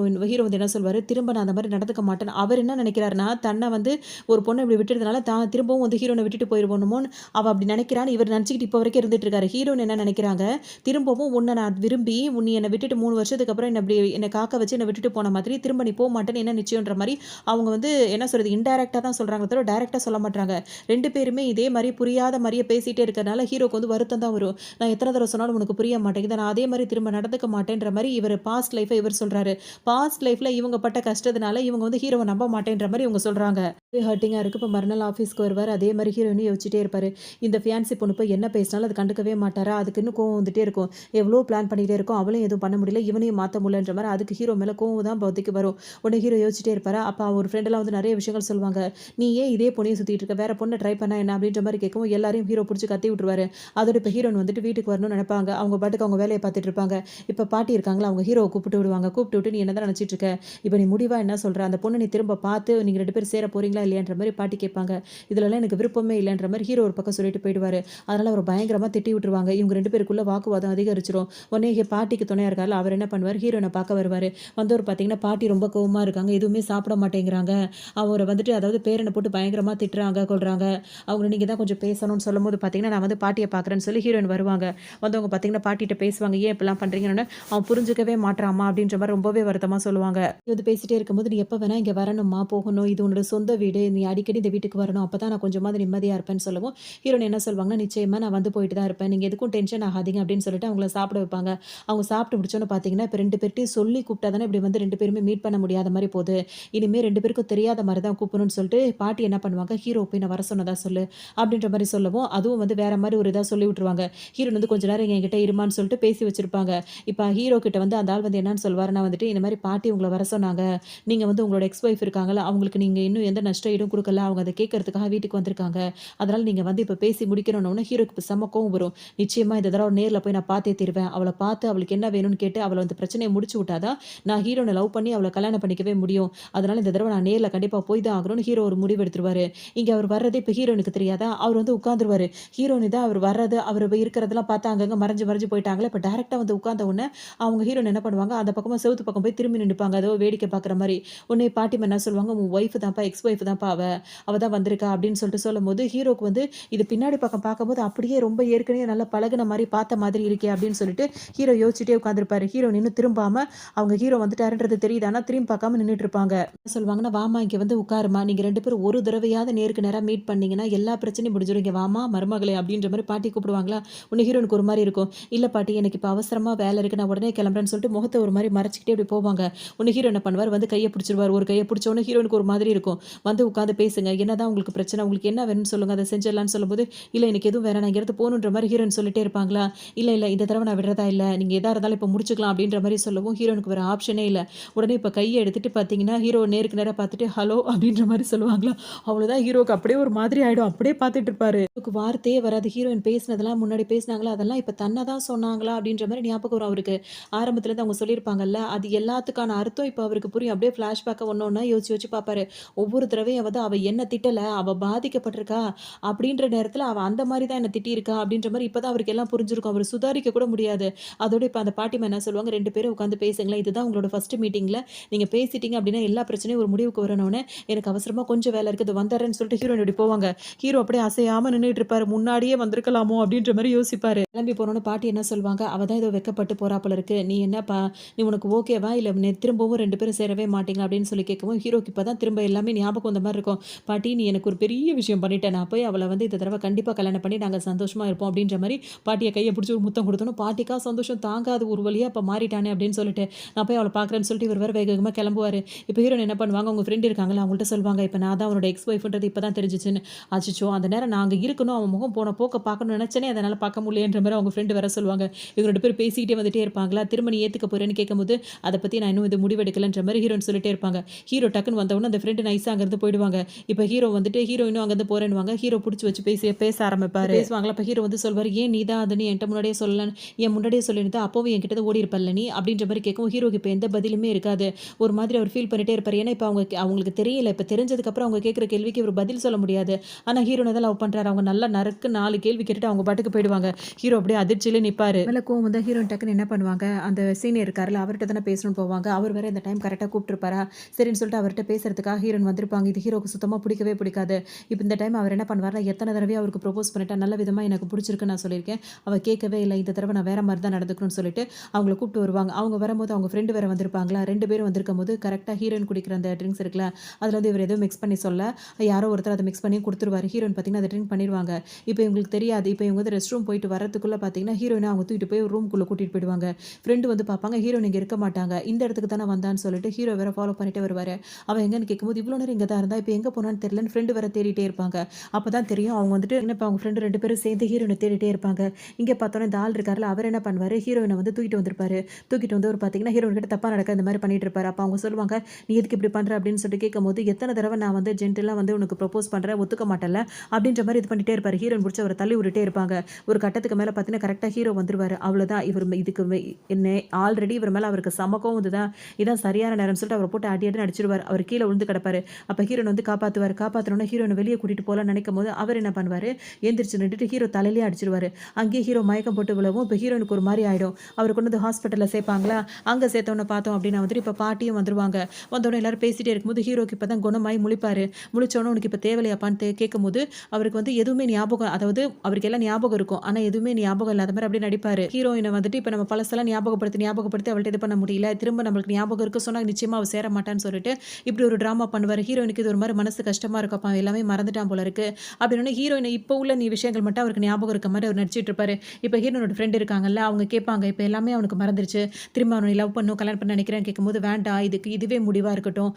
வந்து என்ன சொல்வார், திரும்ப நான் அந்த மாதிரி நடந்துக்க மாட்டேன். அவர் என்ன நினைக்கிறாருன்னா, தன்னை வந்து ஒரு பொண்ணை இப்படி விட்டுறதுனால தான் திரும்பவும் வந்து ஹீரோனை விட்டுட்டு போயிடுவோமோன்னு அவள் அப்படி நினைக்கிறான்னு இவர் நினச்சிக்கிட்டு இப்போ வரைக்கும் இருந்துட்டு இருக்காரு. ஹீரோன் என்ன நினைக்கிறாங்க, திரும்பவும் உன்னை நான் விரும்பி நீ என்னை விட்டுட்டு 3 வருஷத்துக்கு அப்புறம் என்னை காக்க வச்சு என்னை விட்டுட்டு போன மாதிரி திரும்ப நீ போக மாட்டேன்னு என்ன நிச்சயம்ன்ற மாதிரி அவங்க வந்து என்ன சொல்கிறது, இன்டைரக்டாக தான் சொல்கிறாங்க தவிர டைரெக்டாக சொல்ல மாட்டாங்க. 2 பேருமே இதே மாதிரி புரியாத மாதிரியே பேசிகிட்டே இருக்கிறதுனால ஹீரோக்கு வந்து வருத்தம் தான் வரும். நான் எத்தனை தடவை சொன்னாலும் உனக்கு புரிய மாட்டேங்குது, நான் அதே மாதிரி திரும்ப நடந்துக்க மாட்டேன்ற மாதிரி இவர் பாஸ்ட் லைஃபை இவர் சொல்கிறாரு. பாஸ்ட் லைஃப்பில் இவங்க பட்ட கஷ்டத்தினால இவங்க வந்து ஹீரோவை நம்ப மாட்டேன்ற மாதிரி இவங்க சொல்கிறாங்க. ஹர்ட்டிங்காக இருக்குது. இப்போ மறுநாள் ஆஃபீஸ்க்கு வருவார். அதே மாதிரி ஹீரோயினும் யோசிச்சுட்டே இருப்பார். இந்த ஃபியான்சி பொண்ணு போய் என்ன பேசினாலும் அது கண்டுக்கவே மாட்டாரா, அதுக்கு இன்னும் கோவம் வந்துட்டே இருக்கும். எவ்வளோ பிளான் பண்ணிகிட்டே இருக்கும், அவளும் எதுவும் பண்ண முடியல, இவனையும் மாற்ற முடியலன்ற மாதிரி அதுக்கு ஹீரோ மேலே கோவம் தான் பௌத்திக்கு வரும். உடனே ஹீரோ யோசிச்சுட்டே இருப்பாரா. அப்போ ஒரு ஃப்ரெண்டெல்லாம் வந்து நிறைய விஷயங்கள் சொல்லுவாங்க. நீ ஏன் இதே பொண்ணையை சுற்றிட்டு இருக்க, வேற பொண்ணை ட்ரை பண்ணா என்ன அப்படின்ற மாதிரி கேட்கவும் எல்லாரையும் ஹீரோ பிடிச்சி கத்தி விட்டுருவாரு. அதோட இப்போ ஹீரோன் வந்துட்டு வீட்டுக்கு வரணும்னு நினைப்பாங்க. அவங்க பாட்டுக்கு அவங்க வேலையை பார்த்துட்டு இருப்பாங்க. இப்போ பாட்டி இருக்காங்களா, அவங்க ஹீரோவை கூப்பிட்டு விட்டு நீ என்ன தான் நினச்சிட்டு இருக்க, இப்போ நீ முடிவா என்ன சொல்கிற, அந்த பொண்ணை நீ திரும்ப பார்த்து நீங்கள் 2 பேரும் சேர போறீங்களா இல்லையான்ற மாதிரி பாட்டி கேட்பாங்க. இதுலலாம் எனக்கு விருப்பமே இல்லைன்ற மாதிரி ஹீரோ ஒரு பக்கம் சொல்லிட்டு போயிடுவார். அதனால் அவர் பயங்கரமாக திட்டி விட்டுருவாங்க. இவங்க 2 பேருக்குள்ள வாக்குவாதம் அதிகரிச்சிடும். உடனே பாட்டிக்கு துணையாக இருக்காரு, அவர் என்ன பண்ணுவார், ஹீரோனை பார்க்க வருவார். வந்தவர் பார்த்தீங்கன்னா பாட்டி ரொம்ப கோவமாக இருக்காங்க, எதுவுமே சாப்பிட மாட்டேங்கிறாங்க, அவரை வந்துட்டு அதாவது பேரனை போட்டு பயங்கரமாக திட்டுறாங்க கொள்றாங்க, அவங்க நீங்கள் தான் கொஞ்சம் பேசணும்னு சொல்லும்போது பார்த்தீங்கன்னா நான் வந்து பாட்டியை பார்க்குறேன்னு சொல்லி ஹீரோயின் வருவாங்க. வந்தவங்க பார்த்தீங்கன்னா பாட்டிகிட்ட பேசுவாங்க, ஏன் இப்படிலாம் பண்ணுறீங்கன்னு. அவன் புரிஞ்சுக்கவே மாட்டாமா அப்படின்ற மாதிரி ரொம்பவே வருத்தமாக சொல்லுவாங்க. இது பேசிட்டே இருக்கும்போது, நீ எப்போ வேணா இங்கே வரணுமா, போகணும், இது உன்னோட சொந்த வீடு, நீ அடிக்கடி இந்த வீட்டுக்கு வரணும், அப்போ தான் நான் கொஞ்சமாவது நிம்மதியாக இருப்பேன்னு சொல்லவும் ஹீரோயின் என்ன சொல்லுவாங்கன்னா, நிச்சயமாக நான் வந்து போயிட்டு தான் இருப்பேன், நீங்கள் எதுக்கும் டென்ஷன் ஆகாதீங்க அப்படின்னு சொல்லிட்டு அவங்கள சாப்பிட வைப்பாங்க. அவங்க சாப்பிட்டு முடிச்சோன்னு பார்த்தீங்கன்னா, இப்போ 2 பேர்ட்டையும் சொல்லி கூப்பிட்டா தானே இப்படி வந்து 2 பேருமே மீட் பண்ண முடியாத மாதிரி போகுது, இனிமேல் 2 பேருக்கும் தெரியாத மாதிரி தான் கூப்பிடணும்னு சொல்லிட்டு பாட்டி என்ன பண்ணுவாங்க, ஹீரோ போய் நான் வர சொன்னதா சொல்லு அப்படின்ற மாதிரி சொல்லவும் அதுவும் வந்து வேற மாதிரி ஒரு இதாக சொல்லி விட்டுருவாங்க. ஹீரோன் வந்து கொஞ்ச நேரம் என்கிட்ட இருமான்னு சொல்லிட்டு பேசி வச்சிருப்பாங்க. இப்போ ஹீரோ கிட்ட வந்து அந்த ஆள் வந்து என்னன்னு சொல்வாருன்னா வந்துட்டு, இந்த மாதிரி பாட்டி உங்களை வர சொன்னாங்க, நீங்கள் வந்து உங்களோட எக்ஸ் ஒய்ஃப் இருக்காங்களா, அவங்களுக்கு நீங்கள் இன்னும் எந்த நஷ்ட ஈடும் கொடுக்கல, அவங்க அதை கேட்கறதுக்காக வீட்டுக்கு வந்திருக்காங்க, அதனால் நீங்கள் வந்து இப்போ பேசி முடிக்கணும்னு ஹீரோக்கு செம்ம கோவம் வரும். வரும். நிச்சயமா இந்த தடவ நேர்ல போய் நான் பார்த்தே தீருவேன். அவள பார்த்து அவளுக்கு என்ன வேணும்னு கேட்டு அவள அந்த பிரச்சனைய முடிச்சு விட்டா தான், நான் ஹீரோன லவ் பண்ணி அவள கல்யாணம் பண்ணிக்கவே முடியும். அதனால இந்த தடவ நான் நேர்ல கண்டிப்பா போய் தான் ஆகணும்னு ஹீரோ ஒரு முடிவு எடுத்துருவாரு. இங்க அவர் வர்றதே இப்ப ஹீரோயினுக்கு தெரியாதா? அவர் வந்து உட்கார்ந்துருவாரு. ஹீரோயினி தான் அவர் வர்றது, அவர் இருக்கிறதெல்லாம் பார்த்து அங்கங்க மறைஞ்சு மறைஞ்சு போயிட்டாங்களா, இப்ப டைரக்ட்டா வந்து உட்கார்ந்த உடனே அவங்க ஹீரோயின் என்ன பண்ணுவாங்க, அந்த பக்கமா செவுத்து பக்கம் போய் திரும்பி நின்னுப்பாங்க. ஏதோ வேடிக்கை பார்க்குற மாரி. உடனே பாட்டிமா என்ன சொல்லுவாங்க, "உன் ஒய்ஃப் தான்ப்பா, எக்ஸ் ஒய்ஃப் தான்ப்பா அவ. அவ தான் வந்திருக்கா" அப்படின்னு சொல்லும்போது, ஹீரோக்கு வந்து இது பின்னாடி பக்கம் பார்க்கும்போது அப்படியே ரொம்ப ஏற்கனவே நல்லா பழகுன மாரி பார்த்த மாதிரி இருக்கே அப்படின்னு சொல்லிட்டு ஹீரோ யோசிச்சுட்டே உட்கார்ந்திருப்பாரு. ஹீரோயின் இன்னும் திரும்பாம அவங்க ஹீரோ வந்துட்டாருன்றது தெரியுது. ஆனா திரும்பி பார்க்காம நின்னுட்டு இருப்பாங்க. என்ன சொல்லுவாங்கன்னா, "வாம்மா இங்க வந்து உட்காருமா. நீங்க 2 பேரும் ஒரு தடவையாவது நேருக்கு நேரா மீட் பண்ணீங்கன்னா எல்லா பிரச்சனையும் முடிஞ்சிரும். இங்க வாம்மா மருமகளே" அப்படின்ற மாரி பாட்டி கூப்பிடுவாங்களா. உடனே ஹீரோயினுக்கு ஒரு மாரி இருக்கும். "இல்ல பாட்டி எனக்கு இப்ப அவசரமா வேலை இருக்கு. நான் உடனே கிளம்புறேன்னு" சொல்லிட்டு முகத்த ஒரு மாரி மறைச்சுக்கிட்டே இப்படி போவாங்க. உடனே ஹீரோ என்ன பண்ணுவாரு, வந்து கைய பிடிச்சிருவாரு. ஒரு கைய பிடிச்ச உடனே ஹீரோயினுக்கு ஒரு மாதிரி இருக்கும். வந்து உட்கார்ந்து பேசுங்க. என்னதான் உங்களுக்கு பிரச்சனை? உங்களுக்கு என்ன வேணும்னு சொல்லுங்க. அத செஞ்சிடலாம்னு சொல்லும்போது, "இல்ல எனக்கு எதுவும் வேணாம். நான் இங்கிருந்து போணுன்ற" மாரி ஹீரோயின் சொல்லிட்டே இருப்பாங்களா. "இல்ல, இல்ல இந்த தடவ நான் விடுறதா இல்ல. நீங்க எதா இருந்தாலும் இப்ப முடிச்சுக்கலாம்" அப்படின்ற மாரி சொல்லவும், ஹீரோயினுக்கு வேற ஆப்ஷனே இல்ல. உடனே இப்ப கைய எடுத்துட்டு பார்த்தீங்கன்னா, ஹீரோ நேருக்கு நேரா பார்த்துட்டு, "ஹலோ" அப்படின்ற மாரி சொல்லுவாங்களா. அவ்வளோதான் ஹீரோக்கு அப்படியே ஒரு மாதிரி ஆயிடும். அப்படியே பார்த்துட்டு இருப்பாரு. ஹீரோக்கு வார்த்தையே வராது. ஹீரோயின் பேசினதெல்லாம் முன்னாடி பேசினாங்களா, அதெல்லாம் இப்ப தன்ன தான் சொன்னாங்களா அப்படின்ற மாரி ஞாபகம் வரும் அவருக்கு. ஆரம்பத்துலேருந்து அவங்க சொல்லியிருப்பாங்கல்ல, அது எல்லாத்துக்கான அர்த்தம் இப்ப அவருக்கு புரியும். அப்படியே ஃப்ளாஷ்பேக்கா ஒண்ணு ஒண்ணா யோசிச்சு யோசிச்சு பார்ப்பாரு. ஒவ்வொரு தடவையும் வந்து அவ என்ன திட்டல, அவ பாதிக்கப்பட்டிருக்கா அப்படின்ற நேரத்துல அவ அந்த மாரி தான் என்ன திட்டியிருக்கா அப்படின்ற மாரி இப்ப தான் அவருக்கு எல்லாம் புரிஞ்சிருக்கும். அவரு சுதாரிக்க கூட முடியாது. அதோட இப்ப அந்த பாட்டிம்மா என்ன சொல்லுவாங்க, "2 பேரும் உட்கார்ந்து பேசுங்களேன். இதுதான் உங்களோட ஃபர்ஸ்ட் மீட்டிங்ல. நீங்க பேசிட்டீங்க அப்படின்னா எல்லா பிரச்சனையும் ஒரு முடிவுக்கு வரணும்னு, எனக்கு அவசரமா கொஞ்சம் வேலை இருக்கு. இதோ வந்துர்றேன்னு" சொல்லிட்டு ஹீரோயின் இப்படி போவாங்க. ஹீரோ அப்படியே அசையாம நின்னுட்டு இருப்பாரு. முன்னாடியே வந்திருக்கலாமோ அப்படின்ற மாரி யோசிப்பாரு. கிளம்பி போனோனே பாட்டி என்ன சொல்வாங்க, "அவ தான் ஏதோ வெட்கப்பட்டு போறா போல இருக்கு. நீ என்னப்பா நீ உனக்கு ஓகேவா? இல்ல திரும்பவும் 2 பேரும் சேரவே மாட்டீங்களா?" அப்படின்னு சொல்லி கேட்கவும், ஹீரோக்கு இப்ப தான் திரும்ப எல்லாமே ஞாபகம் வந்த மாரி இருக்கும். "பாட்டி நீ எனக்கு ஒரு பெரிய விஷயம் பண்ணிட்ட. நான் போய் அவள வந்து இந்த தடவ கண்டிப்பா கல்யாணம் பண்ணி நாங்க சந்தோஷமா இருப்போம்" அப்படின்ற மாரி பாட்டிய கைய பிடிச்சு ஒரு முத்தம் குடுத்தோனே, பாட்டிக்கா சந்தோஷம் தாங்காது. ஒரு வழியா இப்ப மாறிட்டானே அப்படின்னு சொல்லிட்டு, "நான் போய் அவள பார்க்குறேன்னு" சொல்லிட்டு இவர் வேற வேக வேகமா கிளம்புவாரு. இப்ப ஹீரோயின் என்ன பண்ணுவாங்க, அவங்க ஃப்ரெண்ட் இருக்காங்கல்ல அவங்கள்ட்ட சொல்வாங்க, "இப்ப நான் தான் அவனோட எக்ஸ் ஒய்ஃப்ன்றது இப்ப தான் தெரிஞ்சுச்சுன்னு." அச்சச்சோ! அந்த நேரம் நான் அங்க இருக்கணும். அவன் முகம் போன போக்க பார்க்கணும்னு நெனச்சேனே, அத என்னால பார்க்க முடியலன்ற மாரி அவங்க ஃப்ரெண்ட் வேற சொல்லுவாங்க. இவங்க 2 பேரும் பேசிக்கிட்டே வந்துட்டே இருப்பாங்களா, திரும்ப நீ ஏத்துக்க போறேன்னு கேட்கும்போது, அத பத்தி நான் இன்னும் இது முடிவெடுக்கலன்ற மாரி ஹீரோயின் சொல்லிட்டே இருப்பாங்க. ஹீரோ டக்குன்னு வந்தவுடனே அந்த ஃப்ரெண்ட் நைஸா அங்கருந்து போயிடுவாங்க. இப்ப ஹீரோ வந்துட்டு ஹீரோயினும் அங்கருந்து போறேன்னுவாங்க. ஹீரோ புடிச்சு வச்சு பேச ஆரம்பிப்பாரு. பேசுவாங்களா, அப்ப ஹீரோ வந்து சொல்வாரு, "ஏன் நீ தான் அதுன்னு என்ட்ட முன்னாடியே சொல்லலன்னு ஏன் முன்னாடியே சொல்லியிருந்தா அப்பவும் என்கிட்ட தான் ஓடியிருப்பல்ல நீ?" அப்படின்ற மாரி கேட்கவும், ஹீரோக்கு இப்ப எந்த பதிலுமே இருக்காது. ஒரு மாதிரி அவர் ஃபீல் பண்ணிட்டே இருப்பாரு. ஏன்னா இப்ப அவங்களுக்கு தெரியல. இப்ப தெரிஞ்சதுக்கு அப்புறம் அவங்க கேட்கிற கேள்விக்கு இவரு பதில் சொல்ல முடியாது. ஆனா ஹீரோன தான் லவ் பண்றாரு. அவங்க நல்லா நறுக்கு 4 கேள்வி கேட்டுட்டு அவங்க பாட்டுக்கு போயிடுவாங்க. ஹீரோ அப்படியே அதிர்ச்சியிலே நிப்பாரு. மேல கோவம் வந்தா ஹீரோயின் டக்குன்னு என்ன பண்ணுவாங்க, அந்த சீனியர் இருக்கார்ல அவர்ட்ட தானே பேசணும்னு போவாங்க. அவர் வேற இந்த டைம் கரெக்ட்டா கூப்ட்டுருப்பாரா, சரின்னு சொல்லிட்டு அவர்ட்ட பேசுறதுக்காக ஹீரோயின் வந்திருப்பாங்க. இது ஹீரோக்கு சுத்தமா பிடிக்கவே பிடிக்காது. இப்ப இந்த டைம் அவர் என்ன பண்ணுவாருன்னா, எத்தன தடவையா அவருக்கு ப்ரொபோஸ் பண்ணிட்டேன். நல்ல விதமா எனக்கு பிடிச்சிருக்குன்னு நான் சொல்லியிருக்கேன். அவ கேட்கவே இல்ல. இந்த தடவ நான் வேற மாரி தான் நடந்துக்கணும்னு சொல்லிட்டு அவங்கள கூப்ட்டு வருவாங்க. அவங்க வரும்போது அவங்க ஃப்ரெண்ட் வேற வந்திருப்பாங்களா, 2 பேரும் வந்திருக்கும்போது கரெக்ட்டா ஹீரோயின் குடிக்கிற அந்த ட்ரிங்க்ஸ் இருக்குல்ல, அதுல வந்து இவர் ஏதோ மிக்ஸ் பண்ணி சொல்ல, யாரோ ஒருத்தர் அத மிக்ஸ் பண்ணி குடுத்துருவாரு. ஹீரோயின் பார்த்தீங்கன்னா, அத ட்ரிங்க் பண்ணிருவாங்க. இப்ப இவங்களுக்கு தெரியாது. இப்ப இவங்க வந்து ரெஸ்ட் ரூம் போயிட்டு வரதுக்குள்ள பார்த்தீங்கன்னா, ஹீரோயின அவங்க தூக்கிட்டு போய் ரூம்குள்ள கூட்டிட்டு போயிடுவாங்க. ஃப்ரெண்ட் வந்து பார்ப்பாங்க, ஹீரோயின் இங்க இருக்க மாட்டாங்க. இந்த இடத்துக்கு தானே வந்தான்னு சொல்லிட்டு ஹீரோ வேற ஃபாலோ பண்ணிட்டே வருவாரு. அவ எங்கன்னு கேட்கும்போது, இவ்ளோ நேரம் இங்க தான் இருந்தா, இப்ப எங்க போனான்னு தெரியலன்னு ஃப்ரெண்ட் வேற தேடிட்டே இருப்பாங்க. அப்பதான் தெரியும் அவங்க வந்துட்டு என்னப்பா அவங்க ஃப்ரெண்ட் 2 பேரும் சேர்ந்து ஹீரோயின தேடிட்டே இருப்பாங்க. இங்க பார்த்தோனே இந்த ஆள் இருக்கார்ல, அவர் என்ன பண்ணுவாரு, ஹீரோயின வந்து தூக்கிட்டு வந்திருப்பாரு. தூக்கிட்டு வந்து ஒரு பார்த்தீங்கன்னா, ஹீரோயின் கிட்ட தப்பா நடக்க இந்த மாரி பண்ணிட்டு இருப்பாரு. அப்ப அவங்க சொல்லுவாங்க, "நீ எதுக்கு இப்படி பண்ற?" அப்படின்னு சொல்லிட்டு கேட்கும்போது, "எத்தன தடவ நான் வந்து ஜென்டிலா வந்து உனக்கு ப்ரொபோஸ் பண்றேன், ஒத்துக்க மாட்டல்ல." அப்படின்ற மாரி இது பண்ணிட்டே இருப்பாரு. ஹீரோயின் புடிச்சு அவர தள்ளி விட்டுட்டே இருப்பாங்க. ஒரு கட்டத்துக்கு மேல பார்த்தீங்கன்னா, கரெக்ட்டா ஹீரோ வந்துருவாரு. அவ்வளோதான் இவர் இதுக்கு என்ன ஆல்ரெடி இவர் மேல அவருக்கு செம கோவம் வந்துதா, இதான் சரியான நேரம்னு சொல்லிட்டு அவர போட்டு அடி அடின்னு அடிச்சுருவாரு. அவர் கீழ விழுந்து கிடப்பாரு. அப்ப ஹீரோயின் வந்து காப்பாத்துவாரு. காப்பாத்துனோனே ஹீரோயின வெளிய கூட்டிட்டு போலாம்னு நினைக்கும்போது, அவர் என்ன பண்ணுவாரு, எந்திரிச்சு நின்னுட்டு ஹீரோ தலையிலேயே அடிச்சுருவாரு. அங்கேயே ஹீரோ மயக்கம் போட்டு விழவும், இப்ப ஹீரோயினுக்கு ஒரு மாரி ஆயிடும். அவர கொண்டு வந்து ஹாஸ்பிட்டல்ல சேர்ப்பாங்களா, அங்க சேர்த்தோனே பார்த்தோம் அப்படின்னா வந்துட்டு, இப்ப பாட்டியும் வந்துருவாங்க. வந்தோனே எல்லாரும் பேசிட்டே இருக்கும்போது, ஹீரோக்கு இப்ப தான் குணமாயி முழிப்பாரு. முழிச்சோனே, "உனக்கு இப்ப தேவையில்லையாப்பான்னு?" கேட்கும்போது, அவருக்கு வந்து எதுவுமே ஞாபகம் அதாவது அவருக்கு எல்லாம் ஞாபகம் இருக்கும். ஆனா எதுவுமே ஞாபகம் இல்லாத மாரி அப்படியே நடிப்பாரு. ஹீரோயின வந்துட்டு இப்ப நம்ம பழசெல்லாம் ஞாபகப்படுத்தி அவள்ட்ட இது பண்ண முடியல. திரும்ப நம்மளுக்கு ஞாபகம் இருக்கு சொன்னா நிச்சயமா அவ சேர மாட்டான்னு சொல்லிட்டு, இப்படி ஒரு டிராமா பண்ணுவாரு. ஹீரோயினுக்கு இது ஒரு மாரி மனசு கஷ்டமா இருக்கும். அப்ப அவன் எல்லாமே மறந்துட்டான் போல இருக்கு. அப்படின்னோனே ஹீரோயின இப்ப உள்ள விஷயங்கள் மட்டும் அவருக்கு ஞாபகம் இருக்க மாரி அவர் நடிச்சிட்டு இருப்பாரு. இப்ப ஹீரோனோட ஃப்ரெண்ட் இருக்காங்கல்ல, அவங்க கேட்பாங்க, "இப்ப எல்லாமே அவனுக்கு மறந்துருச்சு. திரும்ப அவன லவ் பண்ணணும், கல்யாணம் பண்ண நினைக்கிறேன்னு" கேட்கும்போது, "வேண்டாம். இதுவே முடிவா இருக்கட்டும்.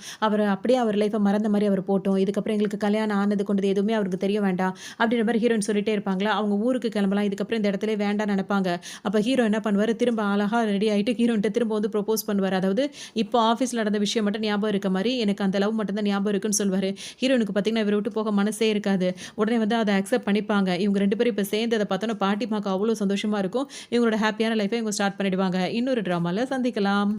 அப்படியே அவர் லைஃப்ப மறந்த மாரி அவர் போட்டும். இதுக்கப்புறம் எங்களுக்கு கல்யாணம் ஆனது கொண்டது எதுவுமே அவருக்கு தெரிய வேண்டாம்." அப்படின்ற மாரி ஹீரோயின் சொல்லிட்டே இருப்பாங்களா. அவங்க ஊருக்கு கிளம்பலாம். இதுக்கப்புறம் இந்த இடத்திலே வேண்டாம்னு நெனைப்பாங்க. அப்ப ஹீரோ என்ன பண்ணுவாரு, திரும்ப அழகா ரெடி ஆயிட்டு ஹீரோயின்ட்ட திரும்ப வந்து ப்ரொபோஸ் பண்ணுவாரு. அதாவது இப்போ ஆஃபீஸ்ல நடந்த விஷயம் மட்டும் ஞாபகம் இருக்க மாரி, எனக்கு அந்த லவ் மட்டும் தான் ஞாபகம் இருக்குன்னு சொல்வாரு. ஹீரோயினுக்கு பார்த்தீங்கன்னா, இவர விட்டு போக மனசே இருக்காது. உடனே வந்து அத அக்செப்ட் பண்ணிப்பாங்க. இவங்க 2 பேரும் இப்ப சேர்ந்தது அத பார்த்தோன்னே பாட்டிமாக்கு அவ்வளோ சந்தோஷமா இருக்கும். இவங்களோட ஹேப்பியான லைஃப்ப இவங்க ஸ்டார்ட் பண்ணிடுவாங்க. இன்னொரு ட்ராமால சந்திக்கலாம்.